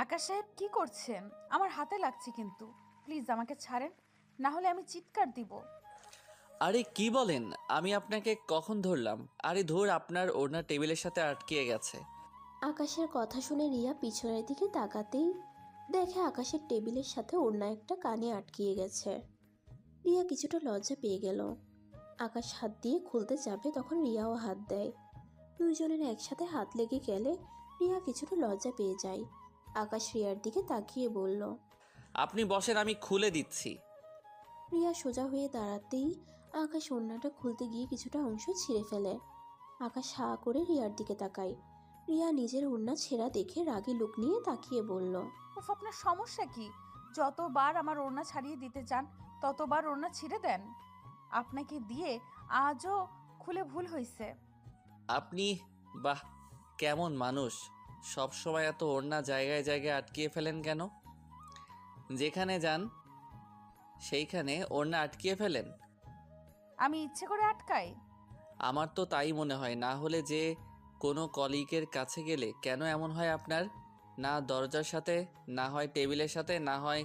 আকাশ সাহেব কি করছেন? আমার হাতে লাগছে কিন্তু। প্লিজ আমাকে ছাড়েন, না হলে আমি চিৎকার দিব। আরে কি বলেন? আমি আপনাকে কখন ধরলাম? আরে ধুর, আপনার ওড়না টেবিলের সাথে আটকে গেছে। আকাশের কথা শুনে রিয়া পিছনের দিকে তাকাতেই দেখে আকাশের টেবিলের সাথে ওড়না একটা কানে আটকিয়ে গেছে। রিয়া কিছুটা লজ্জা পেয়ে গেল। আকাশ হাত দিয়ে খুলতে যাবে তখন রিয়াও হাত দেয়। দুইজনের একসাথে হাত লেগে গেলে রিয়া কিছুটা লজ্জা পেয়ে যায়। আকাশ রিয়ার দিকে তাকিয়ে বলল। আপনি বসেন, আমি খুলে দিচ্ছি। রিয়া সোজা হয়ে দাঁড়াতেই আকাশ ওড়নাটা খুলতে গিয়ে কিছুটা অংশ ছিঁড়ে ফেলে। আকাশ হা করে রিয়ার দিকে তাকায়। রিয়া নিজের ওড়না ছেঁড়া দেখে রাগী লুক নিয়ে তাকিয়ে বলল। উফ, আপনার সমস্যা কি? যতবার আমার ওড়না ছাড়িয়ে দিতে চান ততবার ওড়না ছিঁড়ে দেন। আপনাকে দিয়ে আজও খুলে ভুল হয়েছে। আপনি, বাহ, কেমন মানুষ! সব সময় এত ওড়না জায়গায় জায়গায় আটকিয়ে ফেলেন কেন? যেখানে যান সেইখানে ওড়না আটকিয়ে ফেলেন। আমি ইচ্ছে করে আটকাই? আমার তো তাই মনে হয়। না হলে যে কোনো কলিগের কাছে গেলে কেন এমন হয় আপনার? না দরজার সাথে, না হয় টেবিলের সাথে, না হয়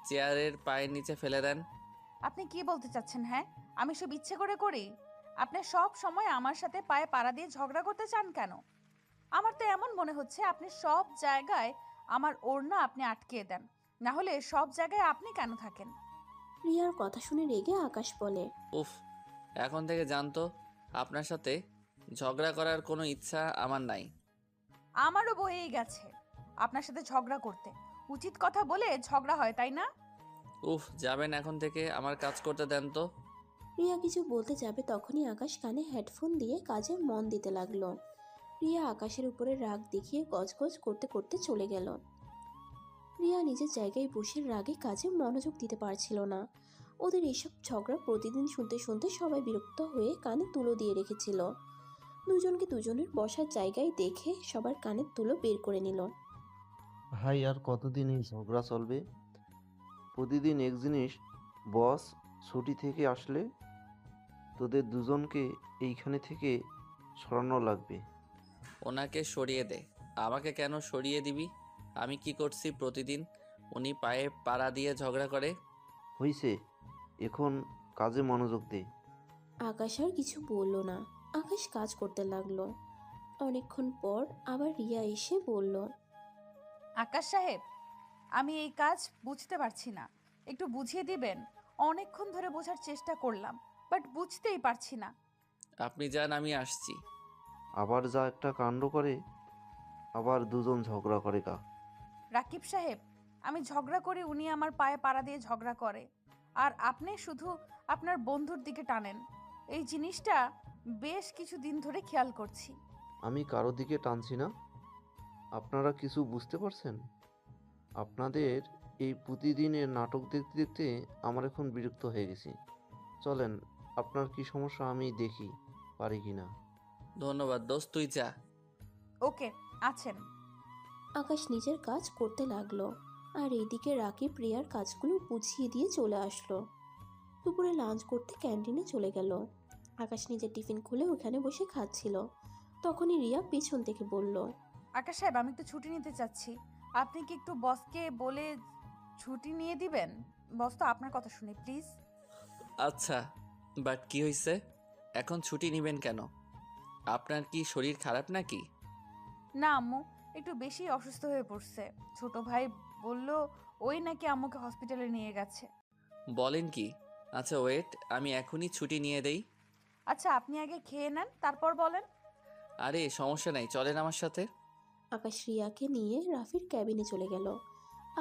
চেয়ারের পায়ের নিচে ফেলে দেন। আপনি কি বলতে চাচ্ছেন? হ্যাঁ, আমি সব ইচ্ছে করে করি? আপনি সব সময় আমার সাথে পায়ে পাড়া দিয়ে ঝগড়া করতে চান কেন? আমার তো এমন মনে হচ্ছে আপনি সব জায়গায় আমার ওড়না আপনি আটকে দেন, না হলে সব জায়গায় আপনি কেন থাকেন? রিয়ার কথা শুনে রেগে আকাশ বলে। উফ, এখন থেকে জানতো আপনার সাথে ঝগড়া করার কোনো ইচ্ছা আমার নাই। আমারও বয়েই গেছে আপনার সাথে ঝগড়া করতে। উচিত কথা বলে ঝগড়া হয়, তাই না? উফ, যাবেন এখন থেকে? আমার কাজ করতে দেন তো। রিয়া কিছু বলতে যাবে তখনই আকাশ কানে হেডফোন দিয়ে কাজে মন দিতে লাগলো। রিয়া আকাশের উপরে রাগ দেখিয়ে গজগজ করতে করতে চলে গেল। রিয়া নিজের জায়গায় বসে রাগে কাজে মনোযোগ দিতে পারছিল না। ওদের এসব ঝগড়া প্রতিদিন শুনতে শুনতে সবাই বিরক্ত হয়ে কানে তুলো দিয়ে রেখেছিল। দুজনকে দুজনের বসার জায়গায় দেখে সবার কানের তুলো বের করে নিল। ভাই, আর কতদিন এই ঝগড়া চলবে? প্রতিদিন এক জিনিস, বস ছুটি থেকে আসলে তোদের দুজনকে এইখানে থেকে সরানো লাগবে। ওনাকে সরিয়ে দে। আমাকে কেন সরিয়ে দিবি? আমি কি করছি প্রতিদিন উনি পায়ে পাড়া দিয়ে ঝগড়া করে? হইছে, এখন কাজে মনোযোগ দে। আকাশ আর কিছু বলল না। আকাশ কাজ করতে লাগলো। অনেকক্ষণ পর আবার রিয়া এসে বলল। আকাশ সাহেব, আমি এই কাজ বুঝতে পারছি না, একটু বুঝিয়ে দিবেন? অনেকক্ষণ ধরে বোঝার চেষ্টা করলাম, বাট বুঝতেই পারছি না। আপনি যান, আমি আসছি। আবার যা একটা কাণ্ড করে, আবার দুজন ঝগড়া করে গা। রাকিব সাহেব, আমি ঝগড়া করি, উনি আমার পায়ে পাড়া দিয়ে ঝগড়া করে, আর আপনি শুধু আপনার বন্ধুর দিকে টানেন। এই জিনিসটা বেশ কিছু দিন ধরে খেয়াল করছি। আমি কারো দিকে টানছি না। আপনারা কিছু বুঝতে পারছেন? আপনাদের এই প্রতিদিনের নাটক দেখতে দেখতে আমার এখন বিরক্ত হয়ে গেছি। চলেন, আপনার কি সমস্যা আমি দেখি পারি কি না। ধন্যবাদ দোস্ত, তুই যা। ওকে, আছেন। আকাশ নিজের কাজ করতে লাগলো। আর এইদিকে রাকিব রিয়ার কাজগুলো বুঝিয়ে দিয়ে চলে আসলো। দুপুরে লাঞ্চ করতে ক্যান্টিনে চলে গেল। আকাশ নিজের টিফিন খুলে ওখানে বসে খাচ্ছিল। তখনই রিয়া পিছন থেকে বলল। আকাশ সাহেব, আমি একটু ছুটি নিতে চাচ্ছি। আপনি কি একটু বসকে বলে ছুটি নিয়ে দিবেন? বস তো আপনার কথা শুনে, প্লিজ। আচ্ছা, বাট কি হয়েছে? এখন ছুটি নেবেন কেন? আপনার কি শরীর খারাপ নাকি? না আম্মু, একটু বেশি অসুস্থ হয়ে পড়ছে। ছোট ভাই বলল ওই নাকি আম্মুকে হসপিটালে নিয়ে গেছে। বলেন কি? আচ্ছা ওয়েট, আমি এখনই ছুটি নিয়ে দেই। আচ্ছা, আপনি আগে খেয়ে নেন, তারপর বলেন। আরে সমস্যা নাই, চলেন আমার সাথে। আকাশ রিয়াকে নিয়ে রাফির ক্যাবিনে চলে গেল।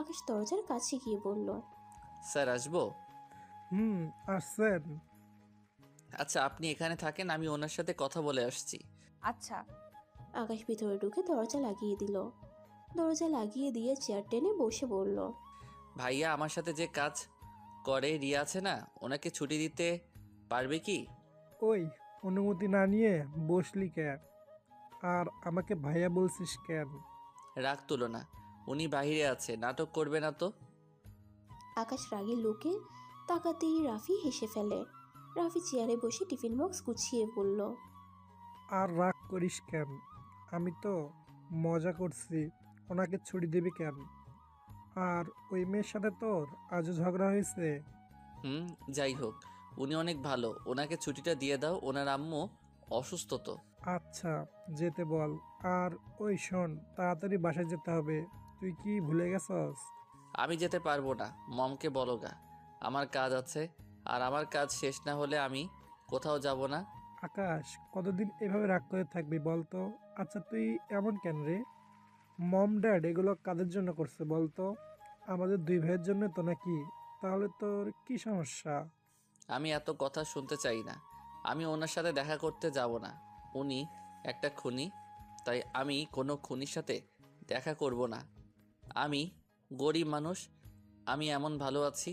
আকাশ দরজার কাছে গিয়ে বলল। স্যার আসবো? হুম, আসছেন? আচ্ছা আপনি এখানে থাকেন, আমি ওনার সাথে কথা বলে আসছি। আচ্ছা। আকাশ ভিতরে ঢুকে দরজা লাগিয়ে দিল। দরজা লাগিয়ে দিয়ে চেয়ার টেনে বসে বলল। ভাইয়া আমার সাথে যে কাজ করে রিয়া আছে না, ওনাকে ছুটি দিতে পারবে কি? ওই, অনুমতি না নিয়ে বসলি কেন? আর আমাকে ভাইয়া বলছিস কেন? রাগ তুলো না, উনি বাইরে আছে, নাটক করবে না তো। আকাশ রাগী লোকে তাকাতেই রাফি হেসে ফেলে। রাফি চেয়ারে বসে টিফিন বক্স গুছিয়ে বলল। আর রাগ করিস কেন? আমি তো মজা করছি। ওনাকে ছুটি দিবি কেন? আর ওই মেয়ের সাথে তোর আজও ঝগড়া হয়েছে? হুম, যাই হোক, উনি অনেক ভালো, ওনাকে ছুটিটা দিয়ে দাও, ওনার আম্মু অসুস্থ তো। আচ্ছা, যেতে বল। আর ওই শোন, তাড়াতাড়ি বাসায় যেতে হবে। তুই কি ভুলে গেছস? আমি যেতে পারবো না, মমকে বলো গা, আমার কাজ আছে, আর আমার কাজ শেষ না হলে আমি কোথাও যাব না। আকাশ, কতদিন এভাবে রাগ করে থাকবি বলতো? আচ্ছা, তুই এমন কেন রে? মম ড্যাড এগুলো কাদের জন্য করছে বলতো? আমাদের দুই ভাইয়ের জন্য তো নাকি? তাহলে তোর কি সমস্যা? আমি এত কথা শুনতে চাই না, আমি ওনার সাথে দেখা করতে যাব না। উনি একটা খুনি, তাই আমি কোনো খুনির সাথে দেখা করব না। আমি গরিব মানুষ, আমি এমন ভালো আছি।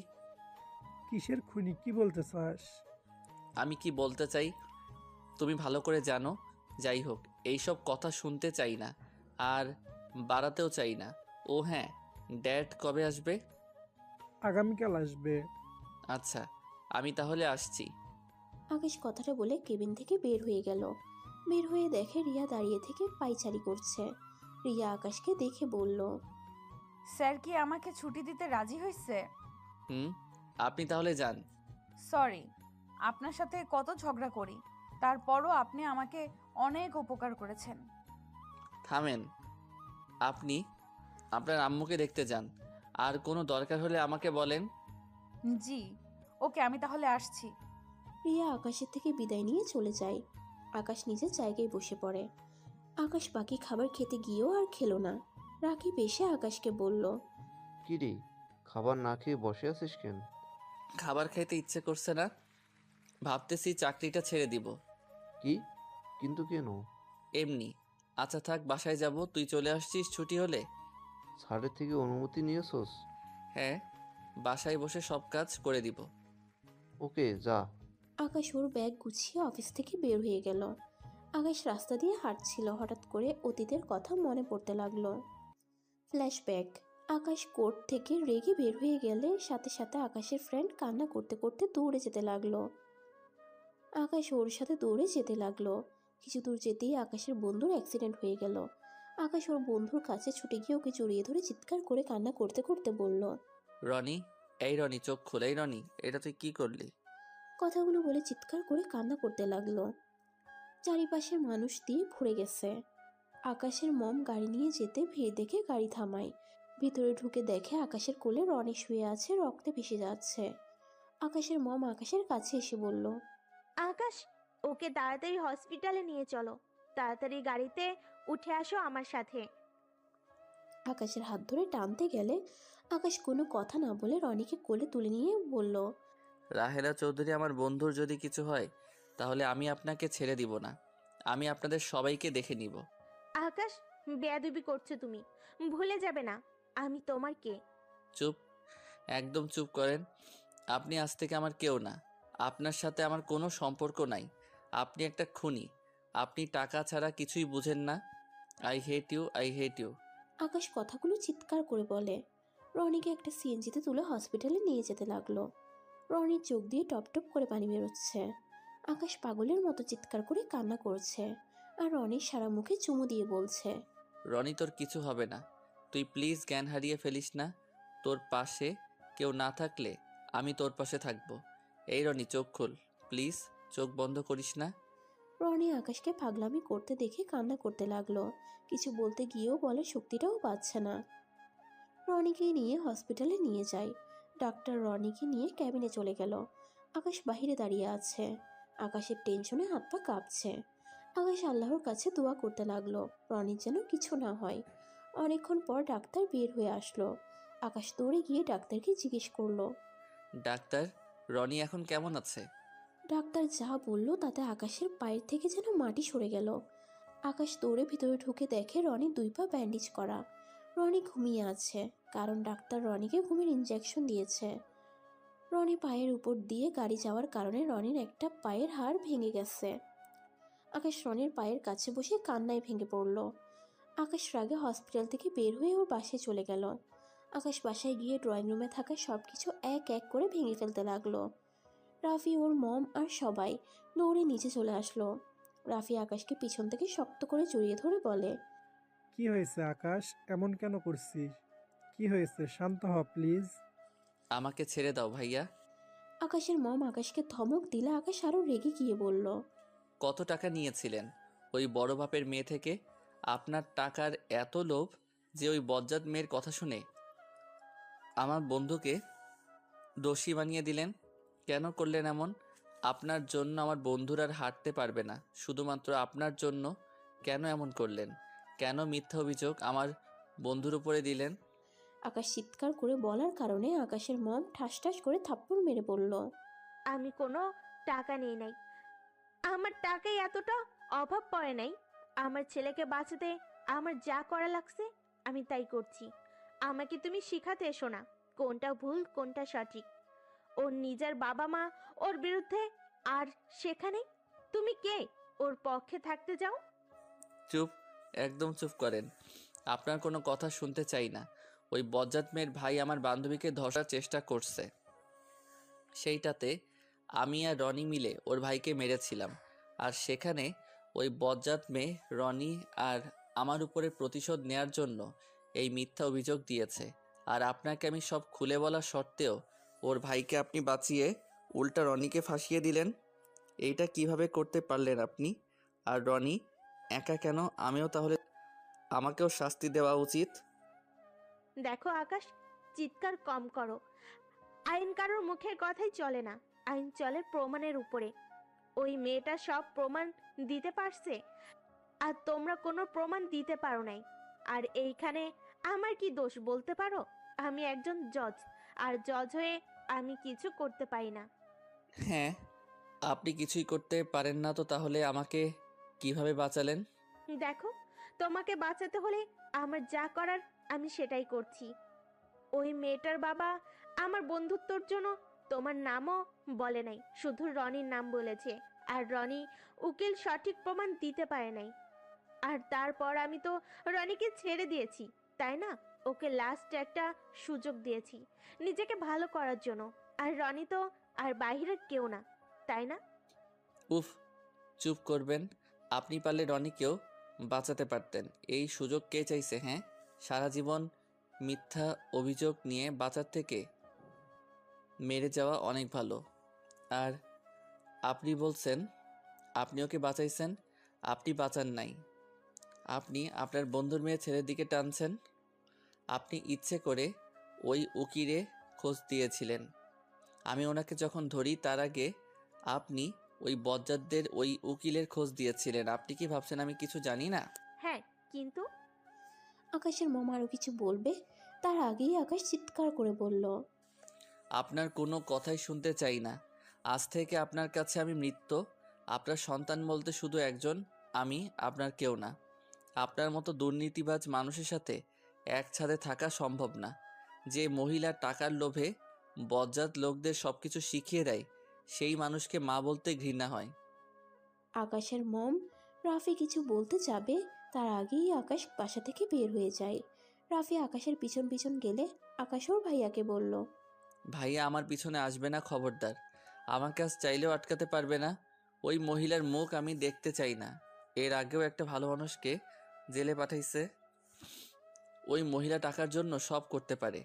কিসের খুনি, কি বলতে চাস? আমি কি বলতে চাই তুমি ভালো করে জানো। যাই হোক, এইসব কথা শুনতে চাই না, আর বাড়াতেও চাই না। ও হ্যাঁ, ড্যাড কবে আসবে? আগামীকাল আসবে। আচ্ছা, আমি তাহলে আসছি। আকাশ কথাটা বলে কেবিন থেকে বের হয়ে গেল। বের হয়ে দেখে রিয়া দাঁড়িয়ে থেকে পায়চারি করছে। রিয়া আকাশকে দেখে বলল, স্যার কি আমাকে ছুটি দিতে রাজি হয়েছে? হুম, আপনি তাহলে যান। সরি, আপনার সাথে কত ঝগড়া করি, তারপরও আপনি আমাকে অনেক উপকার করেছেন। থামেন, আপনি আপনার আম্মুকে দেখতে যান, আর কোনো দরকার হলে আমাকে বলেন। জি, ওকে, আমি তাহলে আসছি। রিয়া আকাশের থেকে বিদায় নিয়ে চলে যায়। আকাশ নিজের জায়গায় বসে পড়ে। আকাশ বাকি খাবার খেতে গিয়েও আর খেলো না। রাকিব এসে আকাশকে বলল, কি রে, খাবার না খেয়ে বসে আছিস কেন? খাবার খাইতে ইচ্ছে করছে না, ভাবতেছি চাকরিটা ছেড়ে দিব। কি? কিন্তু কেন? এমনি। আচ্ছা থাক, বাসায় যাব, তুই চলে আসছিস ছুটি হলে? স্যারের থেকে অনুমতি নিয়েছোস? হ্যাঁ, বাসায় বসে সব কাজ করে দিব। ওকে, যা। আকাশ ওর ব্যাগ গুছিয়ে অফিস থেকে বের হয়ে গেল। আকাশ রাস্তা দিয়ে হাঁটছিল, হঠাৎ করে অতীতের কথা মনে পড়তে লাগলো। ফ্ল্যাশব্যাক। আকাশ কোর্ট থেকে রেগে বের হয়ে গেলে সাথে সাথে আকাশের ফ্রেন্ড কান্না করতে করতে দৌড়ে যেতে লাগলো। আকাশ ওর সাথে দৌড়ে যেতে লাগলো। কিছু দূর যেতেই আকাশের বন্ধুর অ্যাক্সিডেন্ট হয়ে গেল। আকাশ ওর বন্ধুর কাছে ছুটে গিয়ে ওকে জড়িয়ে ধরে চিৎকার করে কান্না করতে করতে বলল, রনি, এই রনি, চোখ খোল। এই রনি, এটা তুই কি করলি? কথাগুলো বলে চিৎকার করে কান্না করতে লাগলো। চারিপাশের মানুষ দিয়ে ভরে গেছে। আকাশের মম গাড়ি নিয়ে যেতে ভিড় দেখে গাড়ি থামায়। ভিতরে ঢুকে দেখে আকাশের কোলে রনি শুয়ে আছে, রক্তে ভেসে যাচ্ছে। আকাশের মম আকাশের কাছে এসে বলল, আকাশ, ওকে তাড়াতাড়ি হসপিটালে নিয়ে চলো। তাড়াতাড়ি গাড়িতে উঠে আসো আমার সাথে। আকাশের হাত ধরে টানতে গেলে আকাশ কোনো কথা না বলে রনিকে কোলে তুলে নিয়ে বলল, রাহেলা চৌধুরী, আমার বন্ধুর যদি কিছু হয় তাহলে আমি আপনাকে ছেড়ে দিব না, আমি আপনাদের সবাইকে দেখে নিব। আকাশ, বেয়াদবি করছো তুমি, ভুলে যাবে না আমি তোমার কে। চুপ, একদম চুপ করেন। আপনি আজ থেকে আমার কেউ না, আপনার সাথে আমার কোনো সম্পর্ক নাই। আপনি একটা খুনি, আপনি টাকা ছাড়া কিছুই বুঝেন না। I hate you, I hate you. Akash কথাগুলো চিৎকার করে বলে। রনিকে একটা সিএনজিতে তুলে হসপিটালে নিয়ে যেতে লাগলো। রনির চোখ দিয়ে টপ টপ করে পানি বেরোচ্ছে। আকাশ পাগলের মতো চিৎকার করে কান্না করছে, আর রনির সারা মুখে চুমু দিয়ে বলছে, রনি, তোর কিছু হবে না, তুই প্লিজ জ্ঞান হারিয়ে ফেলিস না। তোর পাশে কেউ না থাকলে আমি তোর পাশে থাকবো। এই রনি, চোখ খোল প্লিজ, চোখ বন্ধ করিস না। রনি আকাশকে পাগলামি করতে দেখে কান্না করতে লাগলো। কিছু বলতে গিয়েও বলে শক্তিটাও পাচ্ছে না। রনিকে নিয়ে হসপিটালে নিয়ে যায়। ডাক্তার রনিকে নিয়ে ক্যাবিনে চলে গেল। আকাশ বাহিরে দাঁড়িয়ে আছে। আকাশের টেনশনে হাত পা কাঁপছে। আকাশ আল্লাহর কাছে দোয়া করতে লাগলো রনির যেন কিছু না হয়। অনেকক্ষণ পর ডাক্তার বের হয়ে আসলো। আকাশ দৌড়ে গিয়ে ডাক্তারকে জিজ্ঞেস করলো। ডাক্তার, রনি এখন কেমন আছে? ডাক্তার যা বলল তাতে আকাশের পায়ের থেকে যেন মাটি সরে গেল। আকাশ দৌড়ে ভিতরে ঢুকে দেখে রনি 2 পা ব্যান্ডেজ করা। রনি ঘুমিয়ে আছে, কারণ ডাক্তার রনিকে ঘুমের ইনজেকশন দিয়েছে। রনি পায়ের উপর দিয়ে গাড়ি যাওয়ার কারণে রনির একটা পায়ের হাড় ভেঙে গেছে। আকাশ রনির পায়ের কাছে বসে কান্নায় ভেঙে পড়ল। আকাশ রাগে হসপিটাল থেকে বের হয়ে ওর বাসায় চলে গেল। আকাশ বাসায় গিয়ে ড্রয়িং রুমে থাকা সব কিছু এক এক করে ভেঙে ফেলতে লাগলো। রাফি, ওর মম আর সবাই দৌড়ে নিচে চলে আসলো। রাফি আকাশকে পিছন থেকে শক্ত করে জড়িয়ে ধরে বলে, কি হয়েছে আকাশ, এমন কেন করছিস? কি কি হয়েছে? শান্ত হ প্লিজ। আমাকে ছেড়ে দাও ভাইয়া। আকাশের মম আকাশকে ধমক দিলে আকাশ আরও রেগে গিয়ে বলল, কত টাকা নিয়েছিলেন ওই বড় বাপের মেয়ে থেকে? আপনার টাকার এত লোভ যে ওই বজ্জাত মেয়ের কথা শুনে আমার বন্ধুকে দোষী বানিয়ে দিলেন। কেন করলেন এমন? আপনার জন্য আমার বন্ধুরা আর হাঁটতে পারবে না, শুধুমাত্র আপনার জন্য। কেন এমন করলেন? কেন মিথ্যা অভিযোগ আমার বন্ধুর উপরে দিলেন? আকাশ চিৎকার করে বলার কারণে আকাশের মম ঠাস ঠাস করে থাপ্পড় মেরে বলল, আমি কোনো টাকা নিই নাই। আমার টাকায় এতটা অভাব পড়ে নাই। আমার ছেলেকে বাঁচাতে আমার যা করা লাগছে আমি তাই করছি। আমাকে তুমি শিখাতে এসো না কোনটা ভুল কোনটা সঠিক। ওর নিজের বাবা মা ওর বিরুদ্ধে, আর সেখানে তুমি কে ওর পক্ষে থাকতে যাও? চুপ, একদম চুপ করেন। আপনার কোনো কথা শুনতে চাই না। ওই বজ্জাত মেয়ের ভাই আমার বান্ধবীকে ধসার চেষ্টা করছে, সেইটাতে আমি আর রনি মিলে ওর ভাইকে মেরেছিলাম। আর সেখানে ওই বজ্জাত মেয়ে রনি আর আমার উপরে প্রতিশোধ নেয়ার জন্য এই মিথ্যা অভিযোগ দিয়েছে। আর আপনাকে আমি সব খুলে বলা সত্ত্বেও ওর ভাইকে আপনি বাঁচিয়ে উল্টা রনিকে ফাঁসিয়ে দিলেন। এইটা কিভাবে করতে পারলেন আপনি? আর রনি একা কেন? আমিও তাহলে, আমাকেও শাস্তি দেওয়া উচিত। দেখো আকাশ, চিৎকার কম করো। আইন কারোর মুখের কথাই চলে না, আইন চলে প্রমাণের উপরে। ওই মেয়েটা সব প্রমাণ দিতে পারছে, আর তোমরা কোনো প্রমাণ দিতে পারো নাই। আর এইখানে আমার কি দোষ বলতে পারো? আমি একজন জজ, আর জজ হয়ে আমি কিছু করতে পারি না। হ্যাঁ, আপনি কিছুই করতে পারেন না তো তাহলে আমাকে কিভাবে বাঁচালেন? দেখো, তোমাকে বাঁচাতে হলে আমার যা করার আমি সেটাই করছি। ওই মেয়েটার বাবা আমার বন্ধুত্বর জন্য তোমার নামও বলে নাই, শুধু রনির নাম বলেছে। আর রনি উকিল সঠিক প্রমাণ দিতে পারে নাই। আর তারপর আমি তো রনিকে ছেড়ে দিয়েছি, তাই না? ওকে লাস্ট একটা সুযোগ দিয়েছি নিজেকে ভালো করার জন্য। আর রনি তো আর বাইরের কেউ না, তাই না? উফ, চুপ করবেন। আপনি পারলে রনিকেও বাঁচাতে পারতেন। এই সুযোগ কে চাইছে? হ্যাঁ, সারা জীবন মিথ্যা অভিযোগ নিয়ে বাঁচার থেকে মেরে যাওয়া অনেক ভালো। আর আপনি বলছেন আপনি ওকে বাঁচাইছেন? আপনি বাঁচান নাই, আপনি আপনার বন্ধুর মেয়ে ছেলের দিকে টানছেন। আপনি ইচ্ছে করে ওই উকিলে খোঁজ দিয়েছিলেন। আমি ওনাকে যখন ধরি তার আগে আপনি ওই বজ্জাতদের ওই উকিলের খোঁজ দিয়েছিলেন। আপনি কি ভাবছেন আমি কিছু জানি না? হ্যাঁ, কিন্তু আকাশের মম আরও কিছু বলবে তার আগেই আকাশ চিৎকার করে বলল, আপনার কোনো কথাই শুনতে চাই না। আজ থেকে আপনার কাছে আমি মৃত্যু। আপনার সন্তান বলতে শুধু একজন, আমি, আপনার কেউ না। আপনার মতো দুর্নীতিবাজ মানুষের সাথে এক ছাদে থাকা সম্ভব না। যে মহিলা টাকার লোভে বজ্জাত লোকদের সব কিছু শিখিয়ে দেয়, সেই মানুষকে মা বলতে ঘৃণা হয়। আকাশের মম রাফি কিছু বলতে যাবে তার আগেই আকাশ বাসা থেকে বের হয়ে যায়। রাফি আকাশের পিছন পিছন গেলে আকাশ ওর ভাইয়াকে বলল, ভাইয়া আমার পিছনে আসবে না, খবরদার। আমাকে আজ চাইলেও আটকাতে পারবে না। ওই মহিলার মুখ আমি দেখতে চাই না। এর আগেও একটা ভালো মানুষকে জেলে পাঠাইছে। ওই মহিলা টাকার জন্য সব করতে পারে।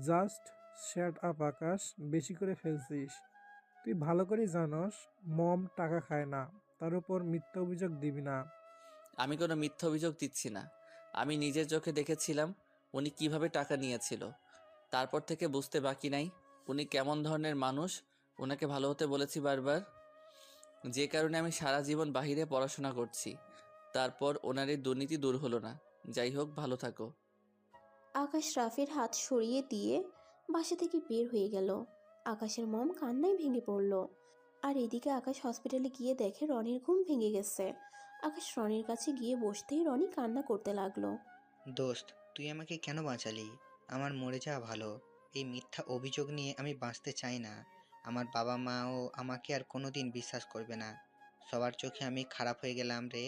জাস্ট শ্যাট আপ আকাশ, বেশি করে ফেলছিস। তুই ভালো করেই জানস মম টাকা খায় না, তার উপর মিথ্যা অভিযোগ দিবি না। আমি কোনো মিথ্যা অভিযোগ দিচ্ছি না। আমি নিজের চোখে দেখেছিলাম উনি কিভাবে টাকা নিয়েছিল। তারপর থেকে বুঝতে বাকি নাই উনি কেমন ধরনের মানুষ। ওনাকে ভালো হতে বলেছি বারবার, যে কারণে আমি সারা জীবন বাহিরে পড়াশোনা করছি। তারপর ওনার এই দুর্নীতি দূর হলো না। যাই হোক, ভালো থাকো। আকাশ রাফির হাত সরিয়ে দিয়ে বাসা থেকে বের হয়ে গেল। আকাশের মম কান্নায় ভেঙে পড়ল। আর এদিকে আকাশ হসপিটালে গিয়ে দেখে রনির ঘুম ভেঙে গেছে। আকাশ রনির কাছে গিয়ে বসতেই রনি কান্না করতে লাগলো। দোস্ত, তুই আমাকে কেন বাঁচালি? আমার মরে যাওয়া ভালো। এই মিথ্যা অভিযোগ নিয়ে আমি বাঁচতে চাই না। আমার বাবা মাও আমাকে আর কোনোদিন বিশ্বাস করবে না। সবার চোখে আমি খারাপ হয়ে গেলাম রে।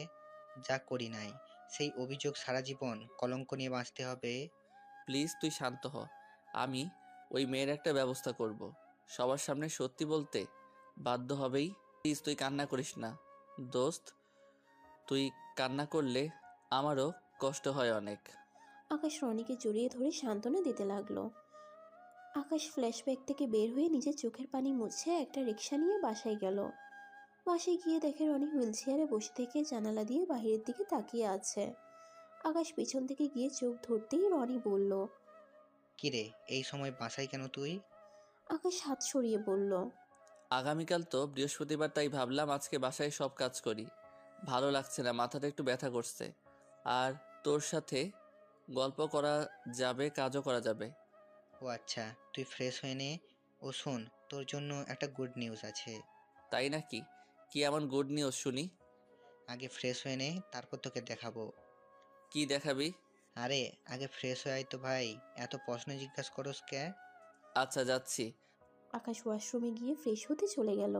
যা করি নাই, সেই অভিযোগ সারা জীবন কলঙ্ক নিয়ে বাঁচতে হবে। প্লিজ তুই শান্ত হ। আমি ওই মেয়ের একটা ব্যবস্থা করব। সবার সামনে সত্যি বলতে বাধ্য হবেই। প্লিজ তুই কান্না করিস না দোস্ত। তুই কান্না করলে আমারও কষ্ট হয় অনেক। আকাশ রনিকে জড়িয়ে ধরে সান্ত্বনা দিতে লাগলো। আকাশ ফ্ল্যাশব্যাক থেকে বের হয়ে নিজের চোখের পানি মুছে একটা রিক্সা নিয়ে বাসায় গেল। বাসায় গিয়ে দেখে রনি হুইল চেয়ারে বসে থেকে জানালা দিয়ে বাইরের দিকে তাকিয়ে আছে। আকাশ পিছন থেকে গিয়ে চোখ ধরতেই রনি বলল। কিরে, এই সময় বাসায় কেন তুই? আকাশ হাত সরিয়ে বলল। আগামীকাল তো বৃহস্পতিবার, তাই ভাবলাম আজকে বাসায় সব কাজ করি। ভালো লাগছে না, মাথাটা একটু ব্যথা করছে। আর তোর সাথে গল্প করা যাবে, কাজও করা যাবে। ও আচ্ছা, তুই ফ্রেশ হয়ে নে। ও শোন, তোর জন্য একটা গুড নিউজ আছে। তাই নাকি? কি এমন গুড নিউজ শুনি? আগে ফ্রেশ হয়ে নে, তারপর তোকে দেখাবো। কি দেখাবি? আরে আগে ফ্রেশ হয়ে আয় তো ভাই, এত প্রশ্ন জিজ্ঞাসা করস কে? আচ্ছা, যাচ্ছি। আকাশ ওয়াশরুমে গিয়ে ফ্রেশ হতে চলে গেল।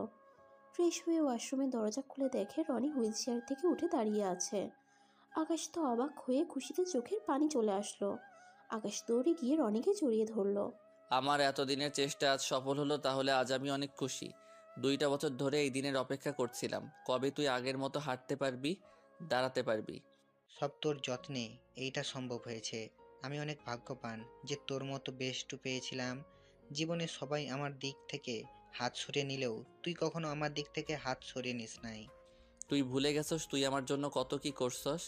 ফ্রেশ হয়ে ওয়াশরুমের দরজা খুলে দেখে রনি হুইল চেয়ার থেকে উঠে দাঁড়িয়ে আছে। আকাশ তো অবাক হয়ে খুশিতে চোখের পানি চলে আসলো। আকাশ দৌড়ে গিয়ে রনিকে জড়িয়ে ধরলো। আমার এতদিনের চেষ্টা আজ সফল হলো, তাহলে আজ আমি অনেক খুশি। 2টা বছর ধরে এই দিনের অপেক্ষা করছিলাম। কবে তুই আগের মতো হাঁটতে পারবি, দাঁড়াতে পারবি? সব তোর যত্নে এইটা সম্ভব হয়েছে। আমি অনেক ভাগ্যবান যে তোর মতো বেস্টু পেয়েছিলাম। জীবনে সবাই আমার দিক থেকে হাত সরিয়ে নিলেও তুই কখনো আমার দিক থেকে হাত সরিয়ে নিস নাই। তুই ভুলে গেছস তুই আমার জন্য কত কি করছস।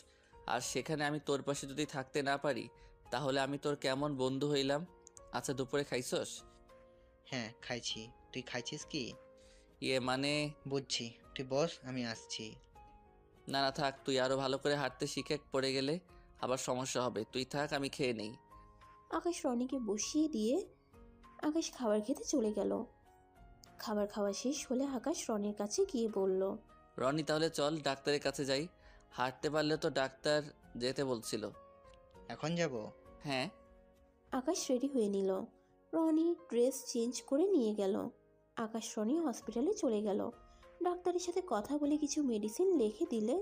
আর সেখানে আমি তোর পাশে যদি থাকতে না পারি, তাহলে আমি তোর কেমন বন্ধু হইলাম? আচ্ছা, দুপুরে খাইছস? হ্যাঁ খাইছি, তুই খাইছিস কি? মানে বুঝছি, তুই বস, আমি আসছি। না না, থাক। তুই আরো ভালো করে হাঁটতে শিখে পড়ে গেলে আবার সমস্যা হবে। তুই থাক, আমি খেয়ে নেই। আকাশ রনিকে বসিয়ে দিয়ে আকাশ খাবার খেতে চলে গেল। খাবার খাওয়া শেষ হলে আকাশ রনির কাছে গিয়ে বলল। রনি, তাহলে চল ডাক্তারের কাছে যাই। হাঁটতে পারলে তো ডাক্তার যেতে বলছিল। এখন যাব? হ্যাঁ। আকাশ রেডি হয়ে নিল। রনি ড্রেস চেঞ্জ করে নিয়ে গেল। আকাশ রনি হসপিটালে চলে গেল। ডাক্তারের সাথে কথা বলে কিছু মেডিসিন লিখে দিলে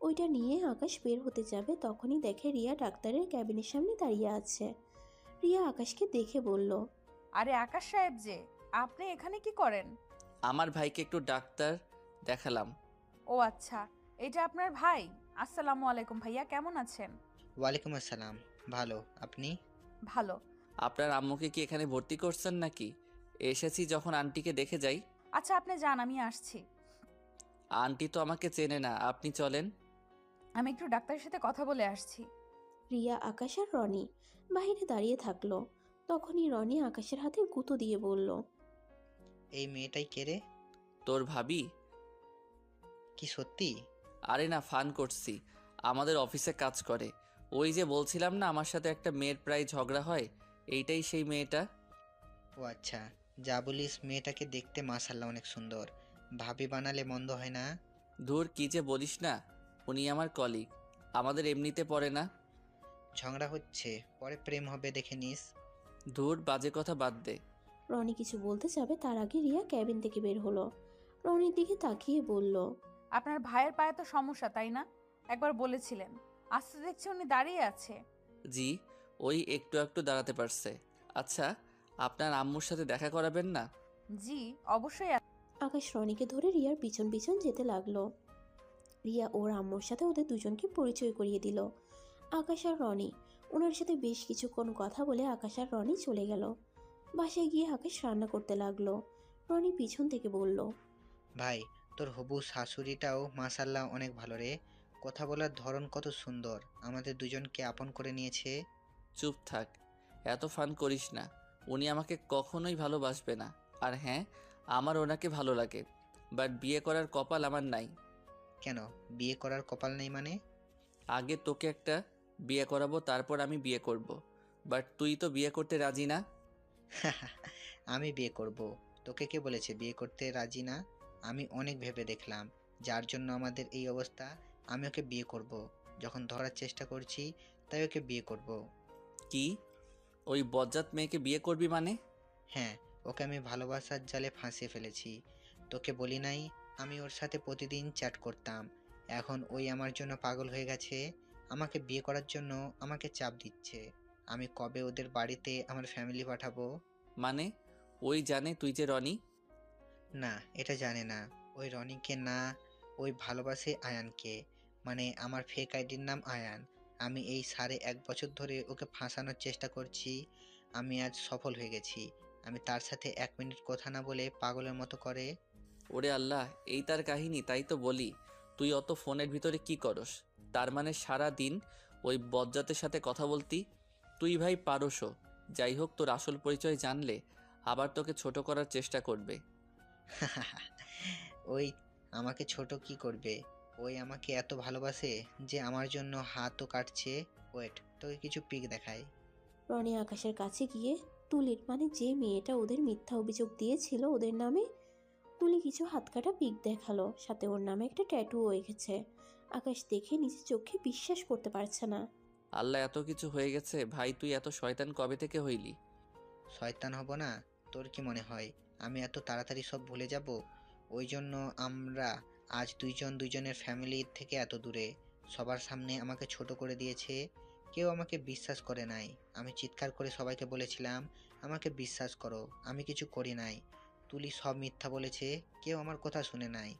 ওইটা নিয়ে আকাশ বের হতে যাবে, তখনই দেখে রিয়া ডাক্তারের ক্যাবিনের সামনে দাঁড়িয়ে আছে। রিয়া আকাশকে দেখে বলল। আরে আকাশ সাহেব যে, আপনি এখানে কি করেন? আমার ভাইকে একটু ডাক্তার দেখালাম। ও আচ্ছা, এটা আপনার ভাই। আসসালামু আলাইকুম ভাইয়া, কেমন আছেন? ওয়ালাইকুম আসসালাম। ভালো, আপনি? ভালো। আপনার আম্মুকে কি এখানে ভর্তি করছেন নাকি? এসেছি যখন আন্টিকে দেখে যাই। আচ্ছা আপনি যান, আমি আসছি। আন্টি তো আমাকে চেনে না, আপনি চলেন। আমি একটু ডাক্তারের সাথে কথা বলে আসছি। রিয়া আকাশ আর রনি বাইরে দাঁড়িয়ে থাকলো। তখনই রনি আকাশের হাতে গুঁতো দিয়ে বলল। এই মেয়েটাই কে রে? তোর ভাবি? কি সত্যি? আরে না, ফান করছি। আমাদের অফিসে কাজ করে। ওই যে বলছিলাম না আমার সাথে একটা মেয়ের প্রায় ঝগড়া হয়, এইটাই সেই মেয়েটা। ও আচ্ছা, যা বলিস, মেয়েটাকে দেখতে মাশাআল্লাহ অনেক সুন্দর। ভাবি বানালে মন্দ হয় না। ধুর, কি যে বলিস না। উনি আমার কলিগ, আমাদের এমনিতে পড়ে না। ঝগড়া হচ্ছে, পরে প্রেম হবে দেখে নিস। ধুর, বাজে কথা বাদ দে। রনি কিছু বলতে যাবে তার আগে রিয়া ক্যাবিন থেকে বের হলো। রনির দিকে তাকিয়ে বলল। আপনার ভাইয়ের পায়ে তো সমস্যা, তাই না? একবার বলেছিলেন। আস্তে দেখছি উনি দাঁড়িয়ে আছে। জি, ওই একটু একটু দাঁড়াতে পারছে। আচ্ছা, আপনার আম্মুর সাথে দেখা করাবেন না? জি অবশ্যই। আকাশ রনিকে ধরে রিয়ার পিছন পিছন যেতে লাগলো। রিয়া ওর আম্মুর সাথে ওদের দুজনকে পরিচয় করিয়ে দিল। আকাশ আর রনি ওনার সাথে বেশ কিছুক্ষণ কথা বলে আকাশ আর রনি চলে গেল। বাসায় গিয়ে আকাশ রান্না করতে লাগলো। রনি পিছন থেকে বলল। ভাই, তোর হবু শাশুড়িটাও মাশাআল্লাহ অনেক ভালো রে। কথা বলার ধরন কত সুন্দর, আমাদের দুজনকে আপন করে নিয়েছে। চুপ থাক, এত ফান করিস না। উনি আমাকে কখনোই ভালোবাসবে না। আর হ্যাঁ, আমার ওনাকে ভালো লাগে, বাট বিয়ে করার কপাল আমার নাই। কেন বিয়ে করার কপাল নেই মানে? আগে তোকে একটা বিয়ে করাবো, তারপর আমি বিয়ে করব। বাট তুই তো বিয়ে করতে রাজি না। আমি বিয়ে করব? তোকে কে বলেছে বিয়ে করতে রাজি না? আমি অনেক ভেবে দেখলাম, যার জন্য আমাদের এই অবস্থা। আমি ওকে বিয়ে করব, যখন ধরার চেষ্টা করছি, তাই ওকে বিয়ে করব। কি? ওই বজ্জাত মেয়েকে বিয়ে করবি মানে? হ্যাঁ, ওকে আমি ভালোবাসার জালে ফাঁসিয়ে ফেলেছি। তোকে বলি নাই আমি ওর সাথে প্রতিদিন চ্যাট করতাম? এখন ওই আমার জন্য পাগল হয়ে গেছে। আমাকে বিয়ে করার জন্য আমাকে চাপ দিচ্ছে। আমি কবে ওদের বাড়িতে আমার ফ্যামিলি পাঠাবো? মানে ওই জানে তুই যে রনি? না, এটা জানে না। ওই রনিকে না, ওই ভালোবাসে আয়ানকে। মানে আমার ফেক আইডির নাম আয়ান। আমি এই 1.5 বছর ধরে ওকে ফাঁসানোর চেষ্টা করছি। আমি আজ সফল হয়ে গেছি। আমি তার সাথে 1 মিনিট কথা না বলে পাগলের মতো করে। ওরে আল্লাহ, এই তার কাহিনী? তাই তো বলি, তুই অত ফোনের ভিতরে কি করস? তার মানে সারা দিন ওই বজ্জাতের সাথে কথা বলতি? তুই ভাই পারসও। যাই হোক, তোর আসল পরিচয় জানলে আবার তোকে ছোট করার চেষ্টা করবে। ওই আমাকে ছোট কি করবে? ওই আমাকে এত ভালোবাসে যে আমার জন্য হাতও কাটছে। ওয়েট, তোকে কিছু পিক দেখাই। রনি আকাশের কাছে গিয়ে তুলির মানে যে মেয়েটা ওদের মিথ্যা অভিযোগ দিয়েছিল ওদের নামে, তুলি কিছু হাতকাটা পিক দেখালো, সাথে ওর নামে একটা ট্যাটুও এঁকেছে। আকাশ দেখে নিজের চোখে বিশ্বাস করতে পারছে না। আল্লাহ, এত কিছু হয়ে গেছে! ভাই, তুই এত শয়তান কবে থেকে হইলি? শয়তান হব না? তোর কি মনে হয় আমি এত তাড়াতাড়ি সব ভুলে যাব? ওই জন্য আমরা আজ দুইজন দুইজনের ফ্যামিলি থেকে এত দূরে। সবার সামনে আমাকে ছোট করে দিয়েছে। কেউ আমাকে বিশ্বাস করে নাই। আমি চিৎকার করে সবাইকে বলেছিলাম, আমাকে বিশ্বাস করো, আমি কিছু করি নাই। তুলি সব মিথ্যা বলেছে, কেউ আমার কথা শুনে নাই।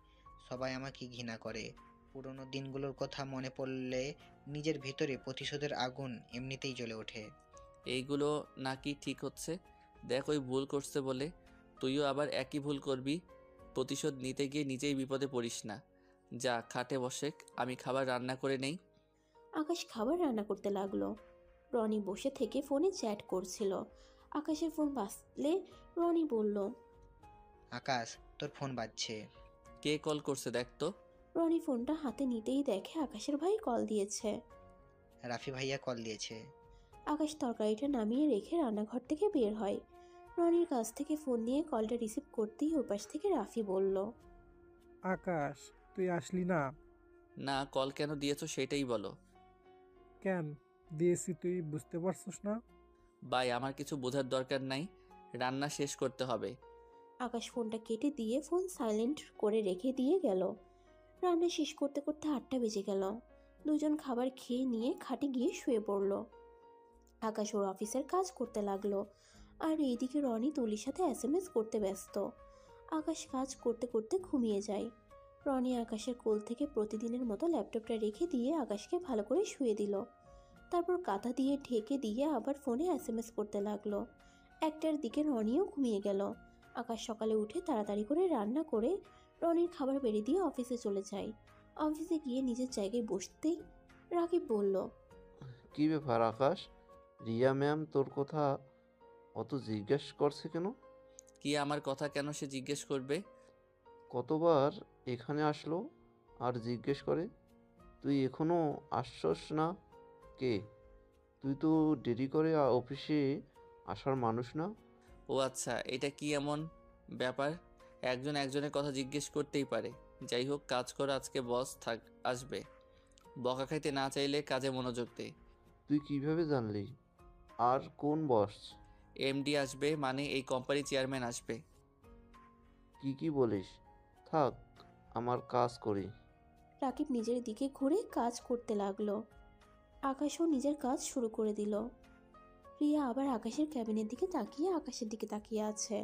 সবাই আমাকে ঘৃণা করে। পুরনো দিনগুলোর কথা মনে পড়লে নিজের ভিতরে প্রতিশোধের আগুন এমনিতেই জ্বলে ওঠে। এইগুলো নাকি ঠিক হচ্ছে? দেখ, ওই ভুল করছে বলে তুইও আবার একই ভুল করবি। প্রতিশোধ নিতে গিয়ে নিজেই বিপদে পড়িস না। যা, খাটে বসে, আমি খাবার রান্না করে নেই। আকাশ খাবার রান্না করতে লাগলো। রনি বসে থেকে ফোনে চ্যাট করছিল। আকাশের ফোন বাজলে রনি বলল, আকাশ, তোর ফোন বাজছে। কে কল করছে দেখ তো। রনি ফোনটা হাতে নিতেই দেখে আকাশের ভাই কল দিয়েছে। রাফি ভাইয়া কল দিয়েছে। আকাশ তরকারিটা নামিয়ে রেখে রান্নাঘর থেকে বের হয়। রনির কাছ থেকে ফোন নিয়ে কলটা রিসিভ করতেই ওপাশ থেকে রাফি বলল, আকাশ, তুই আসলি না? না, কল কেন দিয়েছো সেটাই বলো। কেন দিয়েছি তুই বুঝতে পারছিস না? ভাই, আমার কিছু বোঝার দরকার নাই, রান্না শেষ করতে হবে। আকাশ ফোনটা কেটে দিয়ে ফোন সাইলেন্ট করে রেখে দিয়ে গেল। রান্না শেষ করতে করতে 8টা বেজে গেল। দুজন খাবার খেয়ে নিয়ে খাটে গিয়ে শুয়ে পড়ল। আকাশ ওর অফিসের কাজ করতে লাগলো, আর এইদিকে রনি তুলির সাথে এসএমএস করতে ব্যস্ত। আকাশ কাজ করতে করতে ঘুমিয়ে যায়। রনি আকাশের কোল থেকে প্রতিদিনের মতো ল্যাপটপটা রেখে দিয়ে আকাশকে ভালো করে শুয়ে দিল। তারপর কাঁথা দিয়ে ঢেকে দিয়ে আবার ফোনে এসএমএস করতে লাগলো। 1টার দিকে রনিও ঘুমিয়ে গেল। আকাশ সকালে উঠে তাড়াতাড়ি করে রান্না করে রনির খাবার বেড়ে দিয়ে অফিসে চলে যায়। অফিসে গিয়ে নিজের জায়গায় বসতেই রাকিব বলল, কি ব্যাপার আকাশ? রিয়া ম্যাম তোর কথা অত জিজ্ঞেস করছে কেন? কি আমার কথা কেন সে জিজ্ঞেস করবে? কতবার এখানে আসলো আর জিজ্ঞেস করে? তুই এখনো আসছস না? কে তুই? তো দেরি করে অফিসে আসার মানুষ না। ও আচ্ছা, এটা কি এমন ব্যাপার? একজন একজনের কথা জিজ্ঞেস করতেই পারে। যাই হোক, কাজ করো, আজকে বস আসবে। বকা খাইতে না চাইলে কাজে মনোযোগ দে। তুই কিভাবে জানলি? আর কোন বস? এমডি আসবে, মানে এই কোম্পানি চেয়ারম্যান আসবে। কি বলিস? থাক, আমার কাজ করি। রাকিব নিজের দিকে ঘুরে কাজ করতে লাগলো। আকাশও নিজের কাজ শুরু করে দিল। রিয়া আবার আকাশের ক্যাবিনের দিকে তাকিয়ে আকাশের দিকে তাকিয়ে আছে।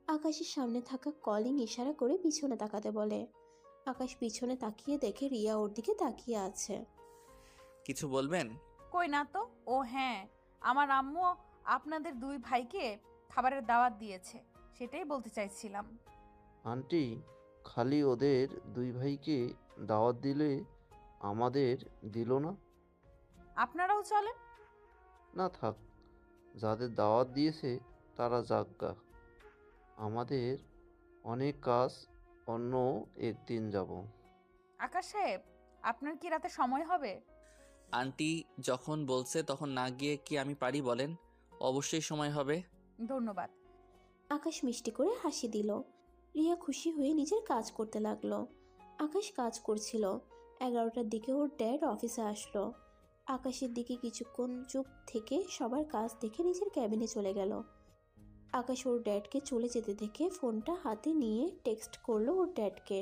আকাশের সামনে থাকা কলিং ইশারা করে পিছনে তাকাতে বলে। আকাশ পিছনে তাকিয়ে দেখে রিয়া ওর দিকে তাকিয়ে আছে। কিছু বলবেন? কই না তো। ও হ্যাঁ, আমার আম্মু আপনাদের দুই ভাইকে খাবারের দাওয়াত দিয়েছে, সেটাই বলতে চাইছিলাম। আন্টি, খালি ওদের দুই ভাইকে দাওয়াত দিলে আমাদের দিল না? আপনারাও চলেন। না থাক, যাদের দাওয়াত দিয়েছে তারা যাজ্ঞা। আমাদের অনেক কাজ, অন্য একদিন যাব। আকাশ সাহেব, আপনার কি রাতে সময় হবে? আন্টি যখন বলছে তখন না গিয়ে কি আমি পারি বলেন? অবশ্যই সময় হবে। ধন্যবাদ। আকাশ মিষ্টি করে হাসি দিল। রিয়া খুশি হয়ে নিজের কাজ করতে লাগলো। আকাশ কাজ করছিল। 11টার দিকে ওর ড্যাড অফিসে আসলো। আকাশের দিকে কিছুক্ষণ চুপ থেকে সবার কাজ দেখে নিজের ক্যাবিনে চলে গেল। আকাশ ওর ড্যাডকে চলে যেতে দেখে ফোনটা হাতে নিয়ে টেক্সট করলো ওর ড্যাডকে।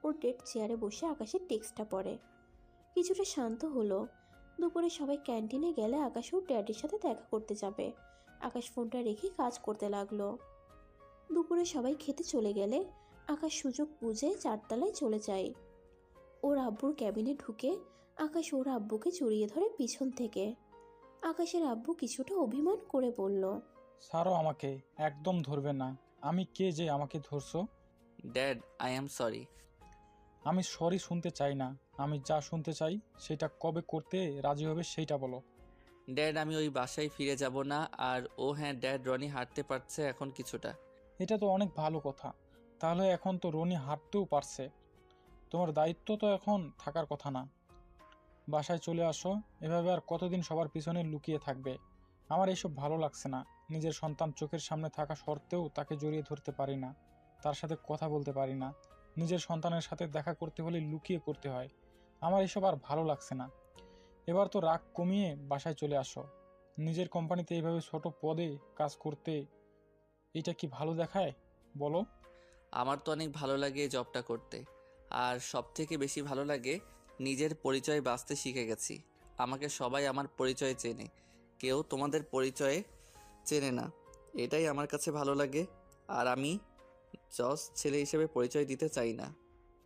ওর ড্যাড চেয়ারে বসে আকাশের টেক্সটটা পড়ে। কিছুটা শান্ত হলো। দুপুরে সবাই ক্যান্টিনে গেলে আকাশ ওর ড্যাডের সাথে দেখা করতে যাবে। আকাশ ফোনটা রেখে কাজ করতে লাগলো। দুপুরে সবাই খেতে চলে গেলে আকাশ সুযোগ বুঝে 4তলায় চলে যায়। ওর আব্বুর ক্যাবিনে ঢুকে আকাশ ওর আব্বুকে জড়িয়ে ধরে পিছন থেকে। আকাশের আব্বু কিছুটা অভিমান করে বলল, ছাড়ো আমাকে, একদম ধরবে না। আমি কে যে আমাকে ধরছো? Dad, I am sorry. আমি সরি শুনতে চাই না। আমি যা শুনতে চাই সেটা কবে করতে রাজি হবে সেইটা বলো। ড্যাড, আমি ওই বাসায় ফিরে যাব না। আর ও হ্যাঁ ড্যাড, রনি হাঁটতে পারছে এখন কিছুটা। এটা তো অনেক ভালো কথা। তাহলে এখন তো রনি হাঁটতেও পারছে। তোমার দায়িত্ব তো এখন থাকার কথা না। বাসায় চলে আসো। এভাবে আর কতদিন সবার পিছনে লুকিয়ে থাকবে? আমার এইসব ভালো লাগছে না। নিজের সন্তান চোখের সামনে থাকা সত্ত্বেও তাকে জড়িয়ে ধরতে পারি না, তার সাথে কথা বলতে পারি না। নিজের সন্তানের সাথে দেখা করতে হলে লুকিয়ে করতে হয়। আমার এসব আর ভালো লাগছে না। এবার তো রাগ কমিয়ে বাসায় চলে আসো। নিজের কোম্পানিতে এইভাবে ছোট পদে কাজ করতে এটা কি ভালো দেখায় বলো? আমার তো অনেক ভালো লাগে এই জবটা করতে। আর সব থেকে বেশি ভালো লাগে নিজের পরিচয় বাঁচতে শিখে গেছি। আমাকে সবাই আমার পরিচয় চেনে, কেউ তোমাদের পরিচয়ে চেনে না। এটাই আমার কাছে ভালো লাগে। আর আমি জজ ছেলে হিসেবে পরিচয় দিতে চাই না।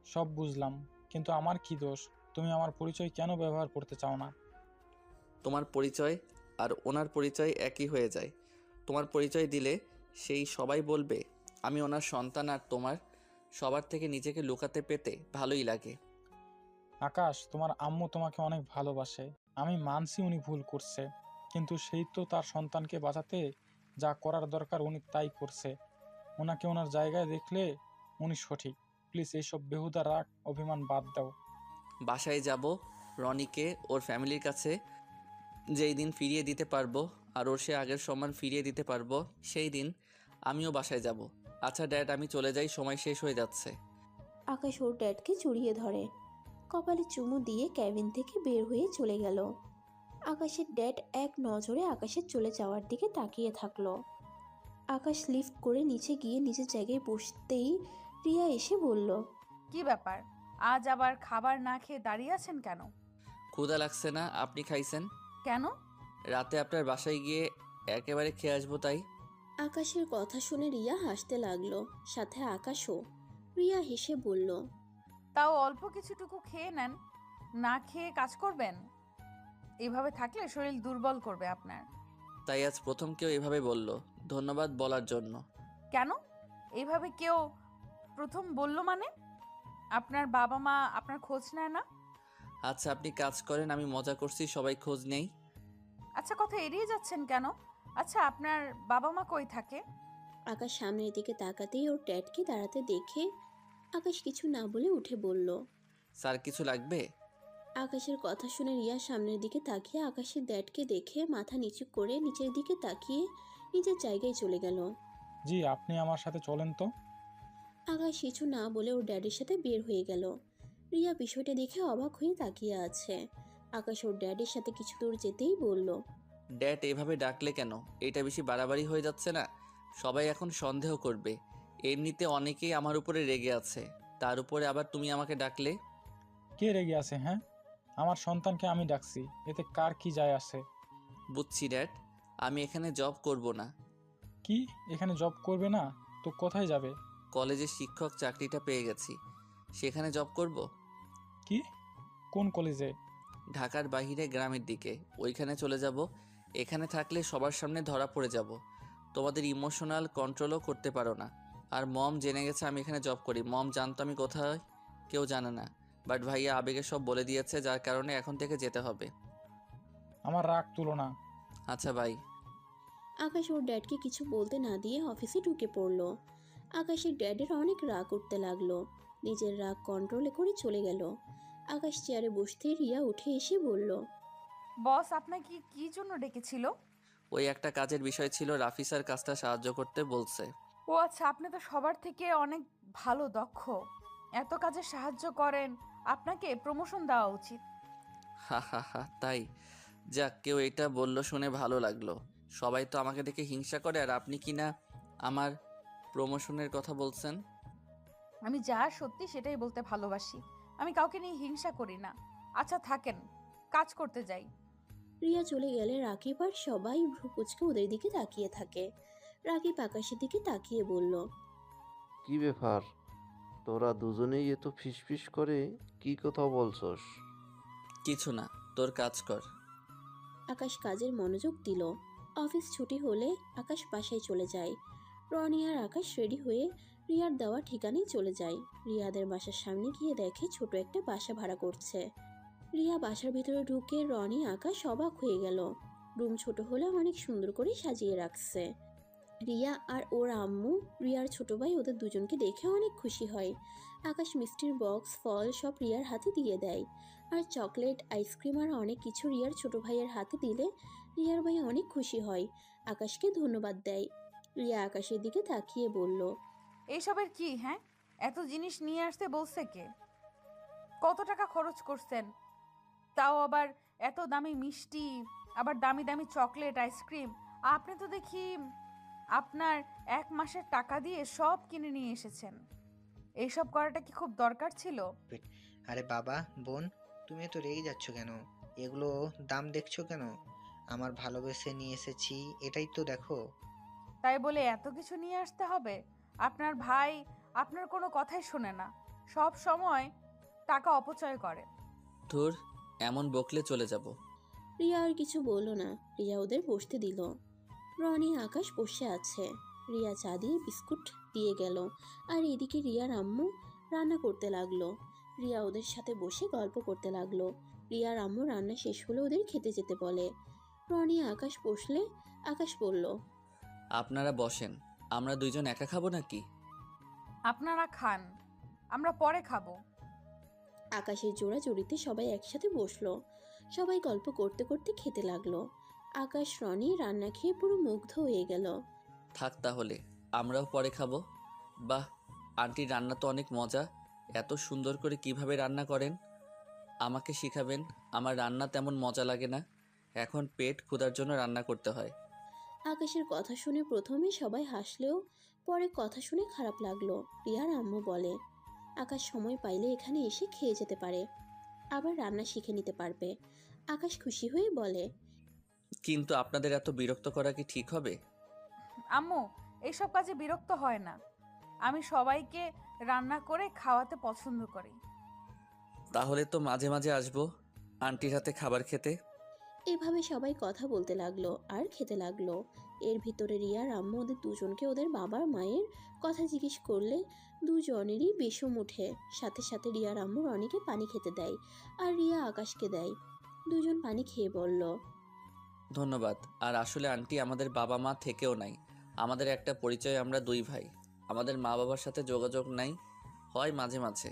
সব বুঝলাম, কিন্তু আমার কি দোষ? তুমি আমার পরিচয় কেন ব্যবহার করতে চাও না? তোমার পরিচয় আর ওনার পরিচয় একই হয়ে যায়। তোমার পরিচয় দিলে সেই সবাই বলবে আমি ওনার সন্তান, আর তোমার সবার থেকে নিজেকে লুকাতে পেতে ভালোই লাগে। আকাশ, তোমার আম্মু তোমাকে অনেক ভালোবাসে। আমি মানছি উনি ভুল করছে, কিন্তু সেই তো তার সন্তানকে বাঁচাতে যা করার দরকার উনি তাই করছে। ওনাকে ওনার জায়গায় দেখলে উনি সঠিক। প্লিজ এইসব বেহুদা রাগ অভিমান বাদ দাও। বাসায় যাব, রনিকে ওর ফ্যামিলির কাছে যেই দিন ফিরিয়ে দিতে পারবো আর ওর সে আগের সম্মান ফিরিয়ে দিতে পারবো সেই দিন আমিও বাসায় যাব। আচ্ছা ড্যাড, আমি চলে যাই, সময় শেষ হয়ে যাচ্ছে। আকাশ ওর ড্যাডকে জড়িয়ে ধরে, কপালে চুমু দিয়ে ক্যাবিন থেকে বের হয়ে চলে গেল। আকাশের ড্যাড এক নজরে আকাশের চলে যাওয়ার দিকে তাকিয়ে থাকলো। আকাশ লিফট করে নিচে গিয়ে নিজের জায়গায় বসতেই রিয়া এসে বলল, কি ব্যাপার, আজ আবার খাবার না খেয়ে দাঁড়িয়ে আছেন কেন? ক্ষুধা লাগছে না? আপনি খাইছেন? কেন? রাতে আপনার বাসায় গিয়ে একেবারে খেয়ে আসবো তাই। আকাশের কথা শুনে রিয়া হাসতে লাগলো, সাথে আকাশও। রিয়া হেসে বলল, তাও অল্প কিছুটুকু খেয়ে নেন, না খেয়ে কাজ করবেন? এভাবে থাকলে শরীর দুর্বল করবে আপনার। তাই আজ প্রথম কেউ এভাবে বলল, ধন্যবাদ বলার জন্য। কেন এইভাবে কেউ প্রথম বলল মানে? আপনার বাবা মা আপনার খোঁজ নেয় না? আচ্ছা আপনি কাজ করেন, আমি মজা করছি, সবাই খোঁজ নেই। আচ্ছা, কথা এড়িয়ে যাচ্ছেন কেন? আচ্ছা, আপনার বাবা মা কই থাকে? আকাশ সামনের দিকে তাকাতেই ওর ড্যাডকে দাঁড়াতে দেখে আকাশ কিছু না বলে উঠে বলল। স্যার কিছু লাগবে? আকাশের কথা শুনে রিয়া সামনের দিকে তাকিয়ে আকাশের ড্যাডকে দেখে মাথা নিচু করে নিচের দিকে তাকিয়ে নিজের জায়গায় চলে গেল। জি, আপনি আমার সাথে চলেন তো। আকাশ কিছু না বলে ওর ড্যাডের সাথে বের হয়ে গেল। রিয়া বিষয়টা দেখে অবাক হয়ে তাকিয়ে আছে। আকাশ ওর ড্যাডের সাথে কিছু দূর যেতেই বলল, ড্যাড এভাবে ডাকলে কেন? এটা বেশি বাড়াবাড়ি হয়ে যাচ্ছে না? সবাই এখন সন্দেহ করবে। এমনিতে অনেকেই আমার উপরে রেগে আছে, তার উপরে আবার তুমি আমাকে ডাকলে। কে রেগে আছে? হ্যাঁ, আমার সন্তানকে আমি ডাকছি, এতে কার কি যায় আসে? বুঝছি ড্যাড, আমি এখানে জব করব না। কি, এখানে জব করবে না? তো কোথায় যাবে? কলেজে শিক্ষক চাকরিটা পেয়ে গেছি, সেখানে জব করব। কি, কোন কলেজে? ঢাকার বাইরে গ্রামের দিকে, ওইখানে চলে যাব। এখানে থাকলে সবার সামনে ধরা পড়ে যাব। তোমাদের ইমোশনাল কন্ট্রোলও করতে পারো না। আর মম জেনে গেছে আমি এখানে জব করি। মম জানতো আমি কোথায়, কেউ জানে না। বাট ভাইয়া আবেগে সব বলে দিয়েছে, যার কারণে এখন থেকে যেতে হবে। আমার রাগ তুলো না। আচ্ছা ভাই। আকাশ ওর ড্যাডকে কিছু বলতে না দিয়ে অফিসে ঢুকে পড়ল। আকাশের ড্যাডের অনেক রাগ উঠতে লাগলো, নিজের রাগ কন্ট্রোলে করে চলে গেল। আকাশ চেয়ারে বসতেই রিয়া উঠে এসে বলল, বস আপনাকে কি জন্য ডেকেছিল? ওই একটা কাজের বিষয় ছিল, রাফি স্যার কাজটা সাহায্য করতে বলছে। ও আচ্ছা, আপনি তো সবার থেকে অনেক ভালো দক্ষ, এত কাজে সাহায্য করেন, আপনাকে প্রমোশন দেওয়া উচিত। হা হা হা, তাই? যাক, কেউ এটা বলল শুনে ভালো লাগলো। সবাই তো আমাকে দেখে হিংসা করে, আর আপনি কি না আমার প্রমোশনের কথা বলছেন? আমি যা সত্যি সেটাই বলতে ভালোবাসি, আমি কাউকে নিয়ে হিংসা করি না। আচ্ছা থাকেন, কাজ করতে যাই। রিয়া চলে গেলে রাকিব আর সবাই ভ্রু কুঁচকে ওদের দিকে তাকিয়ে থাকে। রাকিব আকাশের দিকে তাকিয়ে বলল, কি ব্যাপার, তোরা দুজনেই এত ফিসফিস করে কি কথা বলছস? কিছু না, তোর কাজ কর। আকাশ কাজের মনোযোগ দিল। অফিস ছুটি হলে আকাশ বাসায় চলে যায়। রনি আর আকাশ রেডি হয়ে রিয়ার দেওয়া ঠিকানায় চলে যায়। রিয়াদের বাসার সামনে গিয়ে দেখে ছোট একটা বাসা ভাড়া করছে। রিয়া বাসার ভিতরে ঢুকে রনি আকাশ অবাক হয়ে গেল। রুম ছোট হলে অনেক সুন্দর করে সাজিয়ে রাখছে। রিয়া আর ওর আম্মু, রিয়ার ছোট ভাই ওদের দুজনকে দেখে অনেক খুশি হয়। আকাশ মিষ্টির বক্স, ফল সব রিয়ার হাতে দিয়ে দেয়। আর চকলেট, আইসক্রিম আর অনেক কিছু রিয়ার ছোট ভাইয়ের হাতে দিলে রিয়ার ভাই অনেক খুশি হয়, আকাশকে ধন্যবাদ দেয়। রিয়া আকাশের দিকে তাকিয়ে বলল, এইসবের কি হ্যাঁ? এত জিনিস নিয়ে আসতে বলছে কে? কত টাকা খরচ করছেন? তাও আবার এত দামি মিষ্টি, আবার দামি দামি চকলেট, আইসক্রিম। আপনি তো দেখি আপনার 1 মাসের টাকা দিয়ে সব কিনে নিয়ে এসেছেন। এইসব করাটা কি খুব দরকার ছিল? আরে বাবা, বোন, তুমি তো রেগে যাচ্ছ কেন? এগুলো দাম দেখছো কেন? আমার ভালোবেসে নিয়ে এসেছি, এটাই তো দেখো। তাই বলে এত কিছু নিয়ে আসতে হবে? আপনার ভাই আপনার কোনো কথাই শোনে না, সব সময় টাকা অপচয় করে। ধুর, এমন বকলে চলে যাব। রিয়া আর কিছু বলল না। রিয়া ওদের বসতে দিল। রনি আকাশ বসে আছে। রিয়া চা দিয়ে বিস্কুট দিয়ে গেল। আর এদিকে রিয়ার আম্মু রান্না করতে লাগলো। রিয়া ওদের সাথে বসে গল্প করতে লাগলো। রিয়ার আম্মু রান্না শেষ হলে ওদের খেতে যেতে বলে। রনি আকাশ বসলে আকাশ বলল, আপনারা বসেন, আমরা দুইজন একা খাবো নাকি? আপনারা খান, আমরা পরে খাবো। আকাশের জোড়াজুড়িতে সবাই একসাথে বসলো। সবাই গল্প করতে করতে খেতে লাগলো। আকাশ রনি রান্না খেয়ে পুরো মুগ্ধ হয়ে গেল। থাক তাহলে, আমরাও পরে খাবো। বাহ, আন্টির রান্না তো অনেক মজা। এত সুন্দর করে কিভাবে রান্না করেন? আমাকে শিখাবেন, আমার রান্না তেমন মজা লাগে না। এখন পেট ক্ষুধার জন্য রান্না করতে হয়। আকাশের কথা শুনে প্রথমে সবাই হাসলেও পরে কথা শুনে খারাপ লাগলো। রিয়ার আম্মু বলে, আকাশ সময় পাইলে এখানে এসে খেয়ে যেতে পারে, আবার রান্না শিখে নিতে পারবে। আকাশ খুশি হয়ে বলে, কিন্তু আপনাদের এত বিরক্ত করা কি ঠিক হবে? আম্মু, এইসব কাজে বিরক্ত হয় না। আমি সবাইকে রান্না করে খাওয়াতে পছন্দ করি। তাহলে তো মাঝে মাঝে আসবো আন্টির হাতে খাবার খেতে। এভাবে সবাই কথা বলতে লাগলো আর খেতে লাগলো। এর ভিতরে রিয়ার আম্মু ওদের দুজনকে ওদের বাবার মায়ের কথা জিজ্ঞেস করলে দুজনেরই বিষম উঠে। সাথে সাথে রিয়ার আম্মু রনিকে পানি খেতে দেয় আর রিয়া আকাশকে দেয়। দুজন পানি খেয়ে বলল, ধন্যবাদ। আর আসলে আন্টি, আমাদের বাবা মা থেকেও নাই। আমাদের একটা পরিচয়, আমরা দুই ভাই। আমাদের মা বাবার সাথে যোগাযোগ নাই, হয় মাঝে মাঝে।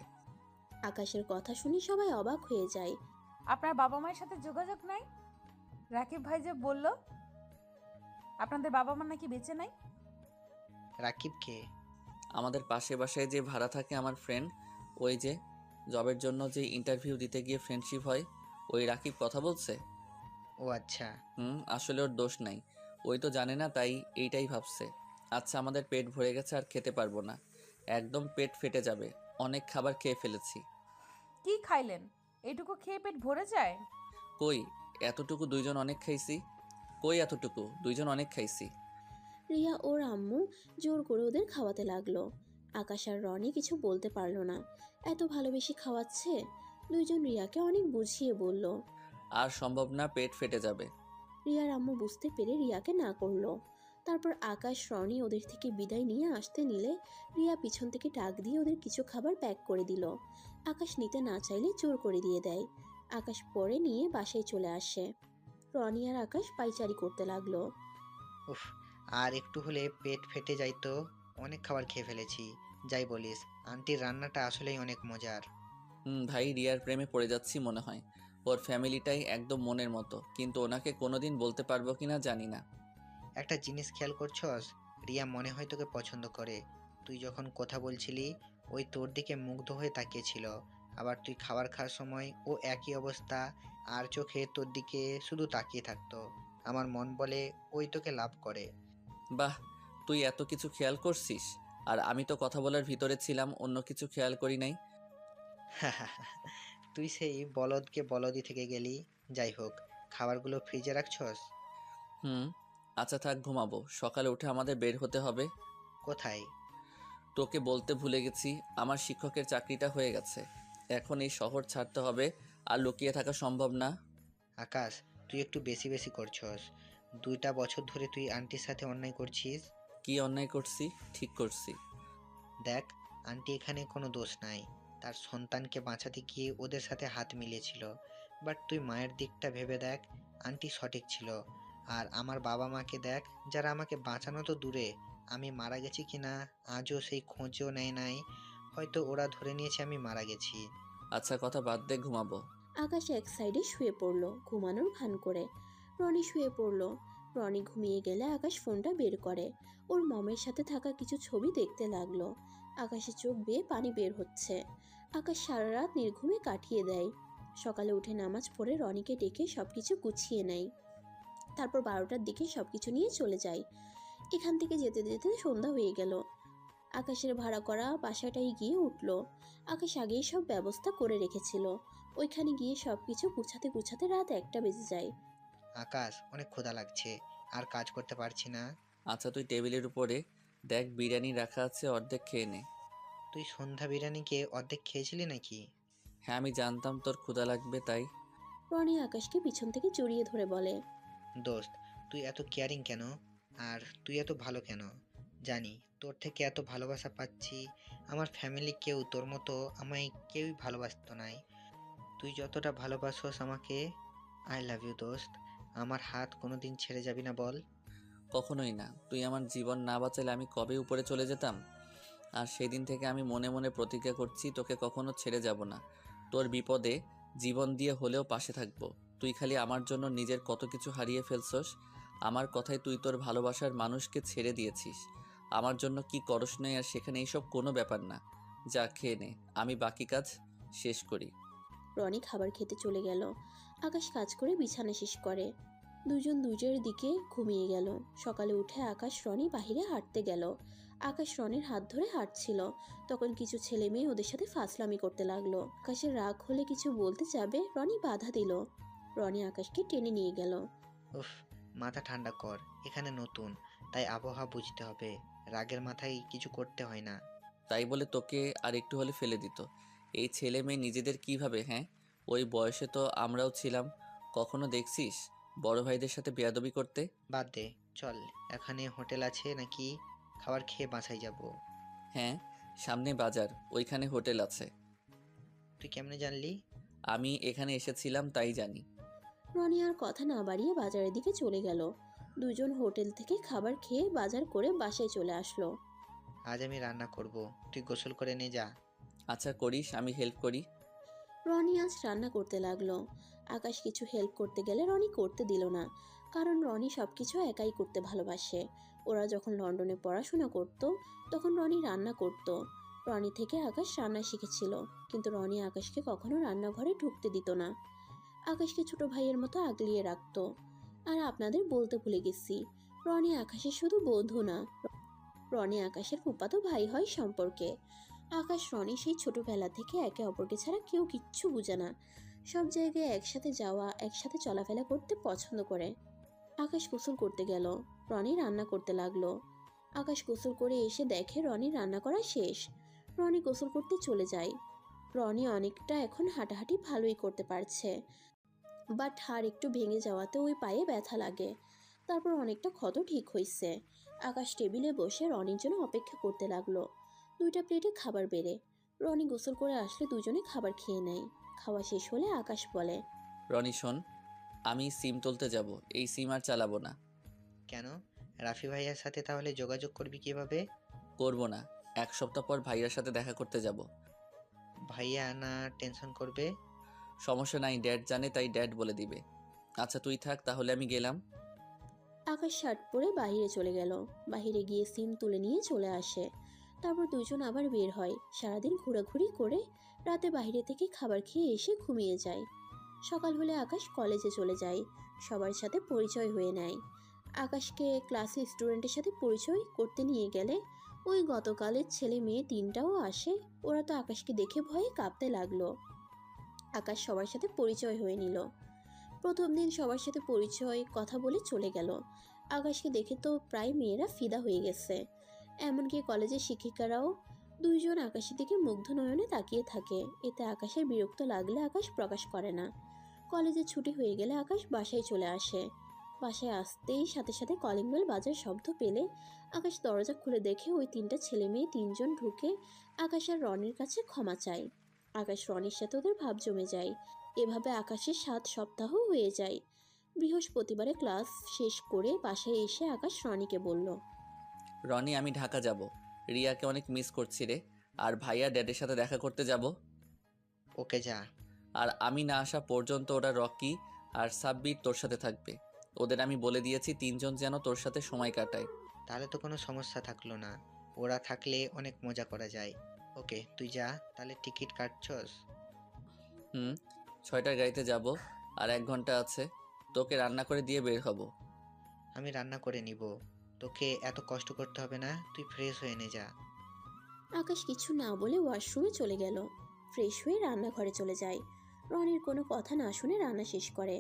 আকাশের কথা শুনে সবাই অবাক হয়ে যায়। আপনার বাবা মায়ের সাথে যোগাযোগ নাই? রাকিব ভাই যে বলল আপনাদের বাবা মা নাকি বেঁচে নাই। রাকিব কে? আমাদের পাশে বাসায় যে ভাড়া থাকে আমার ফ্রেন্ড, ওই যে জবের জন্য যে ইন্টারভিউ দিতে গিয়ে ফ্রেন্ডশিপ হয়, ওই রাকিব কথা বলছে। ও আচ্ছা। আসলে ওর দোষ নাই, ওই তো জানে না, তাই এইটাই ভাবছে। আচ্ছা, আমাদের পেট ভরে গেছে, আর খেতে পারবো না, একদম পেট ফেটে যাবে। অনেক খাবার খেয়ে ফেলেছি। কি খাইলেন? এইটুকু খেয়ে পেট ভরে যায়? কই এতটুকু, দুইজন অনেক খাইছি। কই এতটুকু, দুইজন অনেক খাইছি। রিয়া ওর আম্মু জোর করে ওদের খাওয়াতে লাগলো। আকাশ আর রনি কিছু বলতে পারলো না, এত ভালোবেসে খাওয়াচ্ছে। দুইজন রিয়াকে অনেক বুঝিয়ে বলল। আর সম্ভব না, পেট ফেটে যাবে। রিয়ার আম্মু বুঝতে পেরে রিয়াকে না করলো। তারপর আকাশ রনি ওদের থেকে বিদায় নিয়ে আসতে নিলে রিয়া পিছন থেকে ডাক দিয়ে ওদের কিছু খাবার প্যাক করে দিল। আকাশ নিতে না চাইলে জোর করে দিয়ে দেয়। আকাশ পরে নিয়ে বাসায় চলে আসে। রনি আর আকাশ পাইচারি করতে লাগলো। উফ, আর একটু হলে পেট ফেটে যাইতো। অনেক খাবার খেয়ে ফেলেছি। যাই বলিস, আন্টির রান্নাটা আসলেই অনেক মজার। ভাই, রিয়ার প্রেমে পড়ে যাচ্ছি মনে হয়। ওর ফ্যামিলিটাই একদম মনের মতো, কিন্তু ওনাকে কোনোদিন বলতে পারবো কিনা জানি না। একটা জিনিস খেয়াল করছস? রিয়া মনে হয় তোকে পছন্দ করে। তুই যখন কথা বলছিলি, ওই তোর দিকে মুগ্ধ হয়ে তাকিয়েছিল। আবার তুই খাবার খাওয়ার সময় ও একই অবস্থা, আর চোখে তোর দিকে শুধু তাকিয়ে থাকতো। আমার মন বলে ওই তোকে লাভ করে। বাহ, তুই এত কিছু খেয়াল করছিস, আর আমি তো কথা বলার ভিতরে ছিলাম, অন্য কিছু খেয়াল করি নাই। তুই সেই বলদকে বলদই থেকে গেলি। যাই হোক, খাবারগুলো ফ্রিজে রাখছস? আচ্ছা থাক, ঘুমাবো। সকালে উঠে আমাদের বের হতে হবে। কোথায়? তোকে বলতে ভুলে গেছি, আমার শিক্ষকের চাকরিটা হয়ে গেছে। এখন এই শহর ছাড়তে হবে, আর লুকিয়ে থাকা সম্ভব না। আকাশ, তুই একটু বেশি বেশি করছস। 2টা বছর ধরে তুই আন্টির সাথে অন্যায় করছিস। কি অন্যায় করছি? ঠিক করছি। দেখ, আন্টি এখানে কোনো দোষ নাই। তার সন্তানকে বাঁচাতে গিয়ে ওদের সাথে হাত মিলিয়েছিল। বাট তুই মায়ের দিকটা ভেবে দেখ, আন্টি সঠিক ছিল। আর আমার বাবা মাকে দেখ, যারা আমাকে বাঁচানো তো দূরে, আমি মারা গেছি কিনা আজও সেই খোঁজও নেয় নাই। হয়তো ওরা ধরে নিয়েছে আমি মারা গেছি। আচ্ছা, কথা বাদ দে, ঘুমাবো। আকাশ এক সাইডে শুয়ে পড়ল ঘুমানোর ভান করে। রনি শুয়ে পড়ল। রনি ঘুমিয়ে গেলে আকাশ ফোনটা বের করে ওর মমের সাথে থাকা কিছু ছবি দেখতে লাগলো। আকাশের চোখ বেয়ে পানি বের হচ্ছে। আকাশ সারা রাত নির্ঘুমে কাটিয়ে দেয়। সকালে উঠে নামাজ পড়ে রনিকে ডেকে সবকিছু গুছিয়ে নেয়। তারপর 12টার দিকে সবকিছু নিয়ে চলে যায়। এখান থেকে যেতে যেতে সন্ধ্যা হয়ে গেল। আকাশের ভাড়া করা বাসাটায় গিয়ে উঠল। আকাশ আগেই সব ব্যবস্থা করে রেখেছিল। ওইখানে গিয়ে সবকিছু গুছাতে গুছাতে রাত 1টা বেজে যায়। আকাশ, অনেক ক্ষুধা লাগছে, আর কাজ করতে পারছি না। আচ্ছা, তুই টেবিলের উপরে দেখ, বিরিয়ানি রাখা আছে, অর্ধেক খেয়ে নে। তুই সন্ধ্যা বিরিয়ানিকে অর্ধেক খেয়েছিলি নাকি? হ্যাঁ, আমি জানতাম তোর ক্ষুধা লাগবে তাই। রনি আকাশকে পিছন থেকে জড়িয়ে ধরে বলে, দোস্ত, তুই এত কেয়ারিং কেন? আর তুই এত ভালো কেন? জানি তোর থেকে এত ভালোবাসা পাচ্ছি। আমার ফ্যামিলি কেউ তোর মতো আমায় কেউই ভালোবাসতো নাই। তুই যতটা ভালোবাসোস আমাকে, আই লাভ ইউ দোস্ত। আমার হাত কোনোদিন ছেড়ে যাবি না বল? কখনোই না। তুই আমার জীবন না বাঁচালে আমি কবে উপরে চলে যেতাম। আর সেদিন থেকে আমি মনে মনে প্রতিজ্ঞা করছি, তোকে কখনো ছেড়ে যাব না। তোর বিপদে জীবন দিয়ে হলেও পাশে থাকবো। তুই খালি আমার জন্য নিজের কত কিছু হারিয়ে ফেলছস। আমার কথায় তুই তোর ভালোবাসার মানুষকে ছেড়ে দিয়েছিস। আমার জন্য কি করস নাই, আর সেখানে এইসব কোনো ব্যাপার না। যা খেয়ে নে, আমি বাকি কাজ শেষ করি। রনি খাবার খেতে চলে গেল। আকাশ কাজ করে বিছানা শেষ করে। দুজন দুজের দিকে ঘুমিয়ে গেল। সকালে উঠে আকাশ রনি বাহিরে হাঁটতে গেল। আকাশ রনির হাত ধরে হাঁটছিল। তখন কিছু ছেলে মেয়ে ওদের সাথে ফাজলামি করতে লাগলো। আকাশের রাগ হলে কিছু বলতে যাবে, রনি বাধা দিল। রনি আকাশকে টেনে নিয়ে গেল। উফ, মাথা ঠান্ডা কর। এখানে নতুন, তাই আবহাওয়া বুঝতে হবে। রাগের মাথায় কিছু করতে হয় না। তাই বলে তোকে আর একটু হলে ফেলে দিত। এই ছেলে মেয়ে নিজেদের কিভাবে, হ্যাঁ? ওই বয়সে তো আমরাও ছিলাম। কখনো দেখছিস বড় ভাইদের সাথে বেয়াদবি করতে? বাদ দে, চল। এখানে হোটেল আছে নাকি? খাবার খেয়ে বাসায় যাব। হ্যাঁ, সামনে বাজার, ওইখানে হোটেল আছে। তুই কেমনে জানলি? আমি এখানে এসেছিলাম তাই জানি। রনি আর কথা না বাড়িয়ে বাজারের দিকে চলে গেল। দুজন হোটেল থেকে খাবার খেয়ে বাজার করে বাসায় চলে আসলো। আজ আমি রান্না করব, তুই গোসল করে নে যা। আচ্ছা, করিস, আমি হেল্প করি। রনি আজ রান্না করতে লাগলো। আকাশ কিছু হেল্প করতে গেলে রনি করতে দিল না, কারণ রনি সবকিছু একাই করতে ভালোবাসে। ওরা যখন লন্ডনে পড়াশোনা করত তখন রনি রান্না করত। রনি থেকে আকাশ রান্না শিখেছিল, কিন্তু রনি আকাশকে কখনো রান্নাঘরে ঢুকতে দিত না। আকাশকে ছোট ভাইয়ের মতো আগলিয়ে রাখতো। আর আপনাদের বলতে ভুলে গেছি, রনি আকাশের শুধু বন্ধু না, রনি আকাশের ফুফাতো ভাই হয় সম্পর্কে। আকাশ রনি সেই ছোটবেলা থেকে একে অপরকে ছাড়া কেউ কিচ্ছু বুঝে না। সব জায়গায় একসাথে যাওয়া, একসাথে চলাফেরা করতে পছন্দ করে। আকাশ গোসল করতে গেল। রনি রান্না করতে লাগলো। আকাশ গোসল করে এসে দেখে রনি রান্না করা শেষ। রনি গোসল করতে চলে যায়। রনি অনেকটা এখন হাঁটাহাঁটি ভালোই করতে পারছে, বাট হাড় একটু ভেঙে যাওয়াতে ওই পায়ে ব্যথা লাগে। তারপর অনেকটা ক্ষত ঠিক হয়েছে। আকাশ টেবিলে বসে রনির জন্য অপেক্ষা করতে লাগলো। 2টা প্লেটে খাবার বেড়ে রনি গোসল করে আসলে দুজনে খাবার খেয়ে নেয়। খাওয়া শেষ হলে আকাশ বলে, রনি শোন, আমি সিম তুলতে যাব। এই সিম আর চালাবো না। কেন? রাফি ভাইয়ার সাথে তাহলে যোগাযোগ করবি কিভাবে? করব না। 1 সপ্তাহ পর ভাইয়ার সাথে দেখা করতে যাব। ভাইয়া না টেনশন করবে? সমস্যা নাই, ড্যাড জানে, তাই ড্যাড বলে দিবে। আচ্ছা, তুই থাক তাহলে, আমি গেলাম। আকাশ শার্ট পরে বাইরে চলে গেল। বাইরে গিয়ে সিম তুলে নিয়ে চলে আসে। তারপর দুজন আবার বের হয়। সারাদিন ঘোরাঘুরি করে রাতে বাইরে থেকে খাবার খেয়ে এসে ঘুমিয়ে যায়। সকাল হলে আকাশ কলেজে চলে যায়। সবার সাথে পরিচয় হয়ে নেয়। আকাশকে ক্লাসে স্টুডেন্টের সাথে পরিচয় করতে নিয়ে গেলে ওই গতকালের ছেলে মেয়ে 3টাও আসে। ওরা তো আকাশকে দেখে ভয়ে কাঁপতে লাগলো। আকাশ সবার সাথে পরিচয় হয়ে নিল। প্রথম দিন সবার সাথে পরিচয় কথা বলে চলে গেল। আকাশকে দেখে তো প্রায় মেয়েরা ফিদা হয়ে গেছে। এমনকি কলেজের শিক্ষিকারাও দুইজন আকাশের দিকে মুগ্ধ নয়নে তাকিয়ে থাকে। এতে আকাশের বিরক্ত লাগলে আকাশ প্রকাশ করে না। কলেজে ছুটি হয়ে গেলে আকাশ বাসায় চলে আসে। বাসায় আসতেই সাথে সাথে কলিং বেল বাজার শব্দ পেলে আকাশ দরজা খুলে দেখে ওই তিনটা ছেলে মেয়ে তিনজন ঢুকে আকাশ আর রনির কাছে ক্ষমা চায়। আকাশ রনির সাথে ওদের ভাব জমে যায়। এভাবে আকাশের 7 সপ্তাহ হয়ে যায়। বৃহস্পতিবারে ক্লাস শেষ করে বাসায় এসে আকাশ রনিকে বলল, রনি, আমি ঢাকা যাব। রিয়াকে অনেক মিস করছি রে। আর ভাইয়া ড্যাডের সাথে দেখা করতে যাব। ওকে যা। আর আমি না আসা পর্যন্ত ওরা রকি আর সাব্বির তোর সাথে থাকবে। ওদের আমি বলে দিয়েছি তিনজন যেন তোর সাথে সময় কাটায়। তাহলে তো কোনো সমস্যা থাকলো না, ওরা থাকলে অনেক মজা করা যায়। ওকে তুই যা, তাহলে টিকিট কাটছস? 6টার গাড়িতে যাব। আর 1 ঘন্টা আছে। তোকে রান্না করে দিয়ে বের হব। আমি রান্না করে নিব, তোকে এত কষ্ট করতে হবে না, তুই ফ্রেশ হয়ে নে যা। আকাশ কিছু না বলে ওয়াশরুমে চলে গেল। ফ্রেশ হয়ে রান্নাঘরে চলে যায়। রনির কোনো কথা না শুনে রান্না শেষ করে।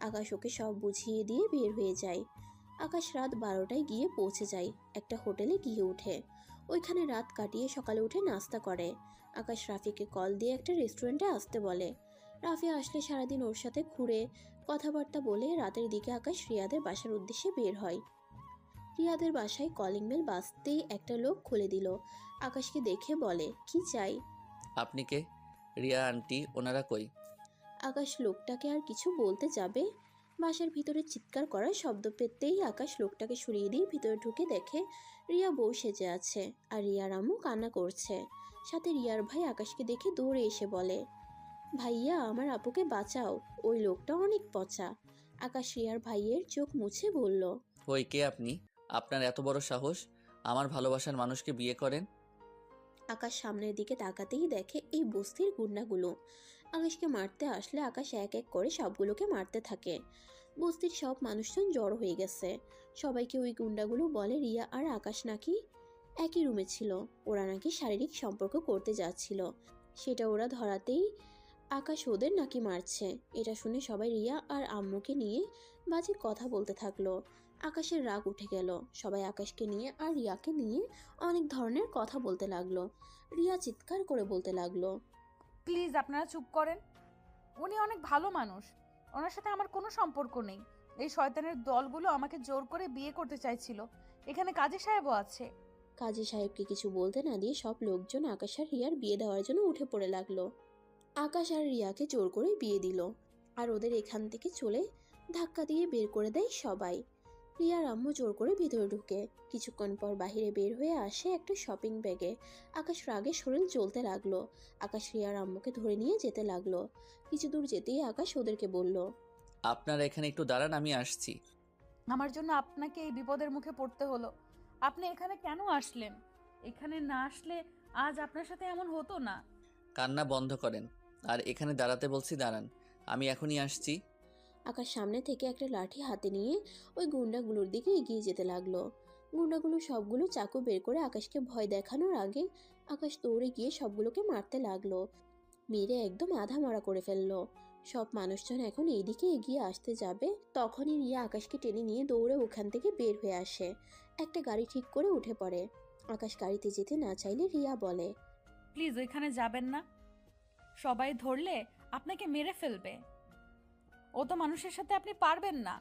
আকাশ ওকে সব বুঝিয়ে দিয়ে বের হয়ে যায়। আকাশ রাত 12টায় গিয়ে পৌঁছে যায়। একটা হোটেলে গিয়ে উঠে ওইখানে রাত কাটিয়ে সকালে উঠে নাস্তা করে। আকাশ রাফিকে কল দিয়ে একটা রেস্টুরেন্টে আসতে বলে। রাফি আসলে সারাদিন ওর সাথে ঘুরে কথাবার্তা বলে রাতের দিকে আকাশ রিয়াদের বাসার উদ্দেশ্যে বের হয়। রিয়াদের বাসায় কলিং বেল বাজতেই একটা লোক খুলে দিল। আকাশকে দেখে বলে, কি চাই? আপনি কে? রিয়া আন্টি, ওনারা কই? আকাশ লোকটাকে আর কিছু বলতে যাবে, বাসার ভিতরে চিৎকার করার শব্দ পেতেই আকাশ লোকটাকে সরিয়ে দিয়ে ভিতরে ঢুকে দেখে রিয়া বউ সেজে আছে আর রিয়ার আম্মু কান্না করছে। সাথে রিয়ার ভাই আকাশকে দেখে দৌড়ে এসে বলে, ভাইয়া আমার আপুকে বাঁচাও, ওই লোকটা অনেক পচা। আকাশ রিয়ার ভাইয়ের চোখ মুছে বলল, ওই কে আপনি? আপনার এত বড় সাহস আমার ভালোবাসার মানুষকে বিয়ে করেন? আকাশ সামনের দিকে তাকাতেই দেখে এই বস্তির গুন্ডাগুলো আকাশকে মারতে আসলে আকাশ এক এক করে সবগুলোকে মারতে থাকে। বস্তির সব মানুষজন জড়ো হয়ে গেছে। সবাইকে ওই গুন্ডাগুলো বলে রিয়া আর আকাশ নাকি একই রুমে ছিল, ওরা নাকি শারীরিক সম্পর্ক করতে যাচ্ছিল। সেটা ওরা ধরাতেই আকাশ ওদের নাকি মারছে। এটা শুনে সবাই রিয়া আর আম্মুকে নিয়ে বাজে কথা বলতে থাকলো। আকাশের রাগ উঠে গেল। সবাই আকাশকে নিয়ে আর রিয়াকে নিয়ে অনেক ধরনের কথা বলতে লাগলো। রিয়া চিৎকার করে বলতে লাগলো, প্লিজ আপনারা চুপ করেন। উনি অনেক ভালো মানুষ, ওনার সাথে আমার কোনো সম্পর্ক নেই। এই শয়তানের দলগুলো আমাকে জোর করে বিয়ে করতে চাইছিল। এখানে কাজী সাহেবও আছে। কাজী সাহেবকে কিছু বলতে না দিয়ে সব লোকজন আকাশ আর রিয়ার বিয়ে দেওয়ার জন্য উঠে পড়ে লাগলো। আকাশ আর রিয়াকে জোর করে বিয়ে দিল আর ওদের এখান থেকে চলে ধাক্কা দিয়ে বের করে দেয় সবাই। রিয়ার আম্মু জোর করে ভিতরে ঢুকে কিছুক্ষণ পর বাহিরে বের হয়ে আসে একটা শপিং ব্যাগে। আকাশ রাগে শরীর জ্বলতে লাগলো। আকাশ রিয়ার আম্মুকে ধরে নিয়ে যেতে লাগলো। কিছু দূর যেতেই আকাশ ওদেরকে বলল, আপনারা এখানে একটু দাঁড়ান, আমি আসছি। আমার জন্য আপনাকে এই বিপদের মুখে পড়তে হলো। আপনি এখানে কেন আসলেন? এখানে না আসলে আজ আপনার সাথে এমন হতো না। কান্না বন্ধ করেন আর এখানে দাঁড়াতে বলছি দাঁড়ান, আমি এখনই আসছি। আকাশ সামনে থেকে একটা লাঠি হাতে নিয়ে ওই গুন্ডাগুলোর দিকে এগিয়ে যেতে লাগলো। গুন্ডাগুলো সবগুলো চাকু বের করে আকাশকে ভয় দেখানোর আগে আকাশ দৌড়ে গিয়ে সবগুলোকে মারতে লাগলো। মেরে একদম আধা মরা করে ফেললো। সব মানুষজন এখন এইদিকে এগিয়ে আসতে যাবে, তখনই রিয়া আকাশকে টেনে নিয়ে দৌড়ে ওখান থেকে বের হয়ে আসে। একটা গাড়ি ঠিক করে উঠে পড়ে। আকাশ গাড়িতে যেতে না চাইলে রিয়া বলে, প্লিজ ওইখানে যাবেন না, সবাই ধরলে আপনাকে মেরে ফেলবে। ও তো মানুষের সাথে আপনি পারবেন না।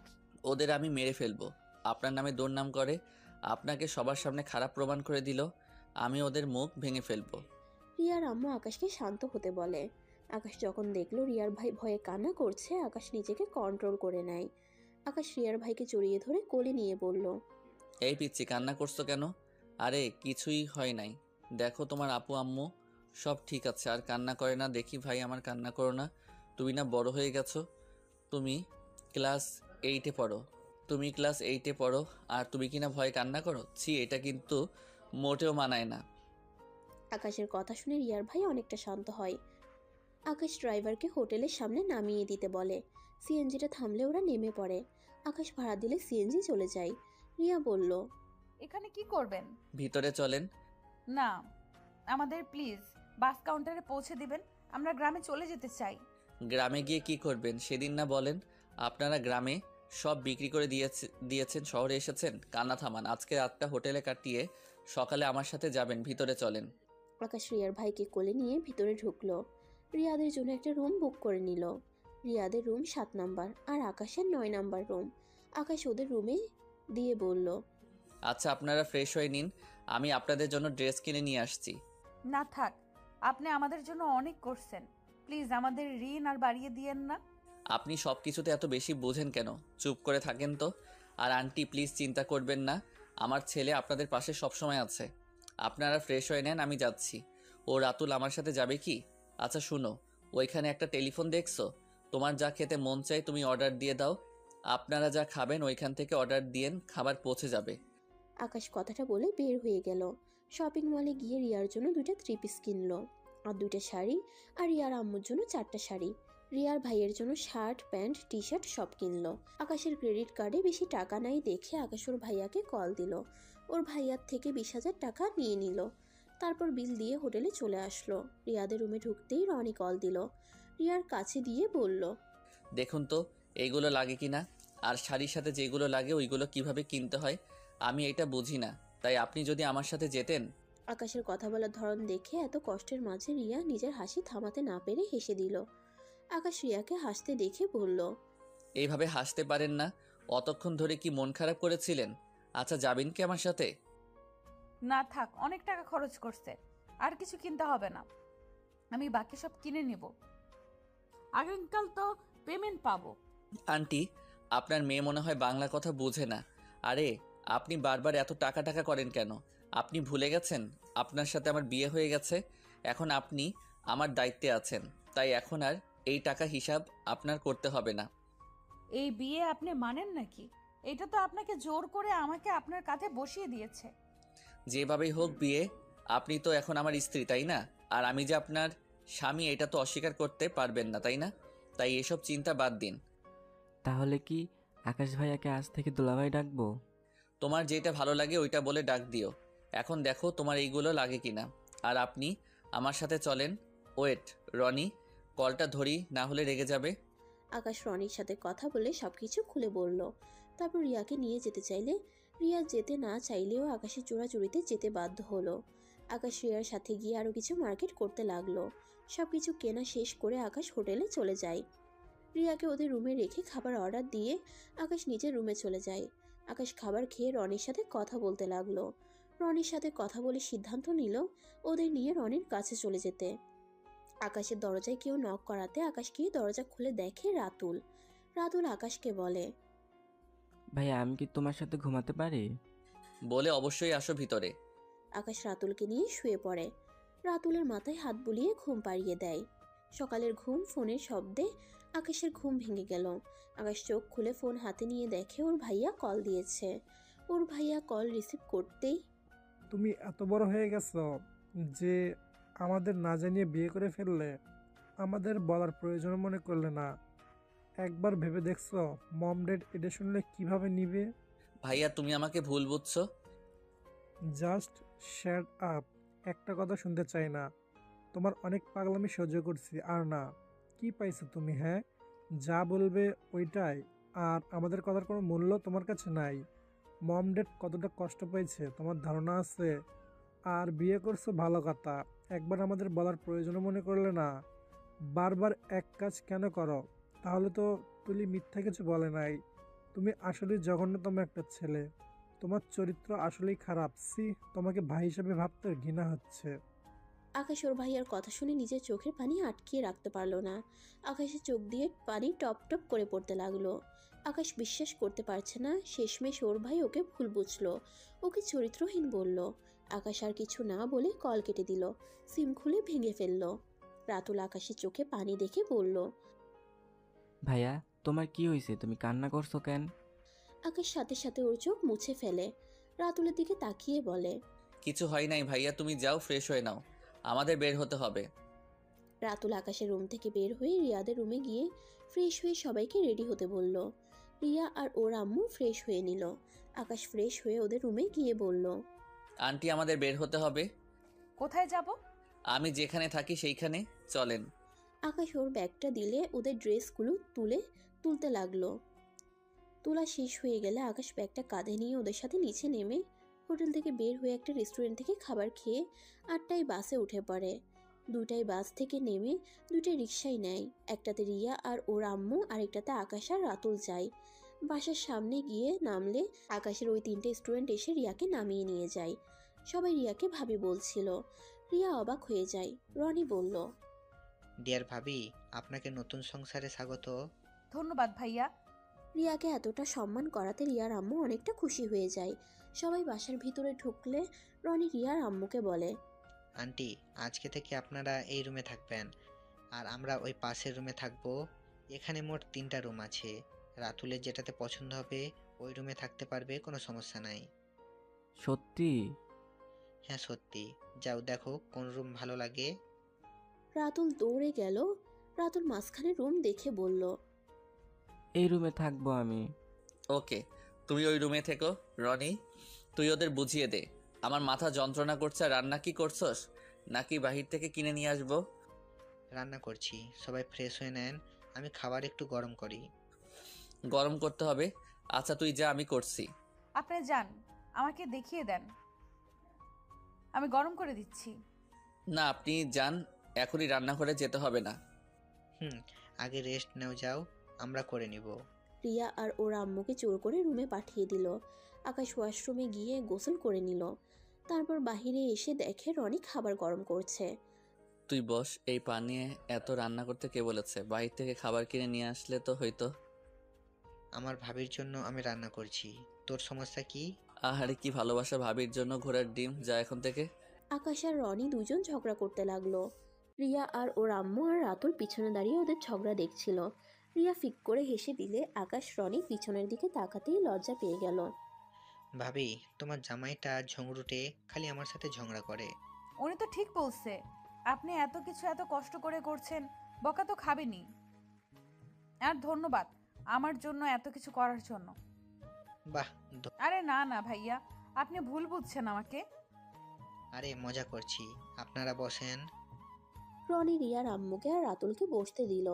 ওদের আমি মেরে ফেলবো। আপনার নামে দুর্নাম করে আপনাকে সবার সামনে খারাপ প্রমাণ করে দিল, আমি ওদের মুখ ভেঙে ফেলবো। রিয়ার আম্মু আকাশকে শান্ত হতে বলে। আকাশ যখন দেখলো রিয়ার ভাই ভয়ে কান্না করছে, আকাশ নিজেকে কন্ট্রোল করে নেয়। আকাশ রিয়ার ভাইকে জড়িয়ে ধরে কোলে নিয়ে বলল, এই পিচ্ছি, কান্না করছো কেন? আরে কিছুই হয় নাই, দেখো তোমার আপু আম্মু সব ঠিক আছে, আর কান্না করে না। দেখি ভাই, আমার কান্না করো না। তুমি না বড় হয়ে গেছো, তুমি ক্লাস 8-এ পড়ো। তুমি ক্লাস 8-এ পড়ো আর তুমি কিনা ভয়ে কান্না করো? ছি, এটা কিন্তু মোটেও মানায় না। আকাশের কথা শুনে রিয়ার ভাই অনেকটা শান্ত হয়। আকাশ ড্রাইভারকে হোটেলের সামনে নামিয়ে দিতে বলে। সিএনজিটা থামলে ওরা নেমে পড়ে। আকাশ ভাড়া দিলে সিএনজি চলে যায়। রিয়া বলল, এখানে কি করবেন? ভিতরে চলেন। না, আমাদের প্লিজ বাস কাউন্টারে পৌঁছে দিবেন, আমরা গ্রামে চলে যেতে চাই। গ্রামে গিয়ে কি করবেন? সেদিন না বলেন আপনারা গ্রামে সব বিক্রি করে দিয়েছেন, শহরে এসেছেন। কান্না থামান, আজকে রাতটা হোটেলে কাটিয়ে সকালে আমার সাথে যাবেন। ভিতরে চলেন। আকাশ রিয়ার ভাইকে কোলে নিয়ে ভিতরে ঢুকলো। রিয়াদের জন্য একটা রুম বুক করে নিল। রিয়াদের রুম 7 নাম্বার আর আকাশের 9 নাম্বার রুম। আকাশ ওদের রুমে দিয়ে বলল, আচ্ছা আপনারা ফ্রেশ হয়ে নিন, আমি আপনাদের জন্য ড্রেস কিনে নিয়ে আসছি। না থাক, আপনি আমাদের জন্য অনেক করছেন, প্লিজ আমাদের ঋণ আর বাড়িয়ে দিয়েন না। আপনি সব কিছুতে এত বেশি বোঝেন কেন? চুপ করে থাকেন তো। আর আন্টি প্লিজ চিন্তা করবেন না, আমার ছেলে আপনাদের পাশে সবসময় আছে। আপনারা ফ্রেশ হয়ে নেন, আমি যাচ্ছি। ও রাতুল আমার সাথে যাবে কি? আচ্ছা শুনো, ওইখানে একটা টেলিফোন দেখছো? তোমার যা খেতে মন চাই তুমি অর্ডার দিয়ে দাও। আপনারা যা খাবেন ওইখান থেকে অর্ডার দিয়েন, খাবার পৌঁছে যাবে। আকাশ কথাটা বলে বের হয়ে গেল। শপিং মলে গিয়ে রিয়ার জন্য 2টা 3 পিস কিনলো আর 2টা শাড়ি, আর রিয়ার আম্মুর জন্য 4টা শাড়ি। রিয়ার ভাইয়ের জন্য শার্ট, প্যান্ট, টি শার্ট সব কিনলো। আকাশের ক্রেডিট কার্ডে বেশি টাকা নাই দেখে আকাশ ওর ভাইয়াকে কল দিল। ওর ভাইয়ার থেকে 20,000 টাকা নিয়ে নিল। তারপর বিল দিয়ে হোটেলে চলে আসলো। রিয়াদের রুমে ঢুকতেই রনি কল দিল। রিয়ার কাছে দিয়ে বলল, দেখুন তো এইগুলো লাগে কি না, আর শাড়ির সাথে যেগুলো লাগে ওইগুলো কিভাবে কিনতে হয় আমি এটা বুঝি না, তাই আপনি যদি আমার সাথে যেতেন। আকাশের কথা বলার ধরন দেখে এত কষ্টের মাঝে রিয়া নিজের হাসি থামাতে না পেরে হেসে দিল। আকাশ রিয়াকে হাসতে দেখে বলল, এইভাবে হাসতে পারেন না? অতক্ষণ ধরে কি মন খারাপ করেছিলেন? আচ্ছা যাবেন কি আমার সাথে? না থাক, অনেক টাকা খরচ করছে, আর কিছু কিনতে হবে না, আমি বাকি সব কিনে নিব। আগামীকাল তো পেমেন্ট পাবো। আন্টি আপনার মেয়ে মনে হয় বাংলা কথা বোঝে না। আরে আপনি বারবার এত টাকা টাকা করেন কেন? আপনি ভুলে গেছেন আপনার সাথে আমার বিয়ে হয়ে গেছে, এখন আপনি আমার দায়িত্বে আছেন, তাই এখন আর এই টাকা হিসাব আপনার করতে হবে না। এই বিয়ে আপনি মানেন নাকি? এটা তো আপনাকে জোর করে আমাকে আপনার কাঁধে বসিয়ে দিয়েছে। যেভাবেই হোক বিয়ে, আপনি তো এখন আমার স্ত্রী তাই না? আর আমি যে আপনার স্বামী এটা তো অস্বীকার করতে পারবেন না তাই না? তাই এসব চিন্তা বাদ দিন। তাহলে কি আকাশ ভাইয়াকে আজ থেকে দুলাভাই ডাকবো? তোমার যেটা ভালো লাগে ওইটা বলে ডাক দিও। এখন দেখো তোমার এইগুলো লাগে কিনা। আর আপনি আমার সাথে চলেন। ওয়েট রনি, কলটা ধরি না হলে রেগে যাবে। আকাশ রনির সাথে কথা বলে সবকিছু খুলে বলল। তারপর রিয়াকে নিয়ে যেতে চাইলে রিয়া যেতে না চাইলেও আকাশের চোরাচুরিতে যেতে বাধ্য হলো। আকাশ রিয়ার সাথে গিয়ে আরও কিছু মার্কেট করতে লাগলো। সবকিছু কেনা শেষ করে আকাশ হোটেলে চলে যায়। রিয়াকে ওদের রুমে রেখে খাবার অর্ডার দিয়ে আকাশ নিজের রুমে চলে যায়। আকাশ খাবার খেয়ে রনির সাথে কথা বলতে লাগলো। রনির সাথে কথা বলে সিদ্ধান্ত নিল ওদের নিয়ে রনির কাছে চলে যেতে। আকাশের দরজায় কেউ নক করাতে আকাশ গিয়ে দরজা খুলে দেখে রাতুল। রাতুল আকাশকে বলে, ভাইয়া আমি কি তোমার সাথে ঘুমাতে পারি? বলে অবশ্যই আসো ভিতরে। আকাশ রাতুলকে নিয়ে শুয়ে পড়ে। রাতুলের মাথায় হাত বুলিয়ে ঘুম পাড়িয়ে দেয়। সকালের ঘুম ফোনের শব্দে আকাশের ঘুম ভেঙে গেল। আকাশ চোখ খুলে ফোন হাতে নিয়ে দেখে ওর ভাইয়া কল দিয়েছে। ওর ভাইয়া কল রিসিভ করতেই, তুমি এত বড় হয়ে গেছো যে আমাদের না জানিয়ে বিয়ে করে ফেললে, আমাদের বলার প্রয়োজন মনে করলে না। একবার ভেবে দেখছো মম ড্যাড এটা শুনলে কিভাবে নিবে? ভাইয়া তুমি আমাকে ভুল বুঝছো। জাস্ট শ্যাট আপ, একটা কথা শুনতে চাই না। তোমার অনেক পাগলামি সহ্য করছি আর না। কি পাইছো তুমি? হ্যাঁ, যা বলবে ওইটাই, আর আমাদের কথার কোনো মূল্য তোমার কাছে নাই। মম ড্যাড কতটা কষ্ট পেয়েছে তোমার ধারণা আছে? আর বিয়ে করছো ভালো কথা, একবার আমাদের বলার প্রয়োজন মনে করলে না। বারবার এক কাজ কেন করো? তাহলে তো তুলি মিথ্যা কিছু বলে নাই। তুমি আসলেই জঘন্যতম একটা ছেলে। তোমার চরিত্র আসলেই খারাপ। সি, তোমাকে ভাই হিসেবে ভাবতে ঘৃণা হচ্ছে। আকাশ ওর ভাইয়ার কথা শুনে নিজের চোখের পানি আটকিয়ে রাখতে পারলো না। আকাশের চোখ দিয়ে পানি টপ টপ করে পড়তে লাগলো। আকাশ বিশ্বাস করতে পারছে না শেষমেশ ওর ভাই ওকে ভুল বুঝলো, ওকে চরিত্রহীন বলল। আকাশ আর কিছু না বলে কল কেটে দিল, সিম খুলে ভেঙে ফেললো। রাতুল আকাশের চোখে পানি দেখে বলল, ভাইয়া তোমার কি হয়েছে, তুমি কান্না করছো কেন? আকাশ সাথে সাথে ওর চোখ মুছে ফেলে। রাতুলের দিকে তাকিয়ে বলে, কিছু হয় নাই ভাইয়া, তুমি যাও ফ্রেশ হয়ে নাও, আমাদের বের হতে হবে। রাতুল আকাশের রুম থেকে বের হয়ে রিয়াদের রুমে গিয়ে ফ্রেশ হয়ে সবাইকে রেডি হতে বলল। রিয়া আর ওর আম্মু ফ্রেশ হয়ে নিল। আকাশ ফ্রেশ হয়ে ওদের রুমে গিয়ে বলল, আন্টি আমাদের বের হতে হবে। কোথায় যাব? আমি যেখানে থাকি সেইখানে চলেন। আকাশ ওর ব্যাগটা দিলে ওদের ড্রেসগুলো তুলতে লাগলো। তোলা শেষ হয়ে গেলে আকাশ ব্যাগটা কাঁধে নিয়ে ওদের সাথে নিচে নেমে হোটেল থেকে বের হয়ে একটা রেস্টুরেন্ট থেকে খাবার খেয়ে 8টায় বাসে উঠে পড়ে। 2টায় বাস থেকে নেমে 2টায় রিক্সায় নেয়। একটাতে রিয়া আর ওর আম্মু, আরেকটাতে আকাশ আর রাতুল যায়। বাসার সামনে গিয়ে নামলে আকাশের ওই 3টে স্টুডেন্ট এসে রিয়াকে নামিয়ে নিয়ে যায়। সবাই রিয়াকে ভাবি বলছিল। রিয়া অবাক হয়ে যায়। রনি বলল, ডিয়ার ভাবি, আপনাকে নতুন সংসারে স্বাগত। ধন্যবাদ ভাইয়া। রিয়াকে এতটা সম্মান করাতে রিয়ার আম্মু অনেকটা খুশি হয়ে যায়। সবাই বাসার ভিতরে ঢুকলে রনি রিয়ার আম্মুকে বলে, আন্টি, আজকে থেকে আপনারা এই রুমে থাকবেন, আর আমরা ওই পাশের রুমে থাকবো। এখানে মোট 3টা রুম আছে। রাতুলের যেটাতে পছন্দ হবে ওই রুমে থাকতে পারবে, কোনো সমস্যা নাই। সত্যি? হ্যাঁ সত্যি। যাও দেখো কোন রুম ভালো লাগে। রাতুল দৌড়ে গেল। রাতুল মাঝখানে রুম দেখে বলল, এই রুমে থাকবো আমি। ওকে, তুমি ওই রুমে থেকো। রনি, তুই ওদের বুঝিয়ে দে। আমার মাথা যন্ত্রণা করছে। আর রান্না কি করছস, নাকি বাহির থেকে কিনে নিয়ে আসবো? রান্না করছি, সবাই ফ্রেশ হয়ে নেন, আমি খাবার একটু গরম করি। গরম করতে হবে? আচ্ছা তুই যা, আমি করছি। আপনি যান, আমাকে দেখিয়ে দেন, আমি গরম করে দিচ্ছি। না, আপনি যান, এখনই রান্না করে যেতে হবে না। আগে রেস্ট নেও, যাও, আমরা করে নিব। রিয়া আর ওর আম্মুকে জোর করে রুমে পাঠিয়ে দিল। আকাশ ওয়াশরুমে গিয়ে গোসল করে নিল। তারপর বাহিরে এসে দেখে রনি খাবার গরম করছে। তুই বস, এই পানি এত রান্না করতে কে বলেছে? বাইরে থেকে খাবার কিনে নিয়ে আসলে তো হইতো। আমার ভাবির জন্য আমি রান্না করছি, তোর সমস্যা কি? আহারে কি ভালোবাসা ভাবির জন্য ঘোড়ার ডিম, যা এখন থেকে। আকাশ আর রনি দুজন ঝগড়া করতে লাগলো। রিয়া আর ওর আম্মু আর রাতুল পিছনে দাঁড়িয়ে ওদের ঝগড়া দেখছিল। রিয়া ফিক করে হেসে দিলে আকাশ রনি পিছনের দিকে তাকাতেই লজ্জা পেয়ে গেল। ভাবি, তোমার জামাইটা ঝগড়ুটে, খালি আমার সাথে ঝগড়া করে। উনি তো ঠিক বলছে, আপনি এত কিছু এত কষ্ট করে করছেন, বকা তো খাবেনি। আর ধন্যবাদ আমার জন্য এত কিছু করার জন্য। বাহ, আরে না না ভাইয়া, আপনি ভুল বুঝছেন আমাকে। আরে মজা করছি, আপনারা বসেন। রনি রিয়ার আম্মুকে আর রাতুলকে বসতে দিল।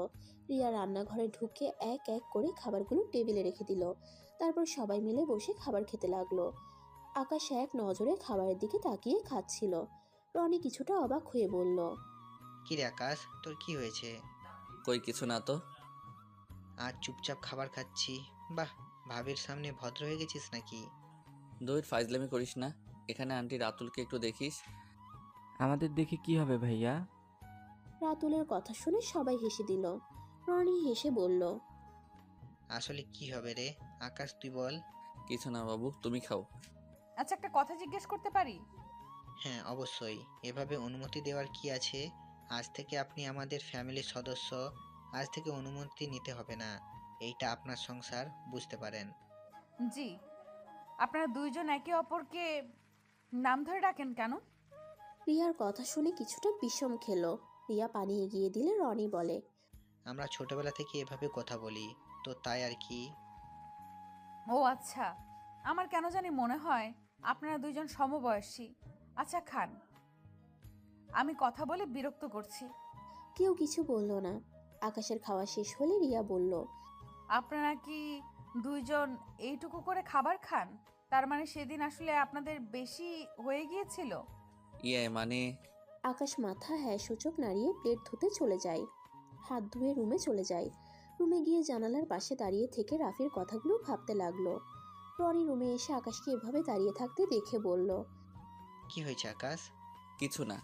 রিয়া রান্নাঘরে ঢুকে এক এক করে খাবারগুলো টেবিলে রেখে দিল। তারপর সবাই মিলে বসে খাবার খেতে লাগলো। আকাশ এক নজরে খাবারের দিকে তাকিয়ে খাচ্ছিল। রনি কিছুটা অবাক হয়ে বলল, কি রে আকাশ, তোর কি হয়েছে? কই কিছু না তো। আজ চুপচাপ খাবার খাচ্ছি। বাহ, ভাবির সামনে ভদ্র হয়ে গেছিস নাকি? দূর ফাইজলামি করিস না। এখানে আন্টি রাতুলকে একটু দেখিস। আমাদের দেখে কি হবে ভাইয়া? রাতুলের কথা শুনে সবাই হেসে দিল। রনি হেসে বলল, আসলে কি হবে রে আকাশ, তুই বল। কিছু না বাবু, তুমি খাও। আচ্ছা একটা কথা জিজ্ঞেস করতে পারি? হ্যাঁ অবশ্যই, এভাবে অনুমতি দেওয়ার কি আছে? আজ থেকে আপনি আমাদের ফ্যামিলির সদস্য। আজ থেকে অনুমতি নিতে হবে না। এইটা আপনার সংসার, বুঝতে পারেন? জি। আপনারা দুইজন একে অপরকে নাম ধরে ডাকেন কেন? রিয়ার কথা শুনে কিছুটা বিষম খেলো। রিয়া পানি এগিয়ে দিলে রনি বলে, আমরা ছোটবেলা থেকে এভাবে কথা বলি, তো তাই আর কি। ও আচ্ছা, আমার কেন জানি মনে হয় আপনারা দুইজন সমবয়সী। আচ্ছা খান, আমি কথা বলে বিরক্ত করছি। কেউ কিছু বলল না। আকাশের খাওয়া শেষ হলে রিয়া বলল, আপনারা কি দুইজন এইটুকু করে খাবার খান? তার মানে সেদিন আসলে আপনাদের বেশি হয়ে গিয়েছিল। মানে আকাশ মাথা হ্যাঁ সূচক নাড়িয়ে প্লেট ধুতে চলে যায়। হাত ধুয়ে রুমে চলে যায়। রুমে গিয়ে জানালার পাশে দাঁড়িয়ে থেকে রাফির কথাগুলো ভাবতে লাগলো। রনি রুমে এসে আকাশকে এভাবে দাঁড়িয়ে থাকতে দেখে বলল, কি হয়েছে আকাশ? কিছু না।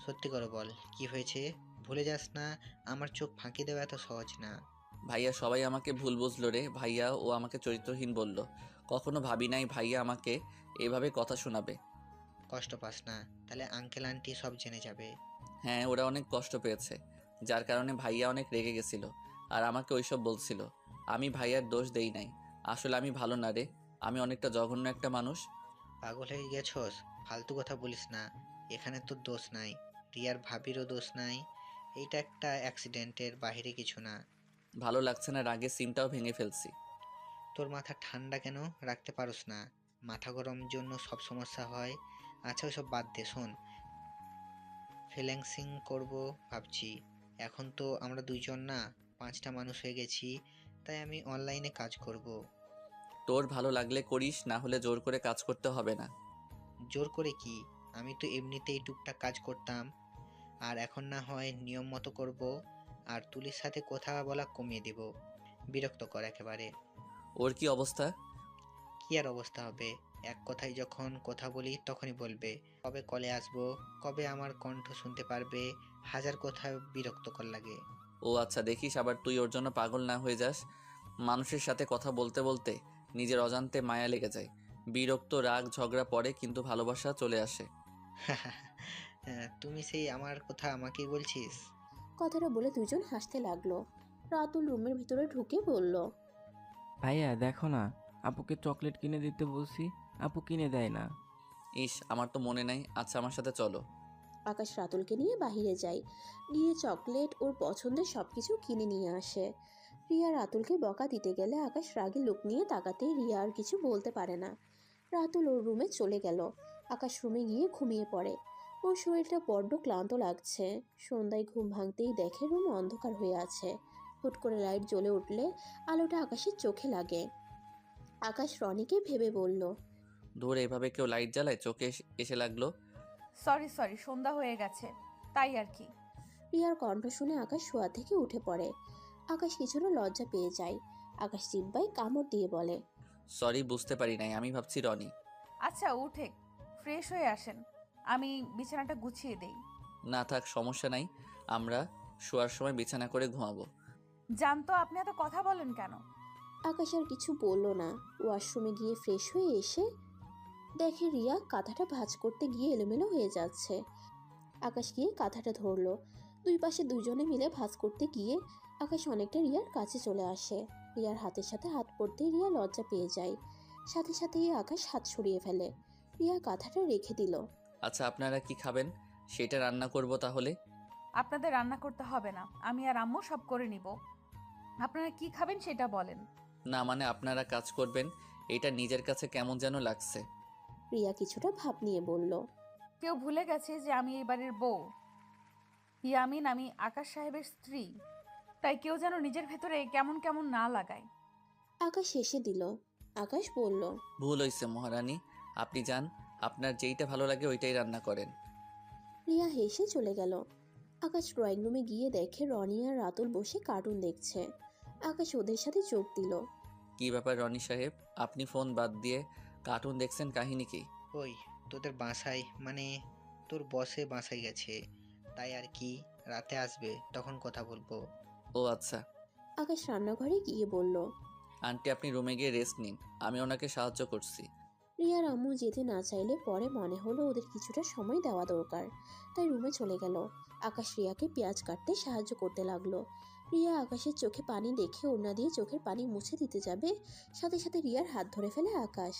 সত্যি করে বল, কি হয়েছে? ভুলে যাস না, আমার চোখ ফাঁকি দেওয়া এত সহজ না। ভাইয়া সবাই আমাকে ভুল বুঝলো রে। ভাইয়া ও আমাকে চরিত্রহীন বলল। কখনো ভাবি নাই ভাইয়া আমাকে এভাবে কথা শোনাবে। কষ্ট পাস না, তাহলে আঙ্কেল আন্টি সব জেনে যাবে। হ্যাঁ, ওরা অনেক কষ্ট পেয়েছে, যার কারণে ভাইয়া অনেক রেগে গেছিল আর আমাকে ওইসব বলছিল। আমি ভাইয়ার দোষ দেই নাই। আসলে আমি ভালো না রে, আমি অনেকটা জঘন্য একটা মানুষ। পাগল হয়ে গেছস? ফালতু কথা বলিস না। এখানে তোর দোষ নাই, রিয়ার ভাবিরও দোষ নাই। এইটা একটা অ্যাক্সিডেন্টের বাইরে কিছু না। ভালো লাগছে না, রাগে সিমটাও ভেঙে ফেলছি। তোর মাথা ঠান্ডা কেন রাখতে পারোস না? মাথা গরম জন্য সব সমস্যা হয়। আচ্ছা ওসব বাদ দে, শোন, ফ্রিল্যান্সিং করব ভাবছি। এখন তো আমরা দুইজন না, 5টা মানুষ হয়ে গেছি, তাই আমি অনলাইনে কাজ করব। তোর ভালো লাগলে করিস, না হলে জোর করে কাজ করতে হবে না। জোর করে কি? আমি তো এমনিতেই টুকটাক কাজ করতাম, আর এখন না হয় নিয়ম মতো করব, আর তুলির সাথে কথা বলা কমিয়ে দেব। বিরক্ত কর একেবারে। ওর কি অবস্থা? কি আর অবস্থা হবে? এক কথায় যখন কথা বলি তখনই বলবে কবে কলে আসবো, কবে আমার কণ্ঠ শুনতে পারবে, হাজার কথা বিরক্তকর লাগে। ও আচ্ছা, দেখিস আবার তুই ওর জন্য পাগল না হয়ে যাস। মানুষের সাথে কথা বলতে বলতে নিজের অজান্তে মায়া লেগে যায়। বিরক্ত, রাগ, ঝগড়া পড়ে, কিন্তু ভালোবাসা চলে আসে। তুমি সেই আমার কথা আমাকেই বলছিস? কথাটা বলে দুজন হাসতে লাগলো। রাতুল রুমের ভিতরে ঢুকে বলল, ভাইয়া দেখো না, আপুকে চকলেট কিনে দিতে বলছি, আপু কিনে দেয় না। ইস, আমার তো মনে নাই। আচ্ছা, আমার সাথে চলো। আকাশ রাতুলকে নিয়ে বাহিরে যায়, গিয়ে চকলেট ওর পছন্দের সবকিছু কিনে নিয়ে আসে। রিয়া রাতুলকে বকা দিতে গেলে আকাশ রাগে লুক নিয়ে তাকাতে রিয়া আর কিছু বলতে পারে না। রাতুল ওর রুমে চলে গেল। আকাশ রুমে গিয়ে ঘুমিয়ে পড়ে। ওর শরীরটা বড্ড ক্লান্ত লাগছে। সন্ধ্যায় ঘুম ভাঙতেই দেখে রুম অন্ধকার হয়ে আছে। হুট করে লাইট জ্বলে উঠলে আলোটা আকাশের চোখে লাগে। আকাশ রনিকে ভেবে বলল, ধরে এভাবে কেউ লাইট জ্বালায়? চোখে এসে লাগলো। সরি সরি, সন্ধ্যা হয়ে গেছে, তাই আর কি। রিয়ার কণ্ঠ শুনে আকাশ শোয়া থেকে উঠে পড়ে। আকাশ কিছুটা লজ্জা পেয়ে যায়। আকাশ জিব্বায় কামড় দিয়ে বলে, সরি, বুঝতে পারি নাই, আমি ভাবছি রনি। আচ্ছা উঠে ফ্রেশ হয়ে আসেন, আমি বিছানাটা গুছিয়ে দেই। না থাক, সমস্যা নাই। আমরা শোয়ার সময় বিছানা করে ঘুমাবো। জানতো আপনি এত কথা বলেন কেন? আকাশ আর কিছু বলল না। ওয়াশরুমে গিয়ে ফ্রেশ হয়ে এসে দেখে রিয়া কাঁথাটা ভাঁজ করতে গিয়ে এলোমেলো হয়ে যাচ্ছে। আকাশ গিয়ে কাঁথাটা ধরলো। দুই পাশে দুজনে মিলে ভাঁজ করতে গিয়ে আকাশ অনেকটা রিয়ার কাছে চলে আসে। রিয়ার হাতের সাথে হাত পড়তেই রিয়া লজ্জা পেয়ে যায়। সাথে সাথেই আকাশ হাত সরিয়ে ফেলে। রিয়া কাঁথাটা রেখে দিল। আচ্ছা, আপনারা কি খাবেন সেটা রান্না করব তাহলে। আপনাদের রান্না করতে হবে না, আমি আর আম্মু সব করে নিব। আপনারা কি খাবেন সেটা বলেন। না মানে আপনারা কাজ করবেন, এটা নিজের কাছে কেমন যেন লাগছে। রিয়া কিছুটা ভাব নিয়ে বলল, কেউ ভুলে গেছে যে আমি এই বাড়ির বউ। ইয়ামিন, আমি আকাশ সাহেবের স্ত্রী। তাই কেউ যেন নিজের ভেতরে কেমন কেমন না লাগায়। আকাশ হেসে দিল। আকাশ বলল, ভুল হয়েছে মহারানী, আপনি যান, আপনার যেইটা ভালো লাগে ওইটাই রান্না করেন। রিয়া হেসে চলে গেল। আকাশ ড্রয়িং রুমে গিয়ে দেখে রনি আর রাতুল বসে কার্টুন দেখছে। আকাশ ওদের সাথে যোগ দিল। কি ব্যাপার রনি সাহেব, আপনি ফোন বাদ দিয়ে কার্টুন দেখছেন, কাহিনী কি? ওই, তোদের বাসায় মানে তোর বসে বাসায় গেছে, তাই আর কি। রাতে আসবে, তখন কথা বলবো। ও আচ্ছা। আকাশ রান্নাঘরে গিয়ে বলল, আন্টি আপনি রুমে গিয়ে রেস্ট নিন, আমি ওনাকে সাহায্য করছি। রিয়ার আম্মু যেতে না চাইলে পরে মনে হলো ওদের কিছুটা সময় দেওয়া দরকার, তাই রুমে চলে গেল। আকাশ রিয়াকে পেঁয়াজ কাটতে সাহায্য করতে লাগলো। রিয়া আকাশের চোখে পানি দেখে ওড়না দিয়ে চোখের পানি মুছে দিতে যাবে, সাথে সাথে রিয়ার হাত ধরে ফেলে আকাশ।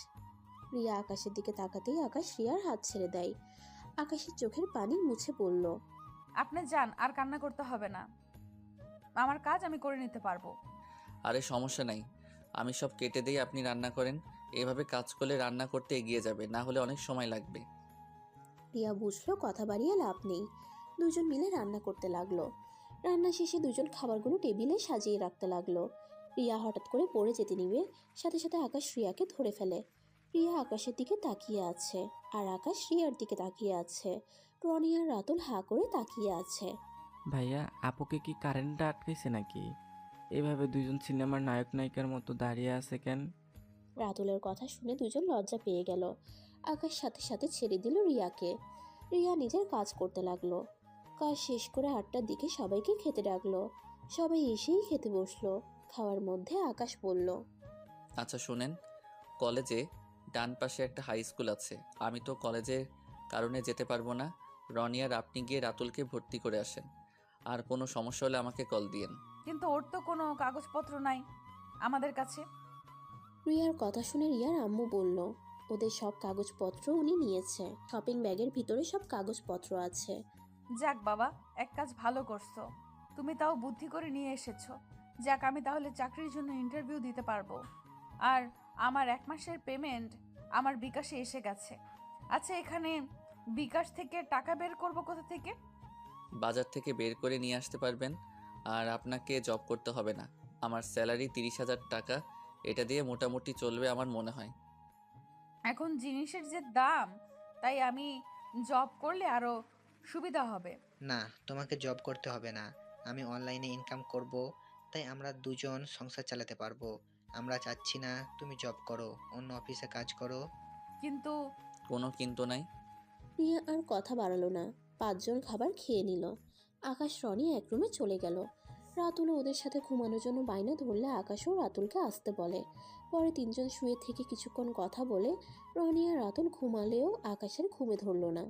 রিয়া আকাশের দিকে তাকাতেই আকাশ রিয়ার হাত ছেড়ে দেয়। আকাশের চোখের পানি মুছে বলল, আপনি যান, আর কান্না করতে হবে না, আমার কাজ আমি করে নিতে পারবো। আরে সমস্যা নাই, আমি সব কেটে দিই, আপনি রান্না করেন। এভাবে কাজ করলে রান্না করতে এগিয়ে যাবে, না হলে অনেক সময় লাগবে। রিয়া বুঝলো কথা বাড়িয়ে লাভ নেই। দুজন মিলে রান্না করতে লাগলো। রান্না শেষে দুজন খাবারগুলো টেবিলে সাজিয়ে রাখতে লাগলো। রিয়া হঠাৎ করে পড়ে যেতে নিবে, সাথে সাথে আকাশ রিয়াকে ধরে ফেলে। রিয়া আকাশের দিকে তাকিয়ে আছে, আর আকাশ রিয়ার দিকে তাকিয়ে আছে। রনি আর রাতুল হাঁ করে তাকিয়ে আছে। ভাইয়া আপুকে কি কারেন্টটা আটকাইছে নাকি? এভাবে দুইজন সিনেমার নায়ক নায়িকার মতো দাঁড়িয়ে আছে কেন? রাতুলের কথা শুনে দুজন লজ্জা পেয়ে গেল। আকাশ সাথে সাথে ছেড়ে দিল রিয়াকে। রিয়া নিজের কাজ করতে লাগলো। কাজ শেষ করে 8টার দিকে সবাইকে খেতে ডাকলো। সবাই এসেই খেতে বসলো। খাওয়ার মধ্যে আকাশ বলল, আচ্ছা শুনেন, কলেজে ডান পাশে একটা হাই স্কুল আছে, আমি তো কলেজের কারণে যেতে পারবো না। রনি আর আপনি গিয়ে রাতুলকে ভর্তি করে আসেন, আর কোনো সমস্যা হলে আমাকে কল দিয়েন। কিন্তু ওর তো কোনো কাগজপত্র নাই আমাদের কাছে। রিয়ার কথা শুনে রিয়ার আম্মু বলল, ওদের সব কাগজপত্র উনি নিয়েছে। শপিং ব্যাগের ভিতরে সব কাগজপত্র আছে। যাক বাবা, এক কাজ ভালো করছো, তুমি তাও বুদ্ধি করে নিয়ে এসেছো। যাক, আমি তাহলে চাকরির জন্য ইন্টারভিউ দিতে পারবো। আর আমার 1 মাসের পেমেন্ট আমার বিকাশে এসে গেছে। আচ্ছা, এখানে বিকাশ থেকে টাকা বের করব কোথা থেকে? বাজার থেকে বের করে নিয়ে আসতে পারবেন, আর আপনাকে জব করতে হবে না। আমার স্যালারি 30,000 টাকা, এটা দিয়ে মোটামুটি চলবে আমার মনে হয়। এখন জিনিসের যে দাম, তাই আমি জব করলে আরো সুবিধা হবে। না, তোমাকে জব করতে হবে না। আমি অনলাইনে ইনকাম করব, তাই আমরা দুজন সংসার চালাতে পারবো। আমরা চাচ্ছি না তুমি জব করো, অন্য অফিসে কাজ করো। কিন্তু কোনো কিন্তু নাই। রিয়া আর কথা বাড়ালো না। পাঁচজন খাবার খেয়ে নিল। আকাশ রনি এক রুমে চলে গেল। রাতুলও ওদের সাথে ঘুমানোর জন্য বায়না ধরলে আকাশও রাতুলকে আসতে বলে। পরে তিনজন শুয়ে থেকে কিছুক্ষণ কথা বলে রনি আর রাতুল ঘুমালেও আকাশের ঘুমে ধরল না।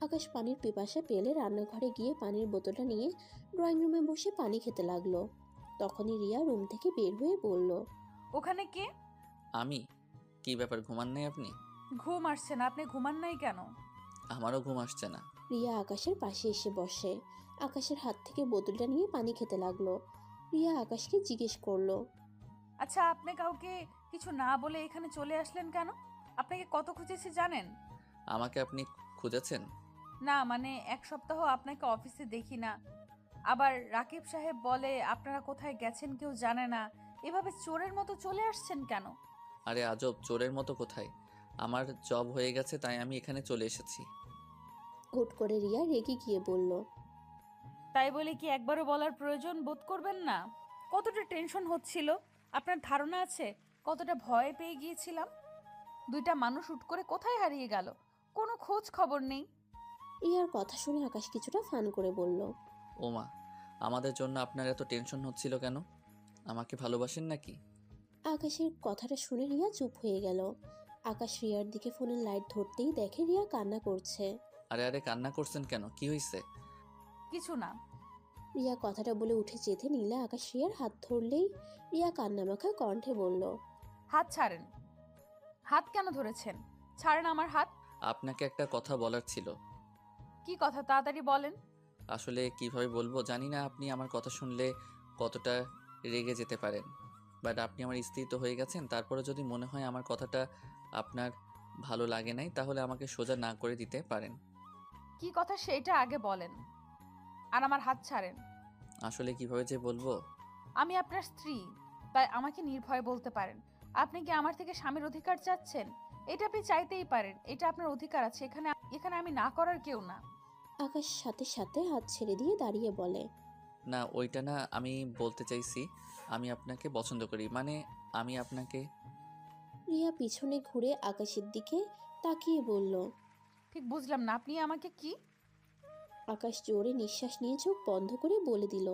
আকাশ পানির পিপাসা পেলে রান্নাঘরে গিয়ে পানির বোতলটা নিয়ে ড্রয়িং রুমে বসে পানি খেতে লাগলো। তখনই রিয়া রুম থেকে বের হয়ে বলল, ওখানে কে? আমি? কি ব্যাপার, ঘুমান নাই আপনি? ঘুম আসছে না, আপনি ঘুমান নাই কেন? আমারও ঘুম আসছে না। রিয়া আকাশের পাশে এসে বসে। আকাশের হাত থেকে বোতলটা নিয়ে পানি খেতে লাগলো। রিয়া আকাশকে জিজ্ঞেস করলো, আচ্ছা, আপনি কাউকে কিছু না বলে এখানে চলে আসলেন কেন? আপনাকে কত খুঁজেছি জানেন? আমাকে আপনি খুঁজেছেন? না মানে 1 সপ্তাহ আপনাকে অফিসে দেখি না। আবার রাকিব সাহেব বলে আপনারা কোথায় গেছেন কেউ জানে না। এভাবে চোরের মতো চলে আসছেন কেন? আরে আজব, চোরের মতো কোথায়? আমার জব হয়ে গেছে তাই আমি এখানে চলে এসেছি। হুট করে রিয়া রেগে গিয়ে বলল, তাই বলে কি একবারও বলার প্রয়োজন বোধ করবেন না? কতটা টেনশন হচ্ছিল আপনার ধারণা আছে? কতটা ভয় পেয়ে গিয়েছিলাম। 2টা মানুষ হুট করে কোথায় হারিয়ে গেল, কোনো খোঁজ খবর নেই। রিয়ার কথা শুনে আকাশ কিছুটা ফান করে বলল, ওমা, আমাদের জন্য আপনার এত টেনশন হচ্ছিল কেন? আমাকে ভালোবাসেন নাকি? আকাশের কথাটা শুনে রিয়া চুপ হয়ে গেল। আকাশ রিয়ার দিকে ফোনের লাইট ধরতেই দেখে রিয়া কান্না করছে। আরে আরে, কান্না করছেন কেন? কি হয়েছে? কিছু না। রিয়া কথাটা বলে উঠে যেতে নিলে আকাশ রিয়ার হাত ধরলেই রিয়া কান্নামাখা কণ্ঠে বলল, হাত ছাড়েন। হাত কেন ধরেছেন? ছাড়েন আমার হাত। আপনাকে একটা কথা বলার ছিল। কি কথা, তাড়াতাড়ি বলেন। আসলে কিভাবে বলবো জানি না, আপনি আমার কথা শুনলে কতটা রেগে যেতে পারেন। বাট আপনি আমার স্ত্রী তো হয়ে গেছেন, তারপরে যদি মনে হয় আমার কথাটা আপনার ভালো লাগে নাই, তাহলে আমাকে সোজা না করে দিতে পারেন। কি কথা সেটা আগে বলেন, আর আমার হাত ছাড়েন। আসলে কিভাবে যে বলবো। আমি আপনার স্ত্রী, তাই আমাকে নির্ভয়ে বলতে পারেন। আপনি কি আমার থেকে স্বামীর অধিকার চাচ্ছেন? এটা আপনি চাইতেই পারেন, এটা আপনার অধিকার আছে। এখানে এখানে আমি না করার কেউ না। আকাশ সাথে সাথে হাত ছেড়ে দিয়ে দাঁড়িয়ে বলে, না, ওইটা না, আমি বলতে চাইছি আমি আপনাকে পছন্দ করি, মানে আমি আপনাকে। রিয়া পিছনে ঘুরে আকাশের দিকে তাকিয়ে বলল। ঠিক বুঝলাম না, আপনি আমাকে কি? আকাশ জোরে নিঃশ্বাস নিয়ে চোখ বন্ধ করে বলে দিল,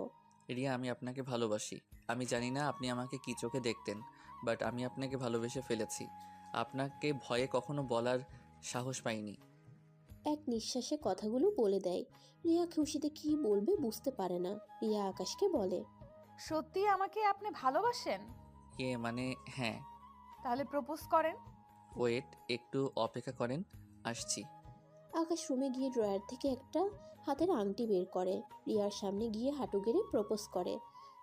রিয়া, আমি আপনাকে ভালোবাসি। আমি জানি না আপনি আমাকে কি চোখে দেখতেন, বাট আমি আপনাকে ভালোবেসে ফেলেছি। আপনাকে ভয়ে কখনো বলার সাহস পাইনি। এক নিঃশ্বাসে কথাগুলো বলে দেয়। রিয়া খুশিতে কি বলবে বুঝতে পারে না। রিয়া আকাশকে বলে, সত্যি আমাকে আপনি ভালোবাসেন? মানে হ্যাঁ। তাহলে প্রপোজ করেন। ওয়েট, একটু অপেক্ষা করেন, আসছি। আকাশ রুমে গিয়ে ড্রয়ার থেকে একটা হাতের আংটি বের করে। রিয়ার সামনে গিয়ে হাঁটু গেড়ে প্রপোজ করে।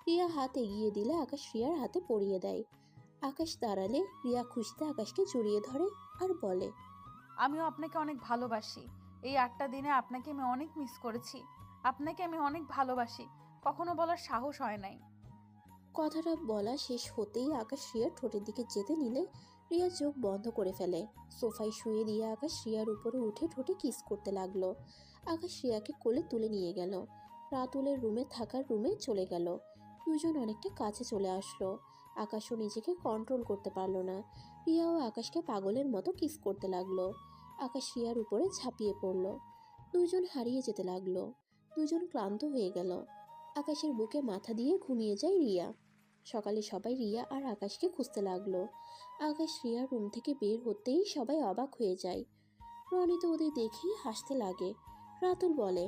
রিয়া হাত এগিয়ে দিলে আকাশ রিয়ার হাতে পরিয়ে দেয়। আকাশ দাঁড়ালে রিয়া খুশিতে আকাশকে জড়িয়ে ধরে আর বলে, আমিও আপনাকে অনেক ভালোবাসি। এই 8টা দিনে আপনাকে আমি অনেক মিস করেছি। আপনাকে আমি অনেক ভালোবাসি, কখনো বলার সাহস হয় নাই। কথাটা বলা শেষ হতেই আকাশ রিয়ার ঠোঁটের দিকে যেতে নিলে রিয়া চোখ বন্ধ করে ফেলে। সোফায় শুয়ে দিয়ে আকাশ রিয়ার উপরে উঠে ঠোঁটে কিস করতে লাগলো। আকাশ রিয়াকে কোলে তুলে নিয়ে গেল। রাতুলের রুমে থাকার রুমে চলে গেল। দুজন অনেকটা কাছে চলে আসলো। আকাশও নিজেকে কন্ট্রোল করতে পারলো না। রিয়াও আকাশকে পাগলের মতো কিস করতে লাগলো। আকাশ রিয়ার উপরে ঝাঁপিয়ে পড়লো। দুজন হারিয়ে যেতে লাগলো। দুজন ক্লান্ত হয়ে গেল। আকাশের বুকে মাথা দিয়ে ঘুমিয়ে যায় রিয়া। সকালে সবাই রিয়া আর আকাশকে খুঁজতে লাগলো। আকাশ রিয়ার রুম থেকে বের হতেই সবাই অবাক হয়ে যায়। রনি তো ওদের দেখেই হাসতে লাগে। রাতুল বলে,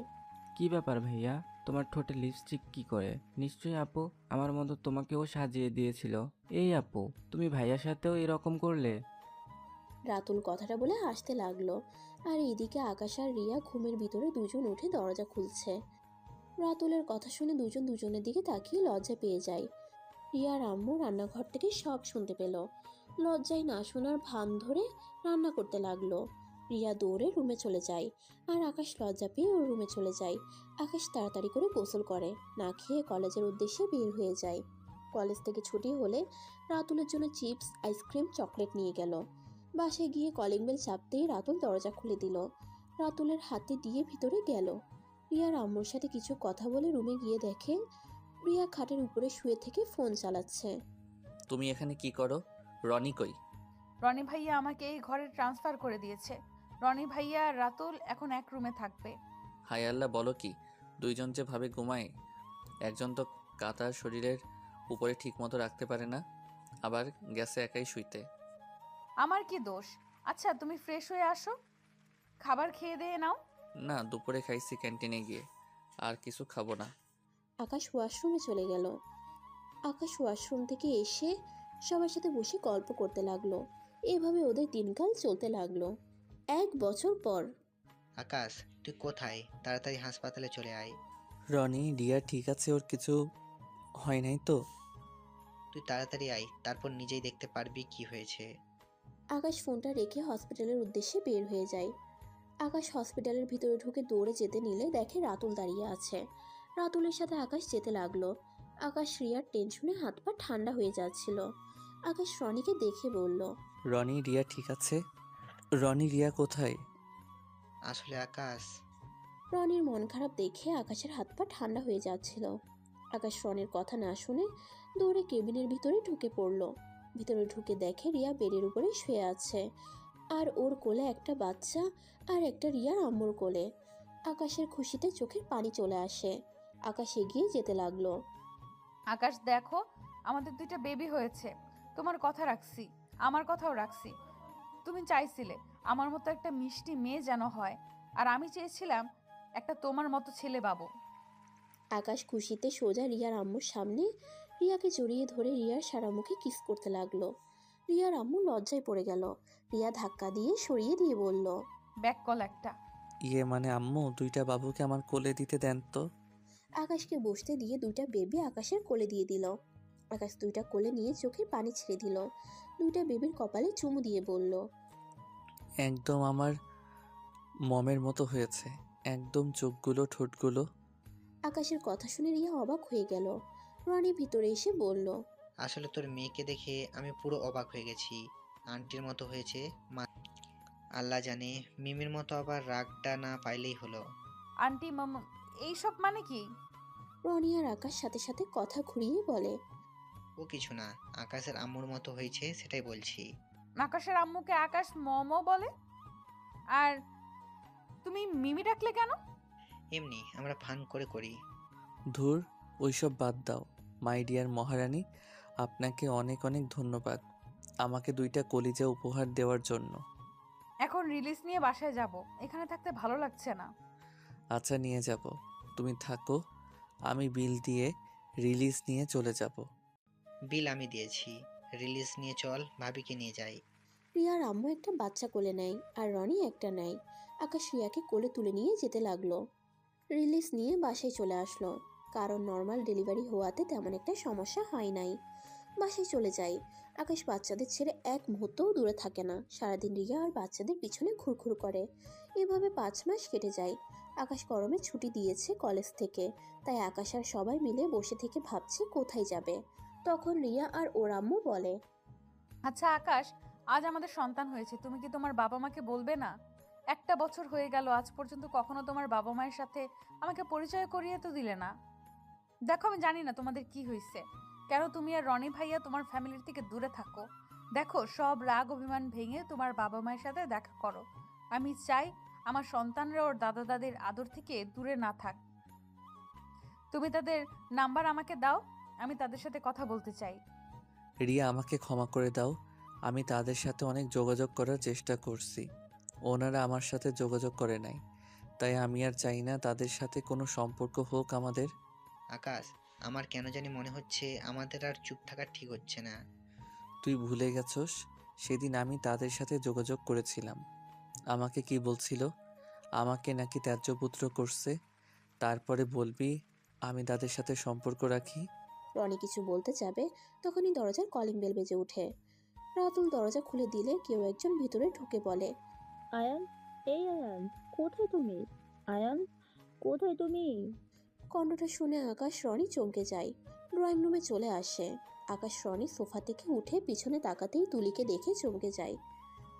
কি ব্যাপার ভাইয়া, তোমার ঠোঁটে লিপস্টিক কি করে? নিশ্চয়ই আপু আমার মতো তোমাকেও সাজিয়ে দিয়েছিল। এই আপু, তুমি ভাইয়ার সাথেও এরকম করলে? রাতুল কথাটা বলে হাসতে লাগলো। আর এদিকে আকাশ আর রিয়া ঘুমের ভিতরে দুজন উঠে দরজা খুলছে। রাতুলের কথা শুনে দুজন দুজনের দিকে তাকিয়ে লজ্জা পেয়ে যায়। রিয়ার আম্মু রান্নাঘর থেকে সব শুনতে পেল। লজ্জায় না শোনার ভান ধরে রান্না করতে লাগলো। রিয়া দৌড়ে রুমে চলে যায় আর আকাশ লজ্জা পেয়ে ওর রুমে চলে যায়। আকাশ তাড়াতাড়ি করে গোসল করে, না খেয়ে কলেজের উদ্দেশ্যে বের হয়ে যায়। কলেজ থেকে ছুটি হলে রাতুলের জন্য চিপস, আইসক্রিম, চকলেট নিয়ে গেল। বাসায় গিয়ে কলিং বেল চাপতেই রাতুল দরজা খুলে দিল। রাতুলের হাতে দিয়ে ভিতরে গেল। রিয়ার আম্মুর সাথে কিছু কথা বলে রুমে গিয়ে দেখে রিয়া খাটের উপরে শুয়ে থেকে ফোন চালাচ্ছে। তুমি এখানে কি করো? রনি কই? রনি ভাইয়া আমাকে এই ঘরে ট্রান্সফার করে দিয়েছে। রনি ভাইয়া আর রাতুল এখন এক রুমে থাকবে। হায় আল্লাহ, বলো কি? দুইজন যে ভাবে ঘুমায়, একজন তো কাতার শরীরের উপরে ঠিক মতো রাখতে পারে না, আবার গ্যাসে একাই শুইতে। আমার কি দোষ? আচ্ছা তুমি ফ্রেশ হয়ে আসো, খাবার খেয়ে দিয়ে নাও। না, দুপুরে খাইছি ক্যান্টিনে গিয়ে, আর কিছু খাবো না। আকাশ ওয়াশরুমে চলে গেল। আকাশ ওয়াশরুম থেকে এসে সবার সাথে বসে গল্প করতে লাগলো। এভাবে ওদের দিনকাল চলতে লাগলো। 1 বছর পর আকাশ, তুই কোথায়? তাড়াতাড়ি হাসপাতালে চলে আয়। রনি, রিয়া ঠিক আছে? ওর কিছু হয় নাই তো? তুই তাড়াতাড়ি আয়, তারপর নিজেই দেখতে পারবি কি হয়েছে। আকাশ ফোনটা রেখে হসপিটালের উদ্দেশ্যে বের হয়ে যায়। আকাশ হসপিটালের ভিতরে ঢুকে দৌড়ে যেতে নিলে দেখে রাতুল দাঁড়িয়ে আছে। রাতুলের সাথে আকাশ যেতে লাগলো। আকাশ রিয়ার টেনশনে হাত পা ঠান্ডা হয়ে যাচ্ছিল। আকাশ রনিকে দেখে বলল, রনি, রিয়া ঠিক আছে? রনি, রিয়া কোথায়? আসলে আকাশ, রনির মন খারাপ দেখে আকাশের হাত পা ঠান্ডা হয়ে যাচ্ছিল। আকাশ রনির কথা না শুনে দৌড়ে কেবিনের ভিতরে ঢুকে পড়ল। ভিতরে ঢুকে দেখে রিয়া বেডের উপরে শুয়ে আছে, আর ওর কোলে একটা বাচ্চা আর একটা রিয়ার আম্মুর কোলে। আকাশের খুশিতে চোখের পানি চলে আসে। আকাশ এগিয়ে যেতে লাগলো। আকাশ দেখো, আমাদের 2টা বেবি হয়েছে। তোমার কথা রাখছি, আমার কথাও রাখছি। তুমি চাইছিলে আমার মতো একটা মিষ্টি মেয়ে যেন হয়, আর আমি চেয়েছিলাম একটা তোমার মতো ছেলে পাবো। আকাশ খুশিতে সোজা রিয়ার আম্মুর সামনে রিয়াকে জড়িয়ে ধরে রিয়ার সারা মুখে কিস করতে লাগলো। রিয়ার আম্মু লজ্জায় পড়ে গেল। রিয়া ধাক্কা দিয়ে সরিয়ে দিয়ে বলল, ব্যাক কল একটা। ইয়ে মানে আম্মু, 2টা বাবুকে আমার কোলে দিতে দেন তো। আকাশকে বসতে দিয়ে 2টা বেবি আকাশের কোলে দিয়ে দিল। আকাশ 2টা কোলে নিয়ে চোখের পানি ছেড়ে দিল। 2টা বেবির কপালে চুমু দিয়ে বলল, একদম আমার মমের মতো হয়েছে, একদম চোখগুলো, ঠোঁটগুলো। আকাশের কথা শুনে রিয়া অবাক হয়ে গেল। রনি ভিতরে এসে বলল, আসলে তোর মেয়েকে দেখে আমি পুরো অবাক হয়ে গেছি। আন্টির মতো হয়েছে মা। আল্লাহ জানে, মিমির মতো আবার রাগটা না পাইলেই হলো। আন্টি মাম এইসব মানে কি? রনি আর আকাশ সাথে সাথে কথা ঘুরিয়ে বলে, ও কিছু না, আকাশের আম্মুর মতো হয়েছে সেটাই বলছি। আকাশের আম্মুকে আকাশ মমও বলে, আর তুমি মিমি ডাকলে কেন? এমনি আমরা ফান করে করি। ধুর, ওইসব বাদ দাও। মাই ডিয়ার মহারানী, আপনাকে অনেক অনেক ধন্যবাদ আমাকে 2টা কলিজা উপহার দেওয়ার জন্য। এখন রিলিজ নিয়ে বাসায় যাব, এখানে থাকতে ভালো লাগছে না। আচ্ছা, নিয়ে যাব, তুমি থাকো, আমি বিল দিয়ে রিলিজ নিয়ে চলে যাব। বিল আমি দিয়েছি, রিলিজ নিয়ে চল, ভাবিকে নিয়ে যাই। রিয়ার আম্মু একটা বাচ্চা কোলে নেয় আর রনি একটা নেয়। আকাশ রিয়াকে কোলে তুলে নিয়ে যেতে লাগলো। রিলিজ নিয়ে বাসায় চলে আসলো, কারণ নর্মাল ডেলিভারি হওয়াতে তেমন একটা সমস্যা হয় নাই। বাসায় চলে যায়। আকাশ বাচ্চাদের ছেড়ে এক মুহূর্তও দূরে থাকে না। সারাদিন রিয়া আর বাচ্চাদের পিছনে ঘুরঘুর করে। এভাবে 5 মাস কেটে যায়। আকাশ গরমে ছুটি দিয়েছে কলেজ থেকে, তাই আকাশ আর সবাই মিলে বসে থেকে ভাবছে কোথায় যাবে। তখন রিয়া আর ওর আম্মু বলে, আচ্ছা আকাশ, আজ আমাদের সন্তান হয়েছে, তুমি কি তোমার বাবা মাকে বলবে না? 1টা বছর হয়ে গেল, আজ পর্যন্ত কখনো তোমার বাবা মায়ের সাথে আমাকে পরিচয় করিয়ে তো দিলে না। দেখো, আমি জানি না তোমাদের কি হয়েছে, কেন তুমি আর রনি ভাইয়া তোমার ফ্যামিলির থেকে দূরে থাকো। দেখো, সব রাগ অভিমান ভেঙে তোমার বাবা মায়ের সাথে দেখা করো। আমি চাই আমার সন্তানরা ওর দাদা দাদির আদর থেকে দূরে না থাক। তুমি তাদের নাম্বার আমাকে দাও, আমি তাদের সাথে কথা বলতে চাই। রিয়া, আমাকে ক্ষমা করে দাও, আমি তাদের সাথে অনেক যোগাযোগ করার চেষ্টা করছি, ওনারা আমার সাথে যোগাযোগ করে নাই, তাই আমি আর চাই না তাদের সাথে কোনো সম্পর্ক হোক আমাদের। আকাশ, আমার কেন জানি মনে হচ্ছে আমাদের আর চুপ থাকা ঠিক হচ্ছে না। তুই ভুলে গেছস, সেদিন আমি তাদের সাথে যোগাযোগ করেছিলাম। আমাকে কি বলছিল? আমাকে নাকি ত্যায্যপুত্র করছে। তারপরে বলবি আমি তাদের সাথে সম্পর্ক রাখি? রনি কিছু বলতে যাবে, তখনই দরজার কলিং বেল বেজে ওঠে। রাতুল দরজা খুলে দিলে কেউ একজন ভিতরে ঢুকে বলে, আয়ান, এই আয়ান, কোথায় তুমি? আয়ান, কোথায় তুমি? কণ্ঠটা শুনে আকাশ রনি চমকে যায়। ড্রয়িং রুমে চলে আসে। আকাশ রনি সোফা থেকে উঠে পিছনে তাকাতেই তুলিকে দেখে চমকে যায়।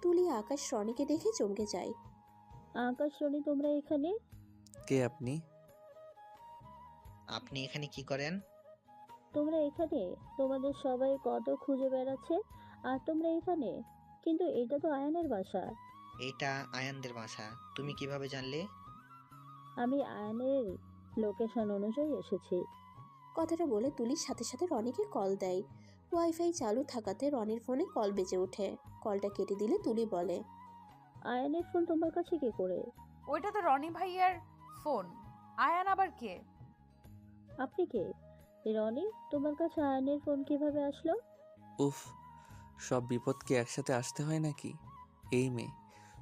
তুলি আকাশ রনিকে দেখে চমকে যায়। আকাশ রনি তোমরা এখানে? কে আপনি? আপনি এখানে কি করেন? তোমরা এখানে? তোমাদের সবাই কত খুঁজে বেড়াচ্ছে আর তোমরা এখানে? কিন্তু এটা তো আয়ানের বাসা। এইটা আয়ানদের বাসা। তুমি কিভাবে জানলে? আমি আয়ানের লোকেশন অনুযায়ী এসেছি। কথাটা বলে তুলির সাথে সাথে রনিকে কল দেয়। ওয়াইফাই চালু থাকাতে রনির ফোনে কল বেজে ওঠে। কলটা কেটে দিলে তুলি বলে, আয়ানের ফোন তোমার কাছে কি করে? ওইটা তো রনি ভাইয়ার ফোন। আয়ান আবার কে? আপনি কে? রনি, তোমার কাছে আয়ানের ফোন কিভাবে আসলো? উফ, সব বিপদ কি একসাথে আসতে হয় নাকি? এই মেয়ে,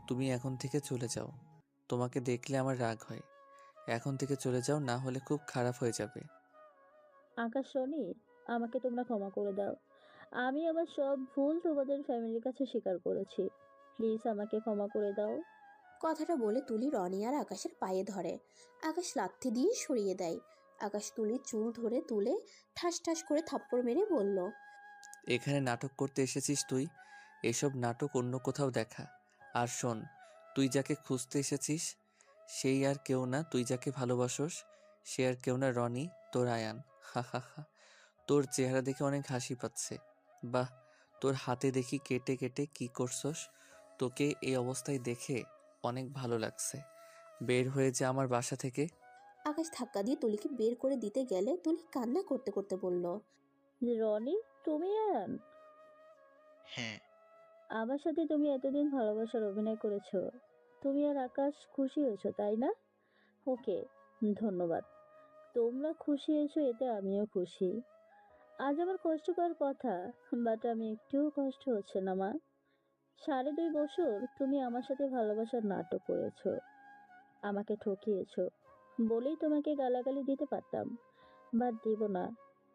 তুমি এখন থেকে চলে যাও। তোমাকে দেখলে আমার রাগ হয়। এখন থেকে চলে যাও, না হলে খুব খারাপ হয়ে যাবে। আকাশ রনি, আমাকে তোমরা ক্ষমা করে দাও। আমি আমার সব ভুল তোমাদের ফ্যামিলির কাছে স্বীকার করেছি। প্লিজ আমাকে ক্ষমা করে দাও। কথাটা বলে তুলি রনি আর আকাশের পায়ে ধরে। আকাশ লাথি দিয়ে সরিয়ে দেয়। আকাশ তুলির চুল ধরে তুলে ঠাস ঠাস করে থাপ্পড় মেরে বলল, এখানে নাটক করতে এসেছিস তুই? এসব নাটক অন্য কোথাও দেখা। আর শোন, তুই যাকে খুঁজতে এসেছিস সেই আর কেউ না, তুই যাকে ভালোবাসোস সে আর কেউ না, রনি, তোর আয়ান। হা হা হা। তোর চেহারা দেখে অনেক হাসি পাচ্ছে। বাহ, তোর হাতে দেখি কেটে কেটে কি করছস। তোকে এই অবস্থায় দেখে অনেক ভালো লাগছে। বের হয়ে যা আমার বাসা থেকে। আকাশ ধাক্কা দিয়ে তুলিকে বের করে দিতে গেলে তুলি কান্না করতে করতে বলল, রনি, তুমি আয়ান? হ্যাঁ। আমার সাথে তুমি এতদিন ভালোবাসার অভিনয় করেছো। তুমি আর আকাশ খুশি হয়েছো, তাই না? ওকে, ধন্যবাদ। তোমরা খুশি হয়েছো এতে আমিও খুশি। আজ আমার কষ্টকর কথা, বাট আমি একটুও কষ্ট হচ্ছে না মা। 2.5 বছর তুমি আমার সাথে ভালোবাসার নাটক করেছো, আমাকে ঠকিয়েছো বলেই তোমাকে গালাগালি দিতে পারতাম, বাট দিব না।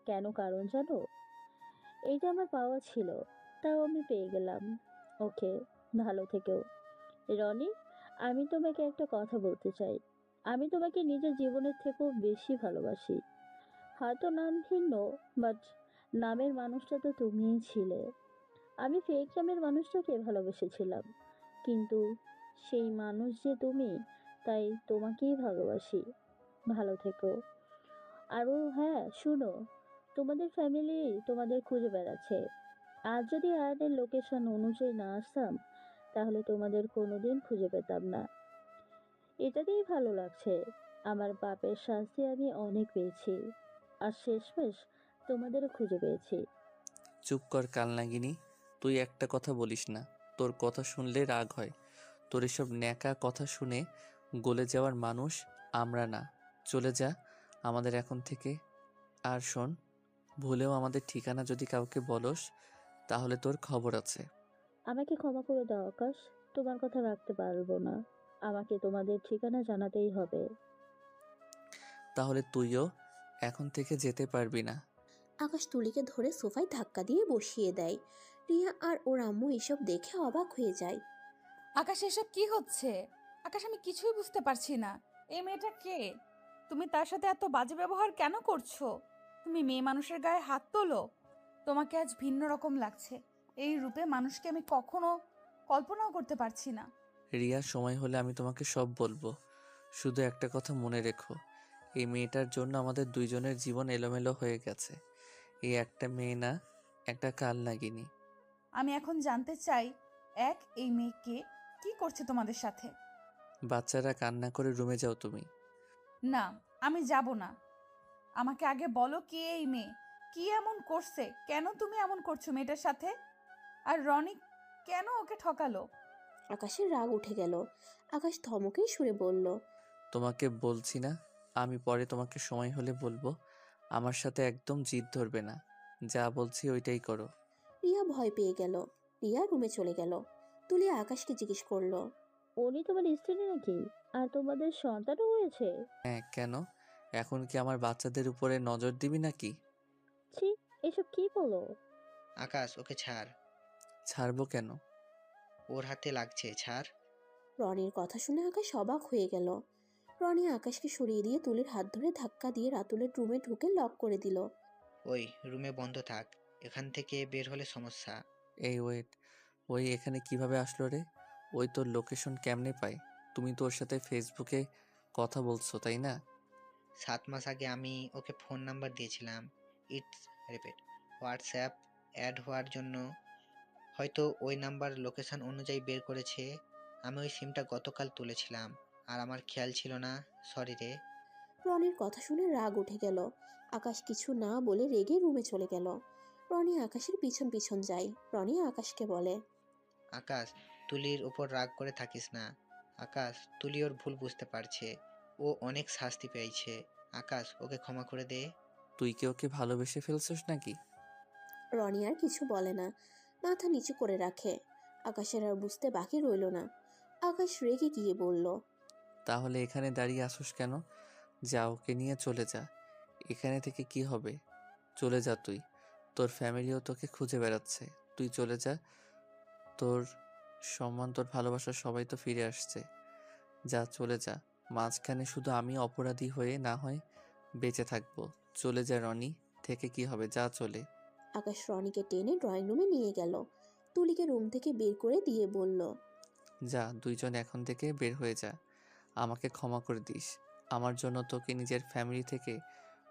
কেন? কারণ জানো, এইটা আমার পাওয়া ছিল, তাও আমি পেয়ে গেলাম। ওকে, ভালো থেকো। রনি, আমি তোমাকে একটা কথা বলতে চাই। আমি তোমাকে নিজের জীবনের থেকেও বেশি ভালোবাসি। হয়তো নাম ভিন্ন, বাট নামের মানুষটা তো তুমিই ছিলে। আমি ফেক নামের মানুষটাকে ভালোবেসেছিলাম, কিন্তু সেই মানুষ যে তুমি, তাই তোমাকেই ভালোবাসি। ভালো থেকো। আরও হ্যাঁ, শুনো, তোমাদের ফ্যামিলি তোমাদের খুঁজে বেড়াচ্ছে। আজ যদি আয়ানের লোকেশন অনুযায়ী না আসতাম, তাহলে তোমাদের কোনোদিন খুঁজে পেতাম না। এটাতেই ভালো লাগছে। আমার পাপের শাস্তি আমি অনেক পেয়েছি, আর শেষমেশ তোমাদেরও খুঁজে পেয়েছি। চুপ কর কালনাগিনী, তুই একটা কথা বলিস না। তোর কথা শুনলে রাগ হয়। তোর এসব ন্যাকা কথা শুনে গলে যাওয়ার মানুষ আমরা না। চলে যা আমাদের এখন থেকে। আর শোন, ভুলেও আমাদের ঠিকানা যদি কাউকে বলস তাহলে তোর খবর আছে। আমাকে ক্ষমা করে দাও আকাশ, তোমার কথা রাখতে পারবো না। আমাকে তোমাদের ঠিকানা জানাতেই হবে। তাহলে তুইও এখন থেকে যেতে পারবি না। আকাশ তুলিকে ধরে সোফায় ধাক্কা দিয়ে বসিয়ে দেয়। রিয়া আর ওর আম্মু এসব দেখে অবাক হয়ে যায়। আকাশ, এসব কি হচ্ছে? আকাশ, আমি কিছুই বুঝতে পারছি না। এই মেয়েটা কে? তুমি তার সাথে এত বাজে ব্যবহার কেন করছো? তুমি মেয়ে মানুষের গায়ে হাত তোলো? তোমাকে আজ ভিন্ন রকম লাগছে। এই রূপে মানুষকে আমি কখনো কল্পনাও করতে পারছি না। রিয়া, সময় হলে আমি তোমাকে সব বলবো। শুধু একটা কথা মনে রেখো, এই মেয়েটার জন্য আমাদের দুইজনের জীবন এলোমেলো হয়ে গেছে। এই একটা মেয়ে না, একটা কালনাগিনী। আমি এখন জানতে চাই, এই মেয়েকে কি করছে তোমাদের সাথে? বাচ্চারা কান্না করে রুমে যাও তুমি। না, আমি যাব না। আমাকে আগে বলো, কে এই মেয়ে? কি এমন করছে? কেন তুমি এমন করছো মেয়েটার সাথে? আর রনি কেন ওকে ঠকালো? আকাশের রাগ উঠে গেল। আকাশ ধমকেই সুরে বলল, তোমাকে বলছি না, আমি পরে তোমাকে সময় হলে বলবো। আমার সাথে একদম জিদ ধরবে না। যা বলছি ওইটাই করো। রিয়া ভয় পেয়ে গেল। রিয়া রুমে চলে গেল। তুলি আকাশকে জিজ্ঞেস করলো, উনি তোমার স্ত্রী নাকি? আর তোমাদের সন্তানও হয়েছে? হ্যাঁ, কেন? এখন কি আমার বাচ্চাদের উপরে নজর দিবি নাকি? ছি, এসব কি বলো? আকাশ, ওকে ছাড়। ছাড়বো কেন? ওর হাতে লাগছে, ছাড়। রনির কথা শুনে আকাশ অবাক হয়ে গেল। রনি আকাশকে সরিয়ে দিয়ে তুলির হাত ধরে ধাক্কা দিয়ে রাতুলের রুমে ঢুকে লক করে দিল। ওই রুমে বন্ধ থাক, এখান থেকে বের হলে সমস্যা। এই ওয়েট, ওই এখানে কিভাবে আসলো রে? ওই তোর লোকেশন কেমনে পায়? তুমি তো ওর সাথে ফেসবুকে কথা বলছো, তাই না? 7 মাস আগে আমি ওকে ফোন নাম্বার দিয়েছিলাম। ইটস রিপিট হোয়াটসঅ্যাপ অ্যাড হওয়ার জন্য। হয়তো ওই নাম্বার লোকেশন অনুযায়ী বের করেছে। আমি ওই সিমটা গতকাল তুলেছিলাম আর আমার খেয়াল ছিল না। সরি রে। রনির কথা শুনে রাগ উঠে গেল। আকাশ কিছু না বলে রেগে রুমে চলে গেল। রনি আকাশের পিছন পিছন যায়। রনি আকাশকে বলে, আকাশ, তুলির উপর রাগ করে থাকিস না। আকাশ, তুলি ওর ভুল বুঝতে পারছে। ও অনেক শাস্তি পেয়েছে। আকাশ, ওকে ক্ষমা করে দে। তুই কি ওকে ভালোবেসে ফেলছিস নাকি? রনি আর কিছু বলে না, মাথা নিচু করে রাখে। আকাশের আর বুঝতে বাকি রইল না। আকাশ রেগে গিয়ে বলল, তাহলে এখানে দাঁড়িয়ে আসোস কেন? যা, ওকে নিয়ে চলে যা। এখানে থেকে কি হবে? চলে যা তুই। তোর ফ্যামিলিও তোকে খুঁজে বেড়াচ্ছে। তুই চলে যা। তোর সম্মান, তোর ভালোবাসা সবাই তো ফিরে আসছে। যা, চলে যা। মাঝখানে শুধু আমি অপরাধী হয়ে না হয় বেঁচে থাকবো। চলে যা রনি। থেকে কি হবে? যা চলে। আকাশ রনিকে টেনে ড্রয়িং রুমে নিয়ে গেল। তুলিকে রুম থেকে বের করে দিয়ে বলল, যা, দুইজন এখন থেকে বের হয়ে যা। আমাকে ক্ষমা করে দিস। আমার জন্য তোকে নিজের ফ্যামিলি থেকে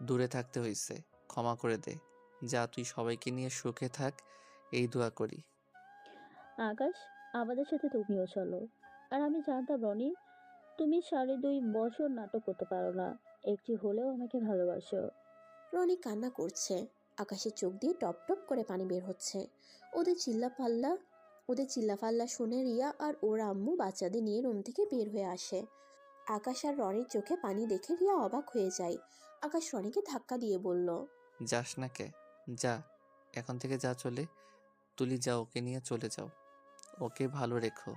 দূরে থাকতে হয়েছে। ক্ষমা করে দে। যা, তুই সবাইকে নিয়ে সুখে থাক, এই দোয়া করি। আকাশ, আমাদের সাথে তুমিও চলো। আর আমি জানতাম রনি, তুমি 2.5 বছর নাটক করতে পারো না। একটু হলেও আমাকে ভালোবাসো। রনি কান্না করছে। আকাশের চোখ দিয়ে টপ টপ করে পানি বের হচ্ছে। ওদের চিল্লাপাল্লা ওদের চিল্লাফাল্লা শুনে রিয়া আর ওর আম্মু বাচ্চাদের নিয়ে রুম থেকে বের হয়ে আসে। আকাশ আর রনির চোখে পানি দেখে রিয়া অবাক হয়ে যায়। আকাশ রনিকে ধাক্কা দিয়ে বলল, যাস না কে? যা, এখন থেকে যা চলে। তুলি যা, ওকে নিয়ে চলে যাও। ওকে ভালো রেখো।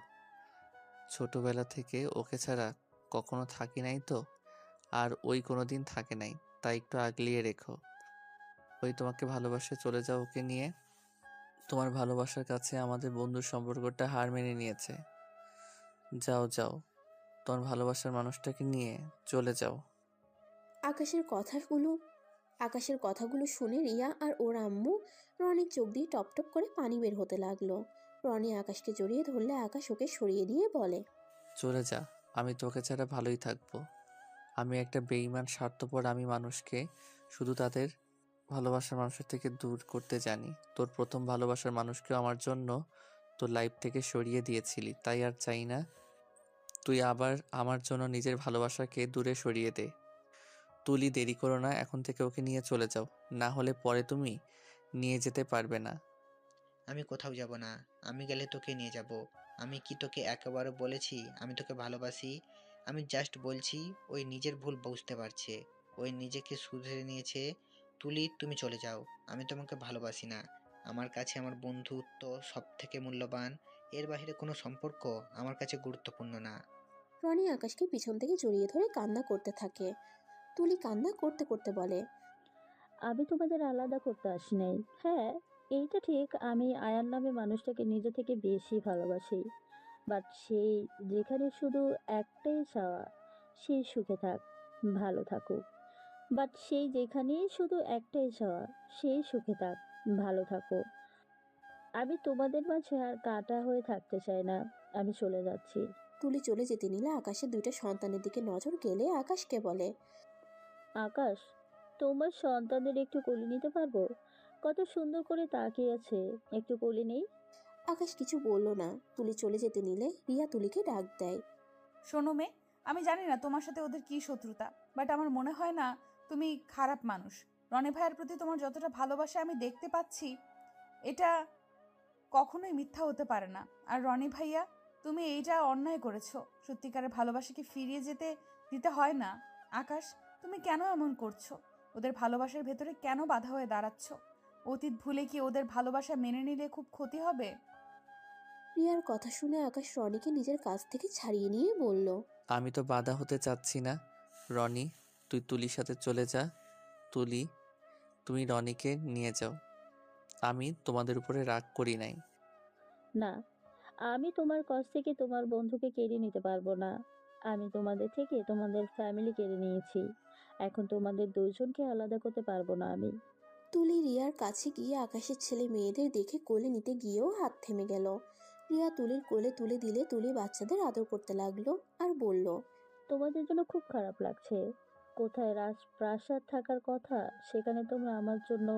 ছোটবেলা থেকে ওকে ছাড়া কখনো থাকি নাই তো, আর ওই কোনোদিন থাকে নাই, তাই একটু আগলিয়ে রেখো। ওই তোমাকে ভালোবাসে, চলে যাও ওকে নিয়ে। তোমার ভালোবাসার কাছে আমাদের বন্ধুর সম্পর্কটা হার মেনে নিয়েছে। যাও যাও, তোমার ভালোবাসার মানুষটাকে নিয়ে চলে যাও। আকাশের কথাগুলো আকাশের কথাগুলো শুনে রিয়া আর ওর আম্মু রনির চোখ দিয়ে টপ টপ করে পানি বের হতে লাগলো। রনি আকাশকে জড়িয়ে ধরলে আকাশ ওকে সরিয়ে দিয়ে বলে, চলে যা, আমি তোকে ছাড়া ভালোই থাকবো। আমি একটা বেঈমান স্বার্থপর আমি মানুষকে শুধু তাদের ভালোবাসার মানুষের থেকে দূর করতে জানি। তোর প্রথম ভালোবাসার মানুষকেও আমার জন্য তোর লাইফ থেকে সরিয়ে দিয়েছিলি, তাই আর চাই না তুই আবার আমার জন্য নিজের ভালোবাসাকে দূরে সরিয়ে দে। তুলি, দেরি করো না, এখন থেকে ওকে নিয়ে চলে যাও, না হলে পরে তুমি নিয়ে যেতে পারবে না। আমি কোথাও যাব না। আমি গেলে তোকে নিয়ে যাব। আমি কি তোকে একেবারে বলেছি আমি তোকে ভালোবাসি? আমি জাস্ট বলছি ওই নিজের ভুল বুঝতে পারছে। ওই নিজেকে শুধরে নিয়েছে। তুলি, তুমি চলে যাও। আমি তোমাকে ভালোবাসি না। আমার কাছে আমার বন্ধুত্ব সব থেকে মূল্যবান। এর বাইরে কোনো সম্পর্ক আমার কাছে গুরুত্বপূর্ণ না। রনি আকাশকে পিছন থেকে জড়িয়ে ধরে কান্না করতে থাকে। তুলি কান্না করতে করতে বলে, আমি তোমাদের আলাদা করতে আসি নাই। হ্যাঁ, এইটা ঠিক, আমি আয়ার নামে মানুষটাকে নিজে থেকে বেশি ভালোবাসি। বাট সেই যেখানে শুধু একটাই চাওয়া, সেই সুখে থাক, ভালো থাকুক। বাট সেই যেখানেই শুধু একটাই চাওয়া, সেই সুখে থাক, ভালো থাকো। আমি তোমাদের মাঝে আর কাঁটা হয়ে থাকতে চাই না। আমি চলে যাচ্ছি। তুলি চলে যেতে নিলে আকাশের দুইটা সন্তানের দিকে নজর গেলে আকাশকে বলে, আকাশ, তোমার সন্তানদের একটু কোলে নিতে পারবো? কত সুন্দর করে তাকিয়ে আছে, একটু কোলে নেই? আকাশ কিছু বলল না। তুলি চলে যেতে নিলে রিয়া তুলিকে ডাক দেয়। শোনো মেয়ে, আমি জানি না তোমার সাথে ওদের কি শত্রুতা, বাট আমার মনে হয় না তুমি খারাপ মানুষ। রনি ভাইয়ের প্রতি তোমার যতটা ভালোবাসা আমি দেখতে পাচ্ছি, এটা কখনোই মিথ্যা হতে পারে না। আর রনি ভাইয়া, তুমি এইটা অন্যায় করেছো। সত্যিকারের ভালোবাসাকে ফিরিয়ে যেতে দিতে হয় না। আকাশ, তুমি কেন এমন করছো? ওদের ভালোবাসার ভেতরে কেন বাধা হয়ে দাঁড়াচ্ছ? অতীত ভুলে কি ওদের ভালোবাসা মেনে নিলে খুব ক্ষতি হবে? রিয়ার কথা শুনে আকাশ রনিকে নিজের কাছ থেকে ছাড়িয়ে নিয়ে বলল, আমি তো বাধা হতে চাচ্ছি না। রনি, তুই তুলির সাথে চলে যা। তুলি, তুমি রনিকে নিয়ে যাও। আমি তোমাদের উপরে রাগ করি নাই। না, আমি তোমার কাছ থেকে তোমার বন্ধুকে কেড়ে নিতে পারবো না। আমি তোমাদের থেকে তোমাদের ফ্যামিলি কেড়ে নিয়েছি। এখন তোমাদের দুজনকে আলাদা করতে পারবো না আমি। তুলি রিয়ার কাছে গিয়ে আকাশের ছেলে মেয়েদের দেখে কোলে নিতে গিয়েও হাত থেমে গেল। রিয়া তুলির কোলে তুলে দিলে তুলি বাচ্চাদের আদর করতে লাগলো আর বলল, তোমাদের জন্য খুব খারাপ লাগছে। কোথায় রাজপ্রাসাদ থাকার কথা, সেখানে তোমরা আমার জন্য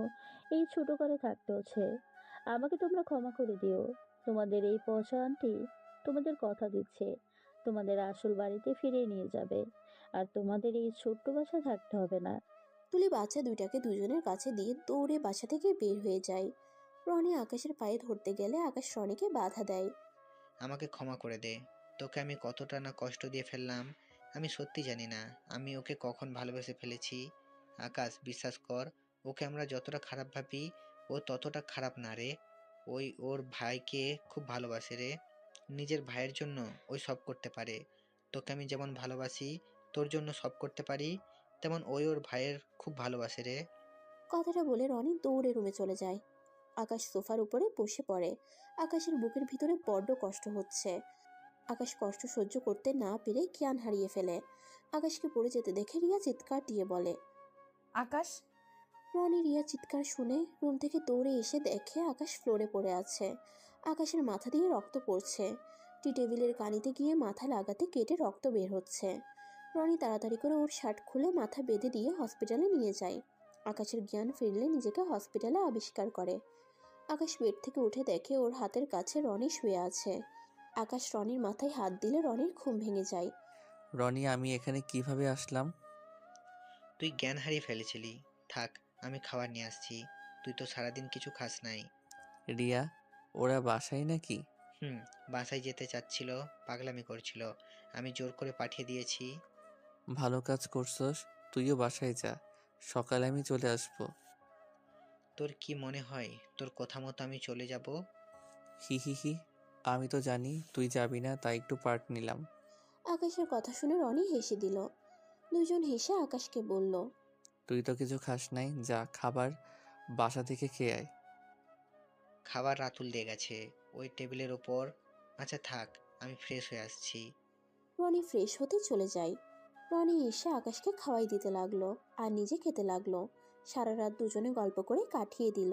এই ছোট ঘরে থাকতে হচ্ছে। আমাকে তোমরা ক্ষমা করে দিও। তোমাদের এই পচা আন্টি তোমাদের কথা দিচ্ছে তোমাদের আসল বাড়িতে ফিরিয়ে নিয়ে যাবে, আর তোমাদের এই ছোট্ট বাসায় থাকতে হবে না। তুলি বাচ্চা দুইটাকে দুজনের কাছে দিয়ে দৌড়ে বাসা থেকে বের হয়ে যায়। রনি আকাশের পায়ে ধরতে গেলে আকাশ রনিকে বাধা দেয়। আমাকে ক্ষমা করে দে। তোকে আমি কতটা না কষ্ট দিয়ে ফেললাম আমি সত্যি জানি না। আমি ওকে কখন ভালোবেসে ফেলেছি। আকাশ, বিশ্বাস কর, ওকে আমরা যতটা খারাপ ভাবি ও ততটা খারাপ না রে। ওই ওর ভাইকে খুব ভালোবাসে রে। নিজের ভাইয়ের জন্য ওই সব করতে পারে। তোকে আমি যেমন ভালোবাসি, তোর জন্য সব করতে পারি, তেমন ওই ওর ভাইয়ের খুব ভালোবাসে রে। কথাটা বলে রনি দৌড়ে রুমে চলে যায়। আকাশ সোফার উপরে বসে পড়ে। আকাশের বুকের ভিতরে বড্ড কষ্ট হচ্ছে। আকাশ কষ্ট সহ্য করতে না পেরে জ্ঞান হারিয়ে ফেলে। আকাশকে পড়ে যেতে দেখে রিয়া চিৎকার দিয়ে বলে, আকাশ, রনি রিয়া চিৎকার শুনে রুম থেকে দৌড়ে এসে দেখে আকাশ ফ্লোরে পড়ে আছে। আকাশের মাথা দিয়ে রক্ত পড়ছে। টি টেবিলের কানিতে গিয়ে মাথা লাগাতে কেটে রক্ত বের হচ্ছে। রনি তাড়াতাড়ি করে ওর শার্ট খুলে মাথা বেঁধে দিয়ে হসপিটালে নিয়ে যায়। আকাশের জ্ঞান ফিরলে নিজেকে হসপিটালে আবিষ্কার করে। আকাশ বেড থেকে উঠে দেখে ওর হাতের কাছে রনি শুয়ে আছে। আকাশ রনির মাথায় হাত দিলে রনির ঘুম ভেঙে যায়। রনি, আমি এখানে কিভাবে আসলাম? তুই জ্ঞান হারিয়ে ফেলেছিলি। থাক, আমি খাবার নিয়ে আসছি। তুই তো সারাদিন কিছু খাস নাই। রিয়া, ওরা বাসায় নাকি? বাসায় যেতে চাচ্ছিল, পাগলামি করছিল, আমি জোর করে পাঠিয়ে দিয়েছি। ভালো কাজ করছস। তুইও বাসায় যা, সকালে আমি চলে আসবো। তোর কি মনে হয় তোর কথা মতো আমি চলে যাব? হি হি হি, আমি তো জানি তুই যাবি না, তাই একটু পার্ট নিলাম। আকাশের কথা শুনে রনি হেসে দিল। দুজন হেসে আকাশকে বলল, তুই তো কিছু খাস নাই, যা খাবার বাসা থেকে খেয়ে আয়। খাবার রাতুল দিয়ে গেছে ওই টেবিলের ওপর। আচ্ছা থাক, আমি ফ্রেশ হয়ে আসছি। রনি ফ্রেশ হতে চলে যায়। রনি এসে আকাশকে খাওয়াই দিতে লাগলো আর নিজে খেতে লাগলো। সারা রাত দুজনে গল্প করে কাটিয়ে দিল।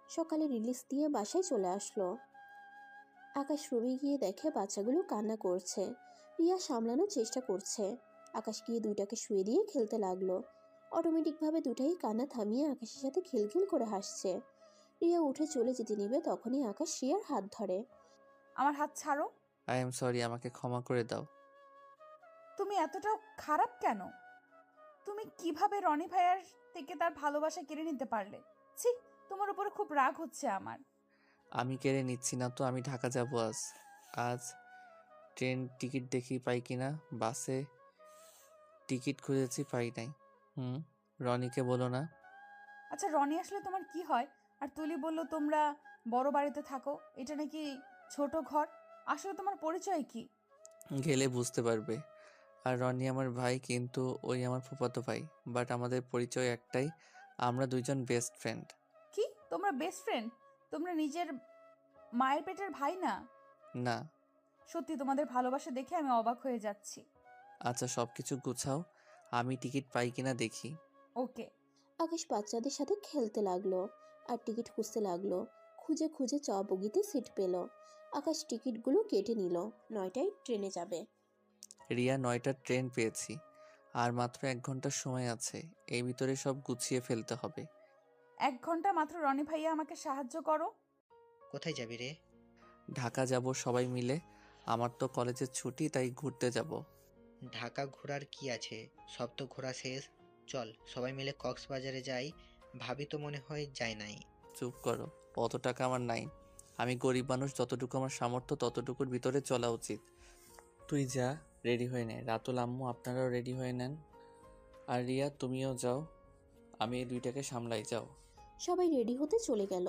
সকালে রিলিজ দিয়ে বাসায় চলে আসলো। আকাশ রুমে গিয়ে দেখে বাচ্চাগুলো কান্না করছে। রিয়া সামলানোর চেষ্টা করছে। আকাশ গিয়ে দুইটাকে শুয়ে দিয়ে খেলতে লাগলো। অটোমেটিকভাবে দুটাই কান্না থামিয়ে আকাশের সাথে খিলখিল করে হাসছে। রিয়া উঠে চলে যেতে নিবে তখনই আকাশ রিয়ার হাত ধরে। আমার হাত ছাড়ো। আই এম সরি, আমাকে ক্ষমা করে দাও। তুমি এতটাও খারাপ কেন? তুমি কিভাবে রনি ভাইয়ার থেকে তার ভালোবাসা কেড়ে নিতে পারলে? ছি, তোমার উপরে খুব রাগ হচ্ছে আমার। আমি কেড়ে নিচ্ছি না তো, আমি ঢাকা যাব আজ। আজ ট্রেন টিকিট দেখি পাই কিনা। বাসে টিকিট খুঁজেছি, পাই নাই। রনিকে বলো না। আচ্ছা, রনি আসলে তোমার কি হয়? আর তুলি বলল তোমরা বড় বাড়িতে থাকো, এটা নাকি ছোট ঘর। আসলে তোমার পরিচয় কি? গেলে বুঝতে পারবে। আর রনি আমার ভাই, কিন্তু ওই আমার ফুফাতো ভাই। বাট আমাদের পরিচয় একটাই, আমরা দুইজন বেস্ট ফ্রেন্ড। কি, তোমরা বেস্ট ফ্রেন্ড? তোমরা নিজের মায়ের পেটের ভাই না? না। সত্যি তোমাদের ভালোবাসা দেখে আমি অবাক হয়ে যাচ্ছি। আচ্ছা, সব কিছু গুছাও, আমি টিকিট পাই কিনা দেখি। ওকে। আকাশ বাচ্চাদের সাথে খেলতে লাগলো আর টিকিট খুঁজতে লাগলো। খুঁজে খুঁজে চ বগিতে সিট পেল। আকাশ টিকিটগুলো কেটে নিল। 9টায় ট্রেনে যাবে। রিয়া, 9টার ট্রেন পেয়েছি। আর মাত্র 1 ঘন্টার সময় আছে, এই ভিতরে সব গুছিয়ে ফেলতে হবে। 1 ঘন্টা মাত্র? রনি ভাইয়া, আমাকে সাহায্য করো। কোথায় যাবি রে? ঢাকা যাব সবাই মিলে। আমার তো কলেজের ছুটি, তাই ঘুরতে যাব। ঢাকা ঘোরার কি আছে, সব তো ঘোরা শেষ। চল সবাই মিলে কক্সবাজারে যাই। ভাবি তো মনে হয় যায় নাই। চুপ করো, অত টাকা আমার নাই। আমি গরিব মানুষ, যতটুকু আমার সামর্থ্য ততটুকুর ভিতরে চলা উচিত। তুই যা, রেডি হয়ে নে। রাতুল, আম্মু, আপনারাও রেডি হয়ে নেন। আর রিয়া, তুমিও যাও, আমি এই দুইটাকে সামলাই। যাও। সবাই রেডি হতে চলে গেল।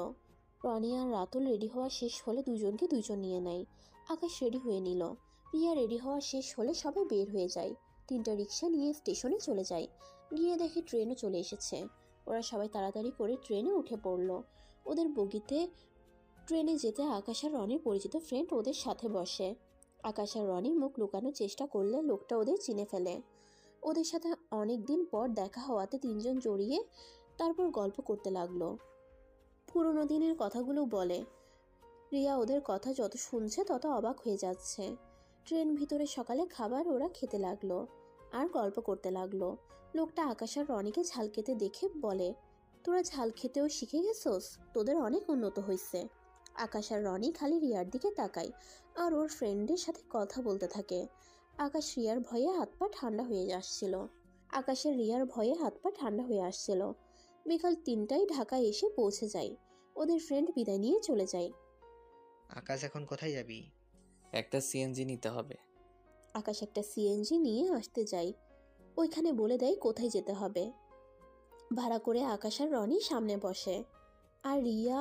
রনি আর রাতুল রেডি হওয়া শেষ হলে দুজনকে দুজন নিয়ে নেয়। আকাশ রেডি হয়ে নিল। রিয়া রেডি হওয়া শেষ হলে সবাই বের হয়ে যায়। 3টা রিক্সা নিয়ে স্টেশনে চলে যায়। গিয়ে দেখে ট্রেনও চলে এসেছে। ওরা সবাই তাড়াতাড়ি করে ট্রেনে উঠে পড়ল। ওদের বগিতে ট্রেনে যেতে আকাশ আর রনির পরিচিত ফ্রেন্ড ওদের সাথে বসে। আকাশ আর রনি মুখ লুকানোর চেষ্টা করলে লোকটা ওদের চিনে ফেলে। ওদের সাথে অনেক দিন পর দেখা হওয়াতে তিনজন জড়িয়ে তারপর গল্প করতে লাগলো। পুরোনো দিনের কথাগুলো বলে। রিয়া ওদের কথা যত শুনছে তত অবাক হয়ে যাচ্ছে। ট্রেন ভিতরে সকালে খাবার ওরা খেতে লাগলো আর গল্প করতে লাগলো। লোকটা আকাশ আর রনিকে ঝাল খেতে দেখে বলে, তোরা ঝাল খেতেও শিখে গেছোস, তোদের অনেক উন্নত হয়েছে। আকাশ আর রনি খালি রিয়ার দিকে তাকায় আর ওর ফ্রেন্ডের সাথে কথা বলতে থাকে। আকাশ রিয়ার ভয়ে হাত পা ঠান্ডা হয়ে আসছিল। আকাশের রিয়ার ভয়ে হাত পা ঠান্ডা হয়ে আসছিল। বিকাল 3টায় ঢাকায় এসে পৌঁছে যায়। ওদের ফ্রেন্ড বিদায় নিয়ে চলে যায়। আকাশ এখন কোথায় যাবি? একটা সিএনজি নিতে হবে। আকাশ একটা সিএনজি নিয়ে আসতে যায়। ওইখানে বলে দেয় কোথায় যেতে হবে। ভাড়া করে আকাশ আর রনি সামনে বসে আর রিয়া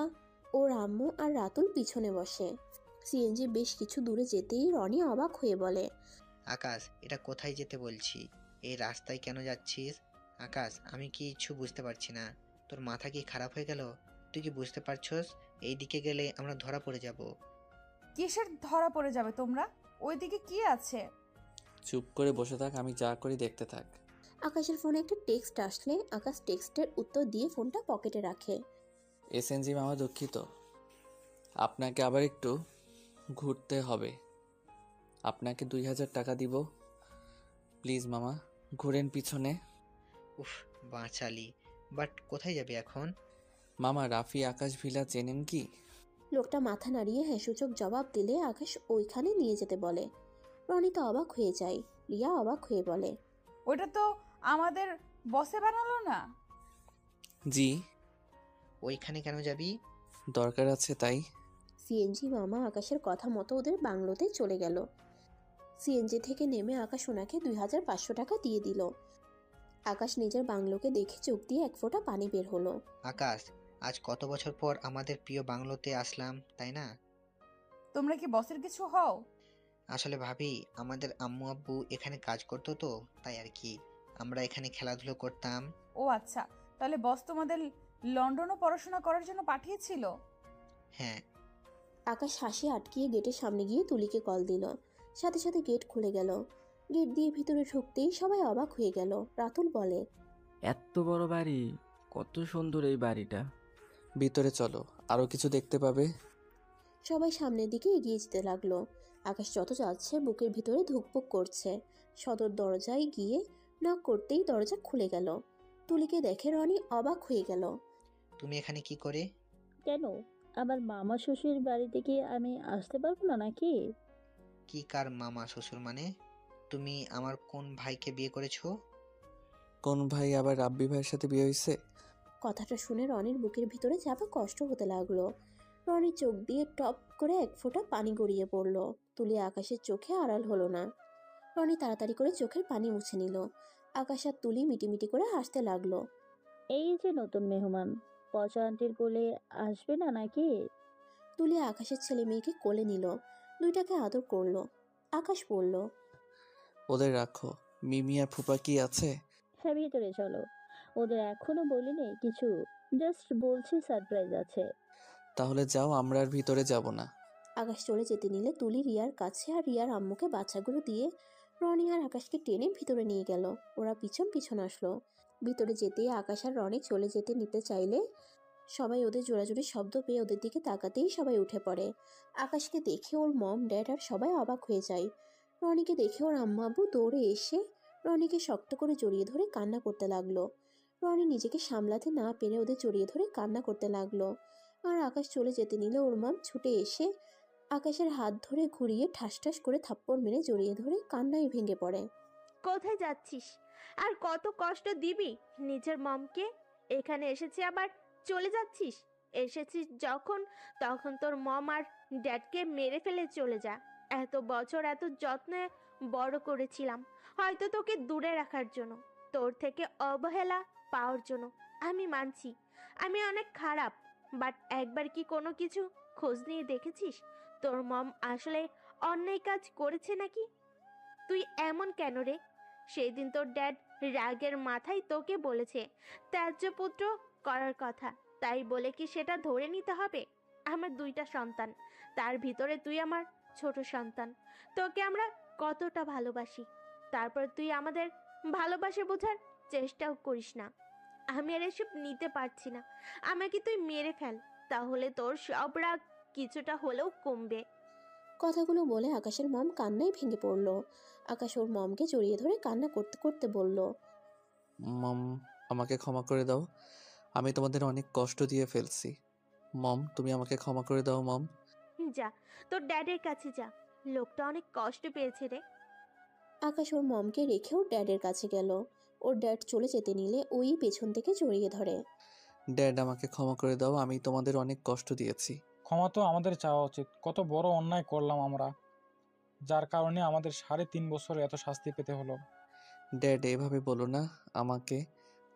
ও রাম্মু আর রাতুল পিছনে বসে। সিএনজি বেশ কিছু দূরে যেতেই রনি অবাক হয়ে বলে, আকাশ, এটা কোথায় যেতে বলছি? এই রাস্তায় কেন যাচ্ছিস? আকাশ, আমি কিছু বুঝতে পারছি না। তোর মাথা কি খারাপ হয়ে গেল? তুই কি বুঝতে পারছস এই দিকে গেলে আমরা ধরা পড়ে যাব? কিসের ধরা পড়ে যাবে তোমরা? ওইদিকে কি আছে? চুপ করে বসে থাক, আমি যা করি দেখতে থাক। আকাশের ফোনে একটা টেক্সট আসলে আকাশ টেক্সটের উত্তর দিয়ে ফোনটা পকেটে রাখে। এসএনজি মামা, দুঃখিত, আপনাকে আবার একটু ঘুরতে হবে। আপনাকে 2000 টাকা দিব, প্লিজ মামা, ঘুরেন পিছনে। উফ, বাঁচালি। বাট কোথায় যাবি এখন? মামা, রাফি আকাশ ভিলা চেনেন কি? লোকটা মাথা নাড়িয়ে হ্যাঁসূচক জবাব দিলে আকাশ ওইখানে নিয়ে যেতে বলে। রনি তো অবাক হয়ে যায়। রিয়া অবাক হয়ে বলে, ওটা তো আমাদের বসে বানালো না। জি, ওইখানে কেন যাবি? দরকার আছে তাই। সিএনজি মামা আকাশের কথা মতো ওদের বাংলোতে চলে গেল। সিএনজি থেকে নেমে আকাশ ওনাকে 2500 টাকা দিয়ে দিল। আকাশ নিজের বাংলোকে দেখে চোখ দিয়ে এক ফোঁটা পানি বের হলো। আকাশ, আজ কত বছর পর আমাদের প্রিয় বাংলোতে আসলাম, তাই না? তোমরা কি বসের কিছু হও? আসলে ভাবি, আমাদের আম্মু আব্বু এখানে কাজ করতো তো, তাই আর কি। আমরা এখানে খেলাধুলো করতাম। ও আচ্ছা, তাহলে বস তোমাদের লন্ডনও পড়াশোনা করার জন্য পাঠিয়েছিল? হ্যাঁ। আকাশ হাসি আটকিয়ে গেটের সামনে গিয়ে তুলিকে কল দিল। সাথে সাথে গেট খুলে গেল। গেট দিয়ে ভিতরে ঢুকতেই সবাই অবাক হয়ে গেল। রাতুল বলে, এত বড় বাড়ি, কত সুন্দর এই বাড়িটা। ভিতরে চলো, আরো কিছু দেখতে পাবে। সবাই সামনের দিকে এগিয়ে যেতে লাগলো। আকাশ যত যাচ্ছে বুকের ভিতরে ধুকপুক করছে। সদর দরজায় গিয়ে নক করতেই দরজা খুলে গেল। তুলিকে দেখে রনি অবাক হয়ে গেল। তুমি এখানে কি করে? কেন, আমার মামা শ্বশুর বাড়িতে কি আমি আসতে পারবো না নাকি? কি কার মামা শ্বশুর মানে? তুমি আমার কোন ভাইকে বিয়ে করেছো? কোন ভাই আবার রাব্বি ভাইয়ের সাথে বিয়ে হয়েছে? কথাটা শুনে রনির বুকের ভিতরে চাপা কষ্ট হতে লাগলো। রনির চোখ দিয়ে টপ করে এক ফোঁটা পানি গড়িয়ে পড়ল। তুলি আকাশের চোখে আড়াল হলো না। রনি তাড়াতাড়ি করে চোখের পানি মুছে নিল। আকাশ আর তুলি মিটিমিটি করে হাসতে লাগলো। এই যে নতুন মেহমান, পচা আন্টির কোলে আসবে না নাকি? তুলি আকাশের ছেলে মেয়েকে কোলে নিল। দুইটাকে আদর করলো। আকাশ বলল, ওদের রাখো। মিমি আর ফুপা কি আছে? হ্যাঁ, ভিতরে চলো। ওদের এখনো বলিনি কিছু, জাস্ট বলছি সারপ্রাইজ আছে। তাহলে যাও, আমরা আর ভিতরে যাব না। আকাশ চলে যেতে নিলে তুলি রিয়ার কাছে আর রিয়ার আম্মুকে বাচ্চাগুলো দিয়ে রনি আর আকাশকে টেনে ভিতরে নিয়ে গেল। ওরা পিছন পিছন আসলো। ভিতরে যেতেই আকাশ আর রনি চলে যেতে নিতে চাইলে সবাই ওদের জোরাজোরি শব্দ পেয়ে ওদের দিকে তাকাতেই সবাই উঠে পড়ে। আকাশকে দেখে ওর মম ড্যাড আর সবাই অবাক হয়ে যায়। রনিকে দেখে ওর আম্মা আব্বু দৌড়ে এসে রনিকে শক্ত করে জড়িয়ে ধরে কান্না করতে লাগলো। রনি নিজেকে সামলাতে না পেরে ওদের জড়িয়ে ধরে কান্না করতে লাগলো। আর আকাশ চলে যেতে নিলে ওর মম ছুটে এসে আকাশের হাত ধরে ঘুরিয়ে ঠাস ঠাস করে থাপ্পড় মেরে জড়িয়ে ধরে কান্নায় ভেঙে পড়ে। কোথায় যাচ্ছিস? আর কত কষ্ট দিবি নিজের মমকে? এখানে এসেছি আবার চলে যাচ্ছিস? এসেছিস যখন, তখন তোর মম আর ড্যাডকে মেরে ফেলে চলে যা। এত বছর এত যত্নে বড় করেছিলাম, হয়তো তোকে দূরে রাখার জন্য, তোর থেকে অবহেলা পাওয়ার জন্য। আমি মানছি আমি অনেক খারাপ, বাট একবার কি কোনো কিছু খোঁজ নিয়ে দেখেছিস তোর মম আসলে অন্যায় কাজ করেছে নাকি? তুই এমন কেন রে? সেই দিন তোর ড্যাড রাগের মাথায় তোকে বলেছে ত্যায্য পুত্র করার কথা, তাই বলে কি সেটা ধরে নিতে হবে? আমার দুইটা সন্তান, তার ভিতরে তুই আমার ছোট সন্তান। তোকে আমরা কতটা ভালোবাসি, তারপর তুই আমাদের ভালোবাসা বোঝার চেষ্টাও করিস না। আমি আর এসব নিতে পারছি না। আমাকে তুই মেরে ফেল, তাহলে তোর সব রাগ কিছুটা হলেও কমবে। কথাগুলো বলে আকাশের মম কান্নায় ভেঙে পড়ল। আকাশ ওর মমকে জড়িয়ে ধরে কান্না করতে করতে বলল, মম, আমাকে ক্ষমা করে দাও। আমি তোমাদের অনেক কষ্ট দিয়ে ফেলছি। মম, তুমি আমাকে ক্ষমা করে দাও মম। যা, তোর ড্যাডের কাছে যা, লোকটা অনেক কষ্ট পেয়েছে রে। আকাশ ওর মমকে রেখে ওর ড্যাডের কাছে গেল। ওর ড্যাড চলে যেতে নিলে ওই পেছন থেকে জড়িয়ে ধরে। ড্যাড, আমাকে ক্ষমা করে দাও, আমি তোমাদের অনেক কষ্ট দিয়েছি। ক্ষমা তো আমাদের চাওয়া উচিত। কত বড় অন্যায় করলাম আমরা, যার কারণে আমাদের 3.5 বছর এত শাস্তি পেতে হলো। ড্যাড, এভাবে বলো না। আমাকে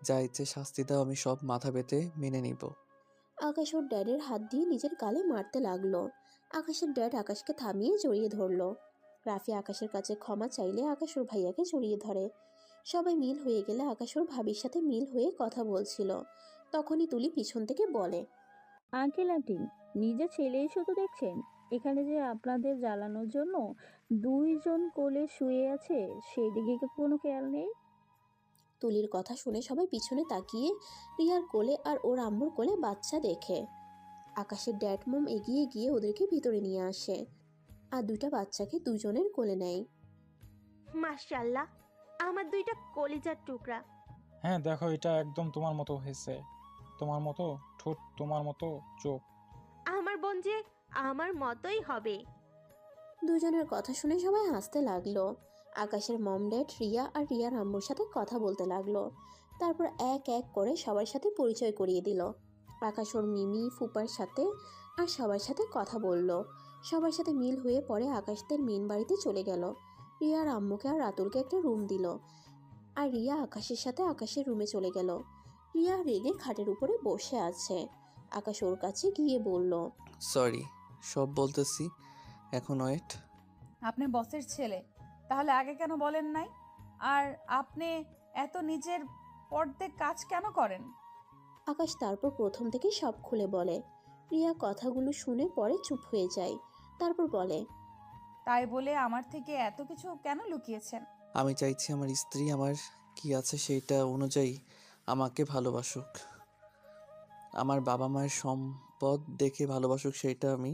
যা ইচ্ছে শাস্তি দাও, আমি সব মাথা পেতে মেনে নিব। আকাশ ওর ড্যাডের হাত দিয়ে নিজের গালে মারতে লাগলো। আকাশের ড্যাড আকাশকে থামিয়ে জড়িয়ে ধরলো। রাফি আকাশের কাছে ক্ষমা চাইলে আকাশ ওর ভাইয়াকে জড়িয়ে ধরে। সবাই মিল হয়ে গেলে আকাশ ওর ভাবির সাথে মিল হয়ে কথা বলছিল। তখনই তুলি পিছন থেকে বলে, আঙ্কেল আন্টি, নিজের ছেলেই শুধু দেখছেন? এখানে যে আপনাদের জ্বালানোর জন্য 2 জন কোলে শুয়ে আছে, সেই দিকে কি কোনো খেয়াল নেই? তুলির কথা শুনে সবাই পিছনে তাকিয়ে রিয়ার কোলে আর ওর আম্মুর কোলে বাচ্চা দেখে। আকাশের ড্যাড মম এগিয়ে গিয়ে ওদেরকে ভিতরে নিয়ে আসে আর 2টা বাচ্চাকে 2জনের কোলে নেয়। মাশাআল্লাহ, আমার 2টা কলিজার টুকরা। হ্যাঁ দেখো, এটা একদম তোমার মতো হয়েছে। তোমার মতো ঠোঁট, তোমার মতো চোখ। আমার বোন যে আমার মতোই হবে। 2জনের কথা শুনে সবাই হাসতে লাগলো। আকাশের মম ড্যাড রিয়া আর রিয়ার আম্মুর সাথে কথা বলতে লাগলো। তারপর এক এক করে সবার সাথে পরিচয় করিয়ে দিল। আকাশ ওর মিমি ফুপার সাথে আর সবার সাথে কথা বলল। সবার সাথে মিল হয়ে পরে আকাশদের মেন বাড়িতে চলে গেল। রিয়ার আম্মুকে আর রাতুলকে একটা রুম দিল। আর রিয়া আকাশের সাথে আকাশের রুমে চলে গেল। রিয়া রেগে খাটের উপরে বসে আছে। আকাশ ওর কাছে গিয়ে বলল, সরি, সব বলতেছি। এখন ওয়েট। আপনি বসের ছেলে, তাহলে আগে কেন বলেন নাই? আর আপনি এত নিজের পর্দে কাজ কেন করেন? আকাশ তারপর প্রথম থেকে সব খুলে বলে। রিয়া কথাগুলো শুনে পরে চুপ হয়ে যায়। তারপর বলে, তাই বলে আমার থেকে এত কিছু কেন লুকিয়েছেন? আমি চাইছি আমার স্ত্রী আমার কি আছে সেইটা অনুযায়ী আমাকে ভালোবাসুক। আমার বাবা মায়ের সম্পদ দেখে ভালোবাসুক, সেইটা আমি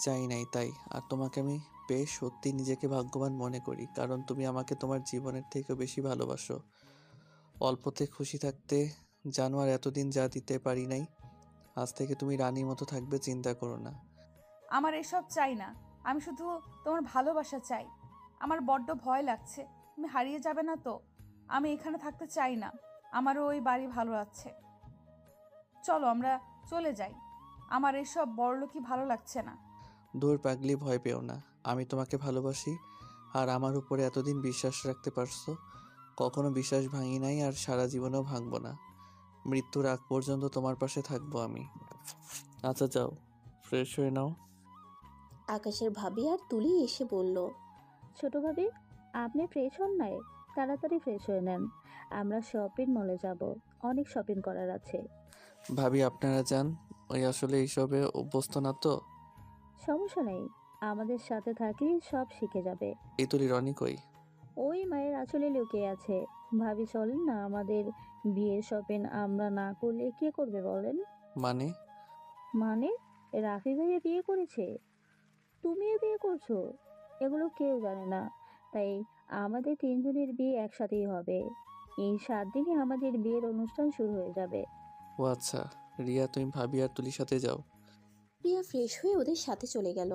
চাই নাই তাই। আর তোমাকে আমি পেয়ে সত্যি নিজেকে ভাগ্যবান মনে করি, কারণ তুমি আমাকে তোমার জীবনের থেকেও বেশি ভালোবাসো। অল্পতে খুশি থাকতে জানো, আর এতদিন যা দিতে পারি নাই, আজ থেকে তুমি রানীর মতো থাকবে, চিন্তা করো না। আমার এসব চাই না, আমি শুধু তোমার ভালোবাসা চাই। আমার বড্ড ভয় লাগছে, তুমি হারিয়ে যাবে না তো? আমি এখানে থাকতে চাই না, আমারও ওই বাড়ি ভালো আছে। চলো আমরা চলে যাই, আমার এসব বড়লোকি ভালো লাগছে না। দূর পাগলি, ভয় পেও না। আমি তোমাকে ভালোবাসি, আর আমার উপরে এতদিন বিশ্বাস রাখতে পারছো। কখনো বিশ্বাস ভাঙি নাই, আর সারা জীবনেও ভাঙবো না। মৃত্যুর আগ পর্যন্ত তোমার পাশে থাকবো আমি। আচ্ছা যাও, ফ্রেশ হয়ে নাও। আকাশের ভাবি আর তুলি এসে বলল, ছোট ভাবি, আপনি ফ্রেশ হন নাই? তাড়াতাড়ি ফ্রেশ হয়ে নেন, আমরা শপিং মলে যাব, অনেক শপিং করার আছে। ভাবি আপনারা যান, ওই আসলে এইসবে অভ্যস্ত না তো। সমস্যা নেই, আমাদের সাথে থাকলেই সব শিখে যাবে। এই তুলি, রনি কই? ওই মায়ের আসলে লুকিয়ে আছে। ভাবি চলেন না, আমাদের বিয়ের শপিং আমরা না করলে কে করবে বলেন? মানে? মানে রাফি ভাইয়া বিয়ে করেছে, তুমিও বিয়ে করছো, এগুলো কেউ জানে না। তাই আমাদের 3জনের বিয়ে একসাথেই হবে। এই 7 দিনে আমাদের বিয়ের অনুষ্ঠান শুরু হয়ে যাবে। ও আচ্ছা, রিয়া তুমি ভাবি আর তুলির সাথে যাও। রিয়া ফ্রেশ হয়ে ওদের সাথে চলে গেল।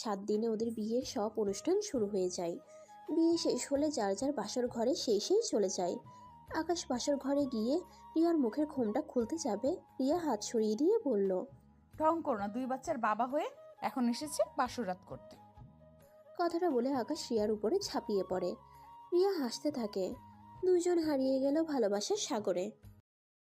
7 দিনে ওদের বিয়ের সব অনুষ্ঠান শুরু হয়ে যায়। বিয়ে শেষ হলে যার যার বাসর ঘরে সেই চলে যায়। আকাশ বাসর ঘরে গিয়ে রিয়ার মুখের ঘোমটা খুলতে যাবে, রিয়া হাত সরিয়ে দিয়ে বলল, ঢং করো না, 2 বাচ্চার বাবা হয়ে এখন এসেছে বাসরাত করতে। কথাটা বলে আকাশ রিয়ার উপরে ঝাঁপিয়ে পড়ে। রিয়া হাসতে থাকে। 2জন হারিয়ে গেল ভালোবাসার সাগরে।